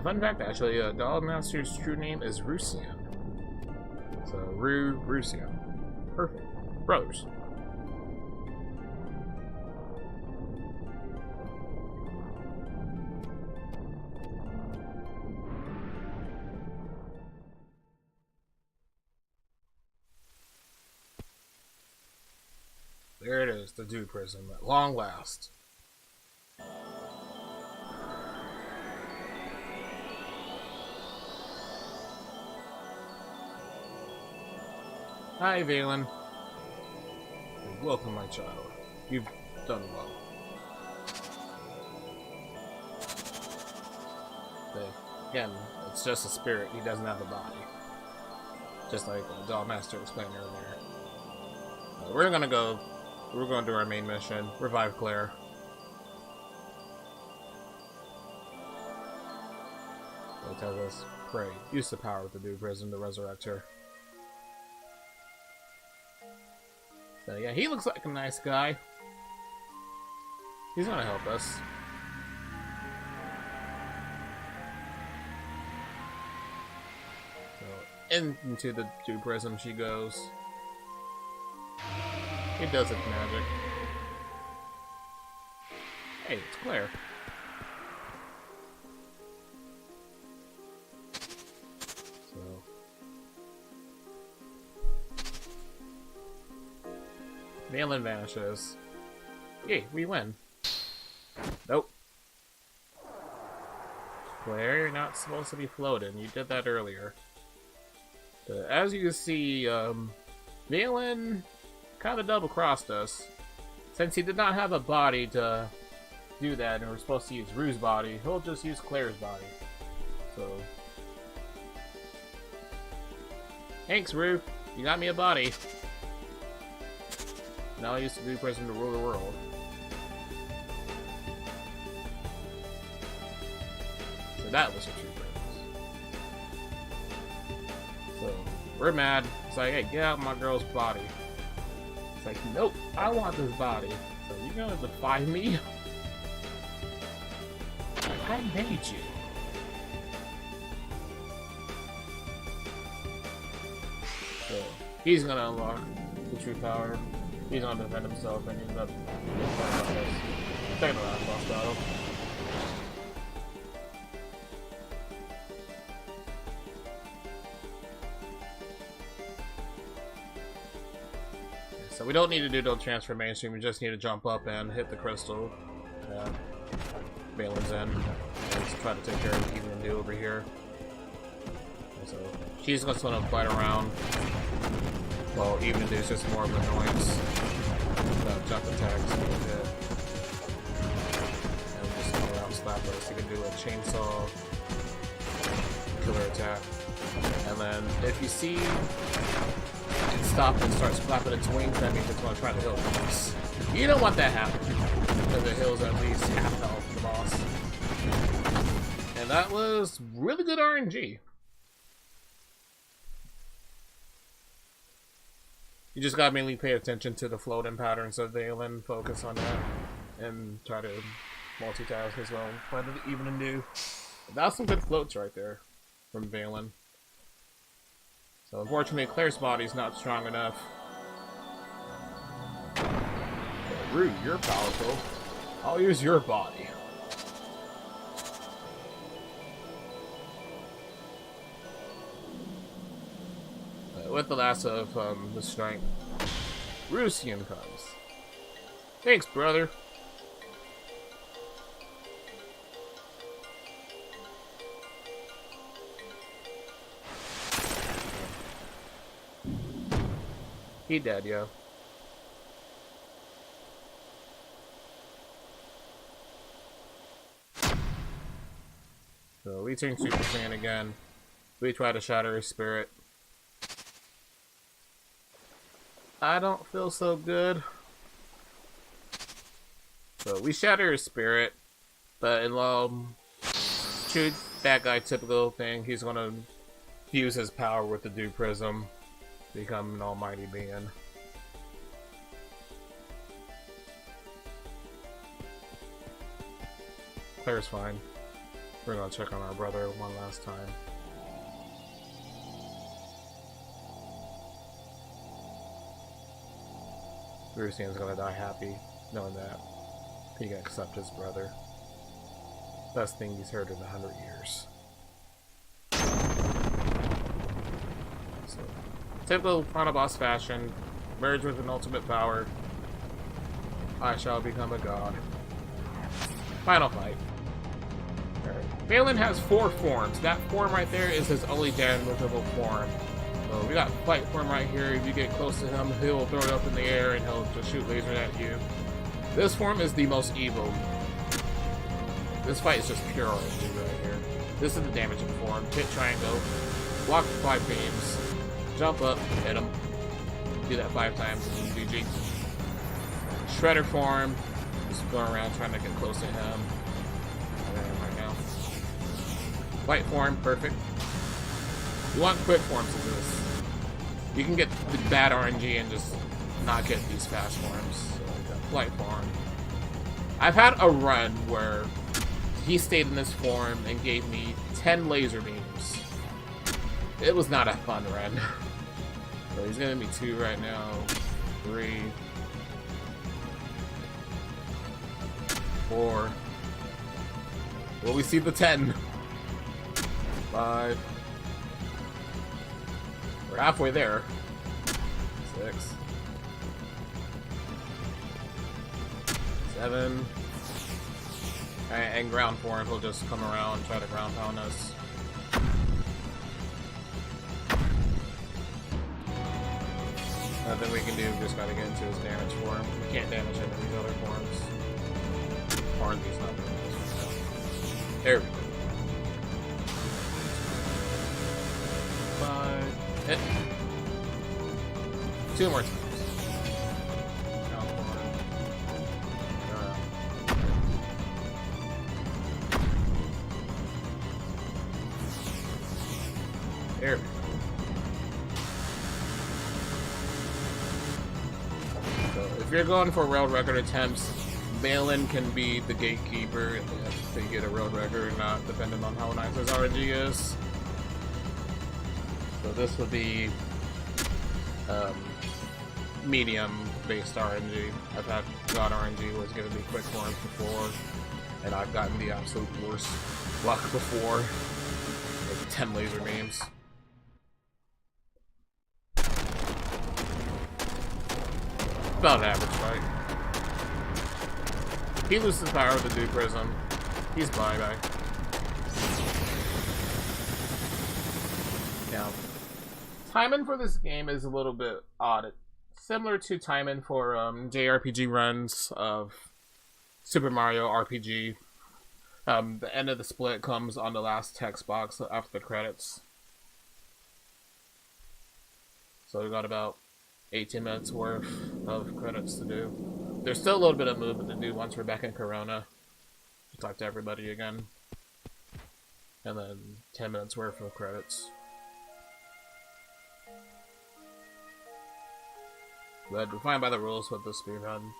Fun fact, actually, Doll Master's true name is Rusian. So, Rusian. Perfect. Brothers. There it is, the Dewprism, at long last. Hi, Valen. Welcome, my child. You've done well. But again, it's just a spirit. He doesn't have a body. Just like the Doll Master explained earlier. We're gonna do our main mission. Revive Claire. It tells us, pray. Use the power of the Dewprism to resurrect her. So yeah, he looks like a nice guy. He's gonna help us. So into the Dewprism she goes. He does its magic. Hey, it's Claire. Valen vanishes. Yay, we win. Nope. Claire, you're not supposed to be floating. You did that earlier. As you can see, Valen kind of double-crossed us. Since he did not have a body to do that, and we're supposed to use Rue's body, he'll just use Claire's body. So, thanks, Rue. You got me a body. Now I use the Dewprism to rule the world. So that was a true purpose. So we're mad. It's like, hey, get out of my girl's body. It's like, nope, I want this body. So you're gonna defy me? I made you. So he's gonna unlock the true power. He's gonna defend himself and ends up taking the last boss battle. So we don't need to do no transformation, we just need to jump up and hit the crystal. Valen's in. Let's try to take care of Even and Do over here. So she's just gonna fight around. Well, Even and Do is just more of an annoyance. Jump attacks a little bit. And just go around slap us. You can do a chainsaw killer attack. And then if you see it stop and starts flapping its wings, that means it's going to try to heal the boss. You don't want that happening, because it heals at least half health the boss. And that was really good RNG. You just gotta mainly pay attention to the floating patterns of Valen, focus on that, and try to multitask as well. Find it Even and Do. That's some good floats right there from Valen. So unfortunately, Claire's body's not strong enough. Okay, Rue, you're powerful. I'll use your body. With the last of the strength, Rusian comes. Thanks, brother. He dead, yo. So we turn Super Saiyan again. We try to shatter his spirit. I don't feel so good. So we shatter his spirit, but in true that guy typical thing, he's gonna fuse his power with the Dewprism, become an almighty being. Claire's fine. We're gonna check on our brother one last time. Rusian's gonna die happy, knowing that he can accept his brother. Best thing he's heard in 100 years. So, typical final boss fashion, merge with an ultimate power. I shall become a god. Final fight. Alright. Valen has 4 forms. That form right there is his only damageable form. So we got fight form right here. If you get close to him, he'll throw it up in the air and he'll just shoot lasers at you. This form is the most evil. This fight is just pure RNG right here. This is the damaging form. Hit triangle, block 5 beams, jump up, hit him. Do that 5 times and GG. Shredder form, just go around trying to get close to him. Right now. Fight form, perfect. You want quick forms of this. You can get the bad RNG and just not get these fast forms. So, flight form. I've had a run where he stayed in this form and gave me 10 laser beams. It was not a fun run. So he's gonna be 2 right now. 3. 4. Will we see the 10? 5. We're halfway there. 6. 7. And ground form, he'll just come around and try to ground pound us. Nothing we can do, just gotta get into his damage form. We can't damage him in these other forms. Aren't these not doing this right now? There we go. 5. Hit. 2 more times. There we go. So if you're going for world record attempts, Balin can be the gatekeeper if they get a world record or not, depending on how nice his RNG is. So this would be medium-based RNG. I've had God RNG was giving me quick forms before, and I've gotten the absolute worst luck before. Like 10 laser beams. About an average fight. He loses power with the Dewprism. He's bye-bye. Now, timing for this game is a little bit odd. Similar to timing for JRPG runs of Super Mario RPG. The end of the split comes on the last text box after the credits. So we got about 18 minutes worth of credits to do. There's still a little bit of movement to do once we're back in Corona. To talk to everybody again. And then 10 minutes worth of credits. But we're fine by the rules with the speedrun.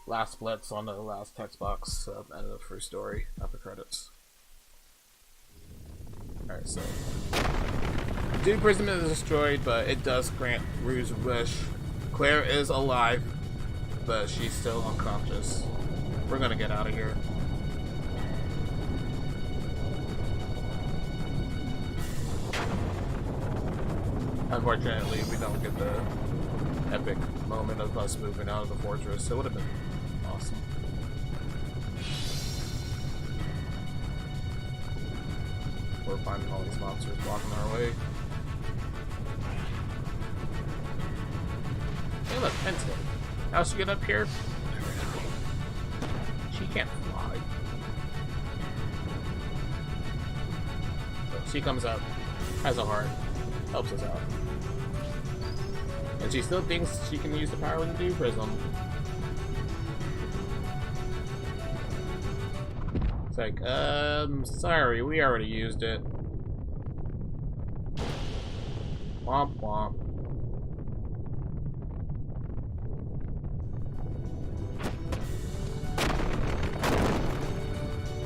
Last splits on the last text box, end of the first story after credits. Alright, so Dewprism is destroyed, but it does grant Rue's wish. Claire is alive, but she's still unconscious. We're gonna get out of here. Unfortunately, we don't get the epic moment of us moving out of the fortress. It would have been awesome. We're finding all these monsters blocking our way. Hey look, Penta. How'd she get up here? She can't fly. So she comes up, has a heart, helps us out. And she still thinks she can use the power with the Dewprism. It's like, sorry, we already used it. Womp womp.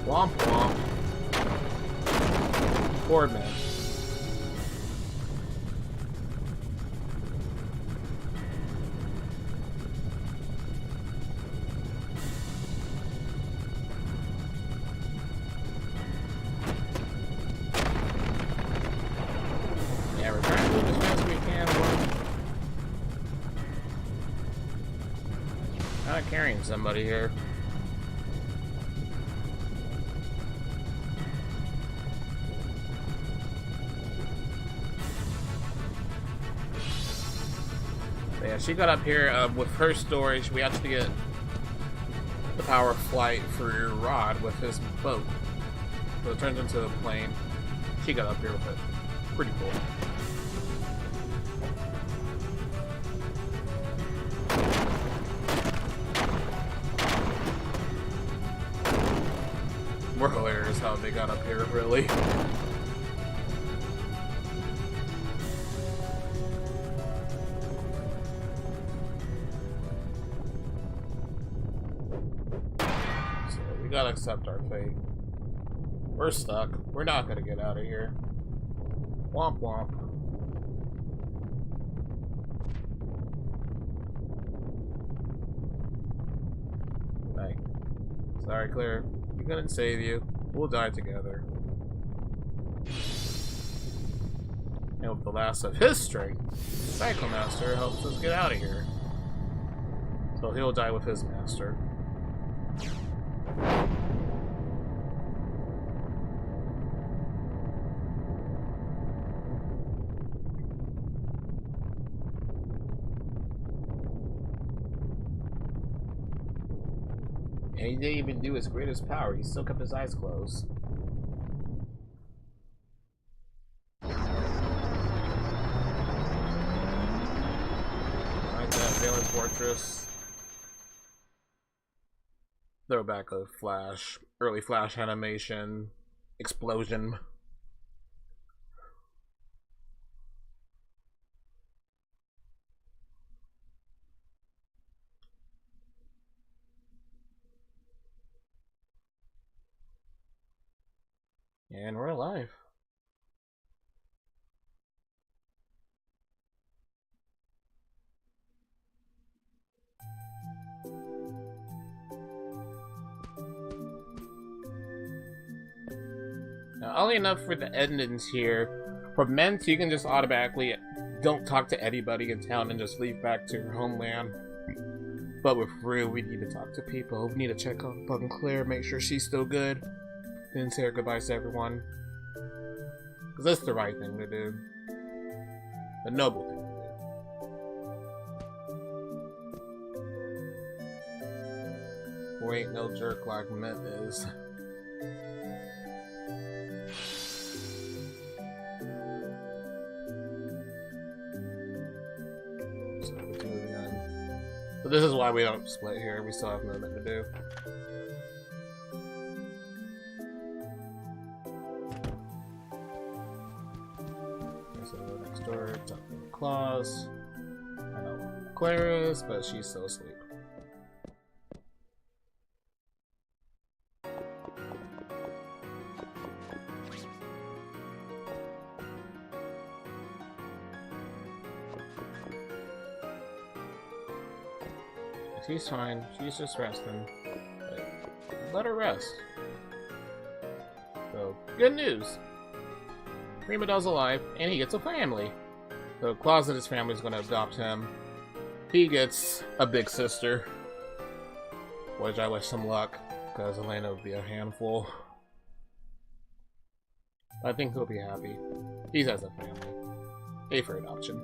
Womp womp. Poor man. Yeah, we're trying to move as fast as we can. Not carrying somebody here. Yeah, she got up here with her storage. We have to get the power of flight for Rod with his boat. So it turns into a plane. She got up here with it. Pretty cool. More hilarious how they got up here, really. Gotta accept our fate. We're stuck. We're not gonna get out of here. Womp womp. Hey. Sorry, Claire. We couldn't save you. We'll die together. And with the last of his strength, Cyclomaster helps us get out of here. So he'll die with his master. And he didn't even do his greatest power. He still kept his eyes closed. Like that, Valen Fortress. Throwback of Flash. Early Flash animation. Explosion. And we're alive. Now, oddly enough for the endings here, for Mint, you can just automatically don't talk to anybody in town and just leave back to your homeland. But with Rue, we need to talk to people. We need to check up on Claire, make sure she's still good. Then say our goodbyes to everyone. Because that's the right thing to do. The noble thing to do. We ain't no jerk like Mint is. So let's move on. So this is why we don't split here. We still have movement to do. Claws. I know Claire is, but she's still asleep. She's fine. She's just resting. Let her rest. So, good news. Prima Doll's alive, and he gets a family. So Claus and his family is going to adopt him. He gets a big sister, which I wish him luck, because Elena would be a handful. I think he'll be happy. He has a family. A for adoption.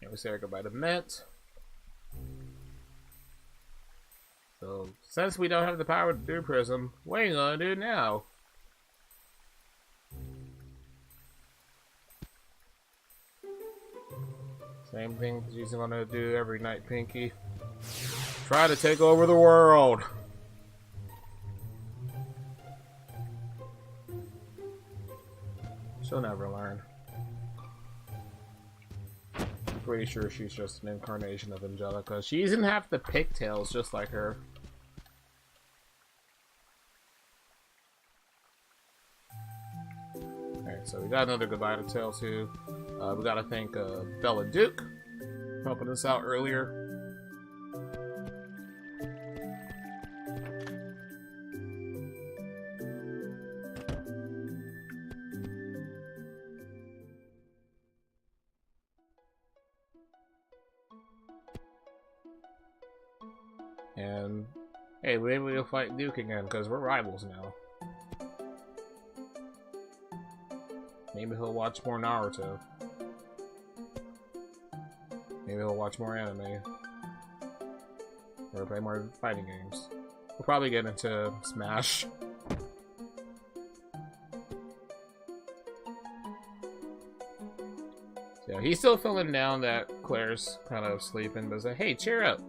And we say our goodbye to Mint. So, since we don't have the power to do Dewprism, what are you gonna do now? Same thing she's gonna do every night, Pinky. Try to take over the world! She'll never learn. Pretty sure she's just an incarnation of Angelica. She doesn't have the pigtails just like her. Alright, so we got another goodbye to tell too. We gotta thank Bella Duke for helping us out earlier. And hey, maybe we'll fight Duke again because we're rivals now. Maybe he'll watch more Naruto. Maybe he'll watch more anime. Or play more fighting games. We'll probably get into Smash. So yeah, he's still feeling down that Claire's kind of sleeping, but like, hey, cheer up.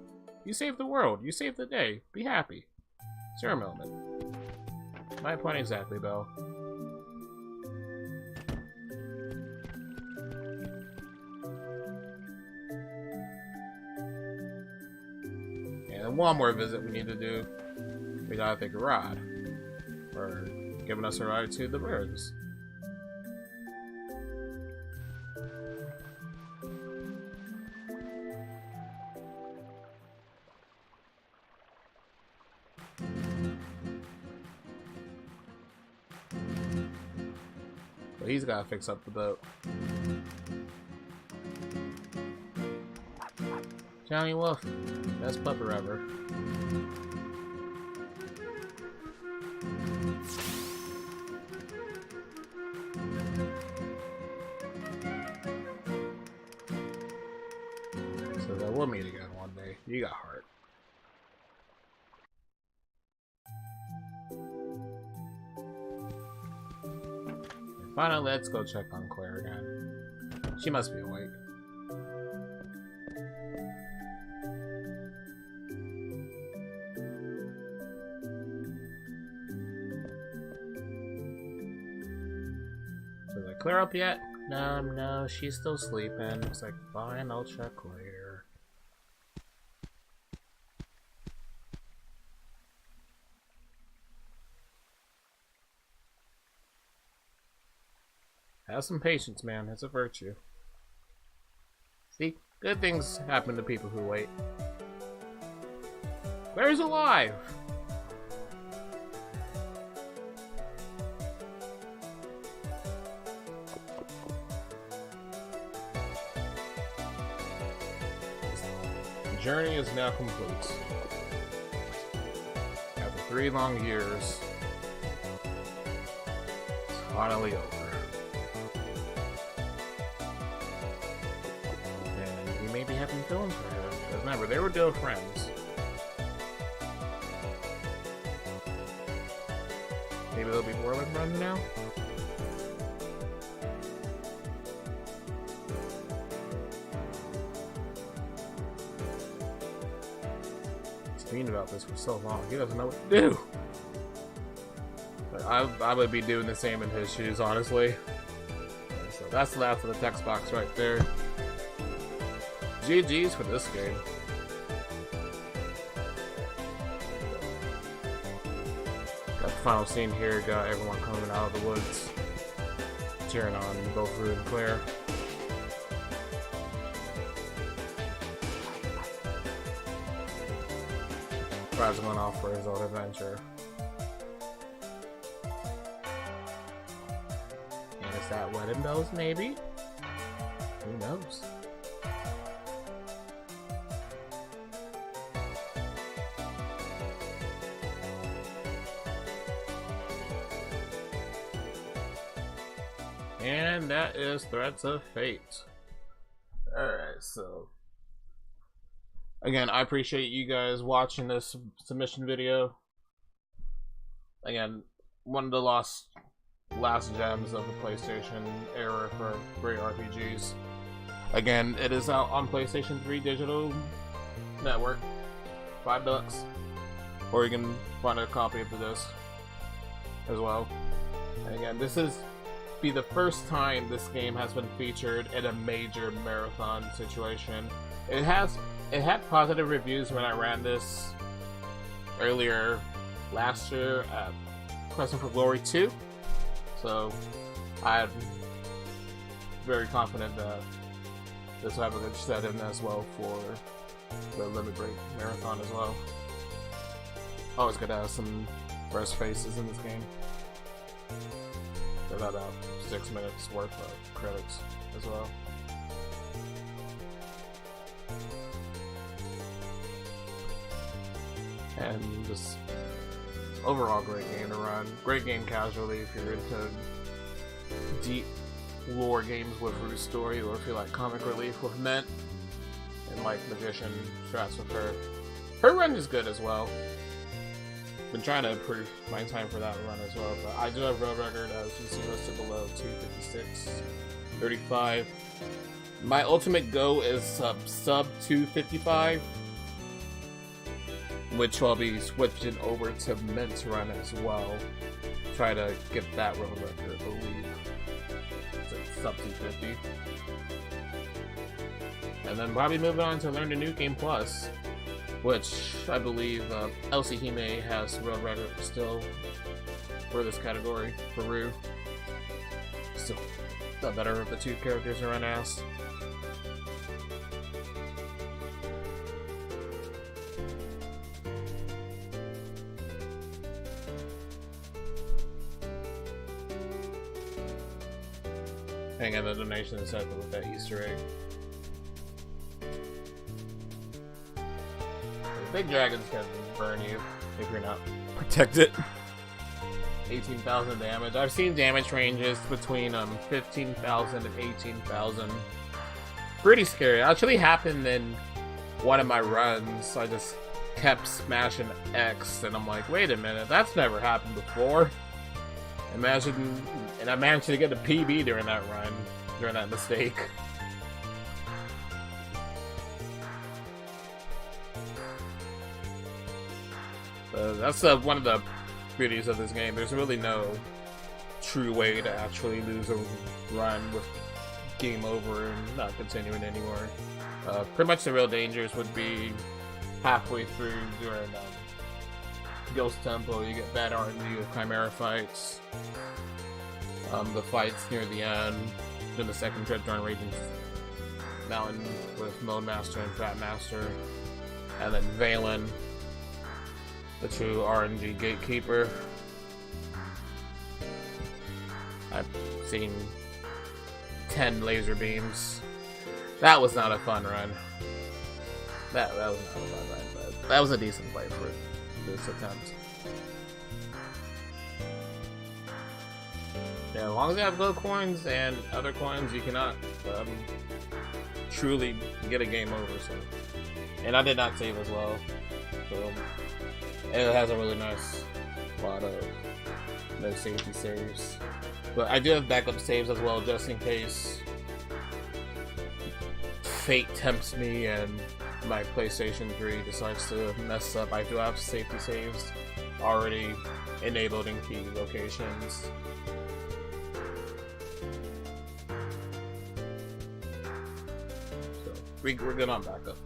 You saved the world. You saved the day. Be happy. Sure, moment. My point exactly, Belle. And one more visit we need to do. We gotta thank Rod for giving us a ride to the Rues. But he's gotta fix up the boat. Johnny Wolf, best pupper ever. we'll meet again one day. You got heart. And finally, let's go check on Claire again. She must be awake. Did I clear up yet? No, she's still sleeping. It's like, fine, I'll check later. Have some patience, man. It's a virtue. See? Good things happen to people who wait. Claire's alive! The journey is now complete. After 3 long years, it's finally over. Maybe having feelings for her. Because remember, they were still friends. Maybe they'll be more like friends now? He's been about this for so long. He doesn't know what to do. But I would be doing the same in his shoes, honestly. So that's the last of the text box right there. GG's for this game. Got the final scene here, got everyone coming out of the woods, cheering on both Rue and Claire. Brad's going off for his own adventure. And is that wedding bells, maybe? Who knows? And that is Threads of Fate. Alright, so again, I appreciate you guys watching this submission video. Again, one of the last gems of the PlayStation era for great RPGs. Again, it is out on PlayStation 3 Digital Network, $5, or you can find a copy of the disc as well. And again, this is be the first time this game has been featured in a major marathon situation. It had positive reviews when I ran this earlier last year at Quest for Glory 2, so I'm very confident that this will have a good set in as well for the Limit Break Marathon as well. Always good to have some fresh faces in this game. About 6 minutes worth of credits as well. And just overall great game to run. Great game casually if you're into deep lore games with Rue's story, or if you like comic relief with Mint and like magician strats with her. Her run is good as well. Been trying to improve my time for that run as well, but I do have road record as you see listed below, 256.35. My ultimate goal is sub 255, which I'll be switching over to Mint to run as well. Try to get that road record, I believe. It's like sub 250. And then probably moving on to Learn the New Game Plus, which I believe Elsie Hime has world record still for this category for Rue. Still the better of the two characters around ass. Hang on, the donation is set with that Easter egg. Big dragons can burn you if you're not protected. 18,000 damage. I've seen damage ranges between 15,000 and 18,000. Pretty scary. Actually happened in one of my runs, I just kept smashing X, and I'm like, wait a minute, that's never happened before. Imagine, and I managed to get a PB during that run, during that mistake. That's one of the beauties of this game. There's really no true way to actually lose a run with game over and not continuing anymore. Pretty much the real dangers would be halfway through during Ghost Temple. You get bad RNG with Chimera fights. The fights near the end, then the second trip during Raging Mountain with Mode Master and Fat Master, and then Valen, the true RNG gatekeeper. I've seen 10 laser beams. That was not a fun run. That was not a fun run, but that was a decent play for this attempt. Yeah, as long as you have gold coins and other coins, you cannot truly get a game over. So, and I did not save as well, so it has a really nice lot of no safety saves. But I do have backup saves as well, just in case fate tempts me and my PlayStation 3 decides to mess up. I do have safety saves already enabled in key locations. So we're good on backup.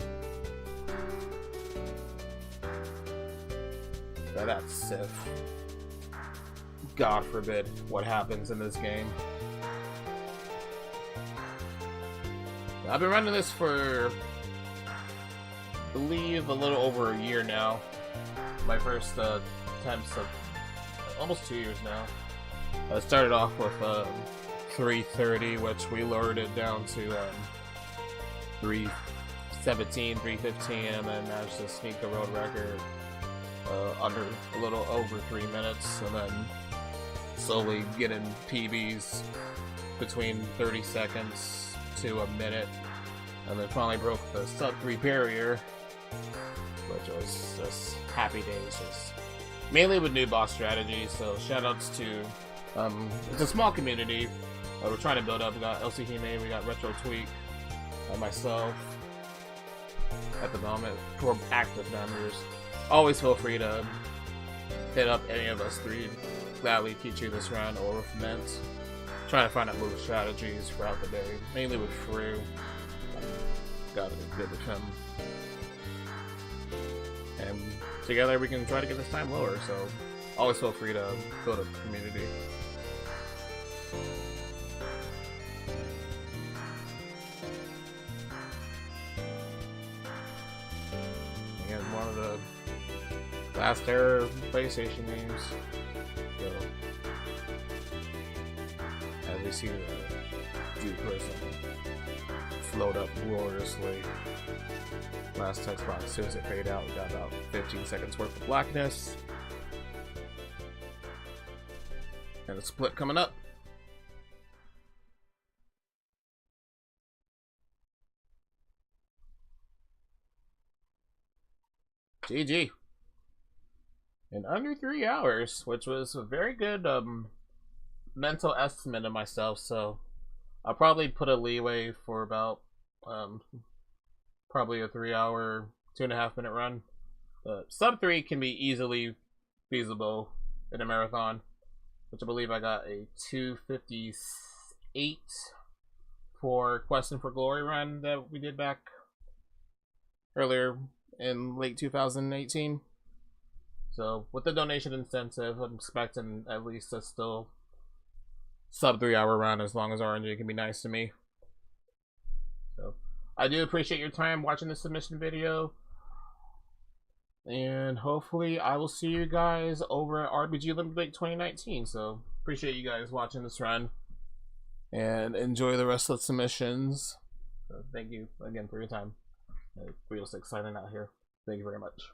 But that's Sif. God forbid what happens in this game. I've been running this for, I believe, a little over a year now. My first attempts of almost 2 years now. I started off with 330, which we lowered it down to 317, 315, and then managed to sneak the road record under a little over 3 minutes, and then slowly getting PBs between 30 seconds to a minute, and then finally broke the sub 3 barrier, which was just happy days, just mainly with new boss strategies. So shoutouts to it's a small community we're trying to build up. We got LC Hime, we got Retro Tweak, myself at the moment, for active members. Always feel free to hit up any of us three. Gladly teach you this round, or with Mint. Trying to find out move strategies throughout the day, mainly with Rue. Got it good with him. And together we can try to get this time lower, so always feel free to build a community. Again, one of the last era PlayStation games. So, as we see the Dewprism float up gloriously. Last text box, as soon as it faded out, we got about 15 seconds worth of blackness. And a split coming up. GG. In under 3 hours, which was a very good mental estimate of myself, so I'll probably put a leeway for about probably a 3 hour, 2.5 minute run. Sub 3 can be easily feasible in a marathon, which I believe I got a 2:58 for Questing for Glory run that we did back earlier in late 2018. So with the donation incentive, I'm expecting at least a still sub 3 hour run, as long as RNG can be nice to me. So I do appreciate your time watching this submission video, and hopefully I will see you guys over at RPGLB 2019. So appreciate you guys watching this run, and enjoy the rest of the submissions. So thank you again for your time. Real exciting out here. Thank you very much.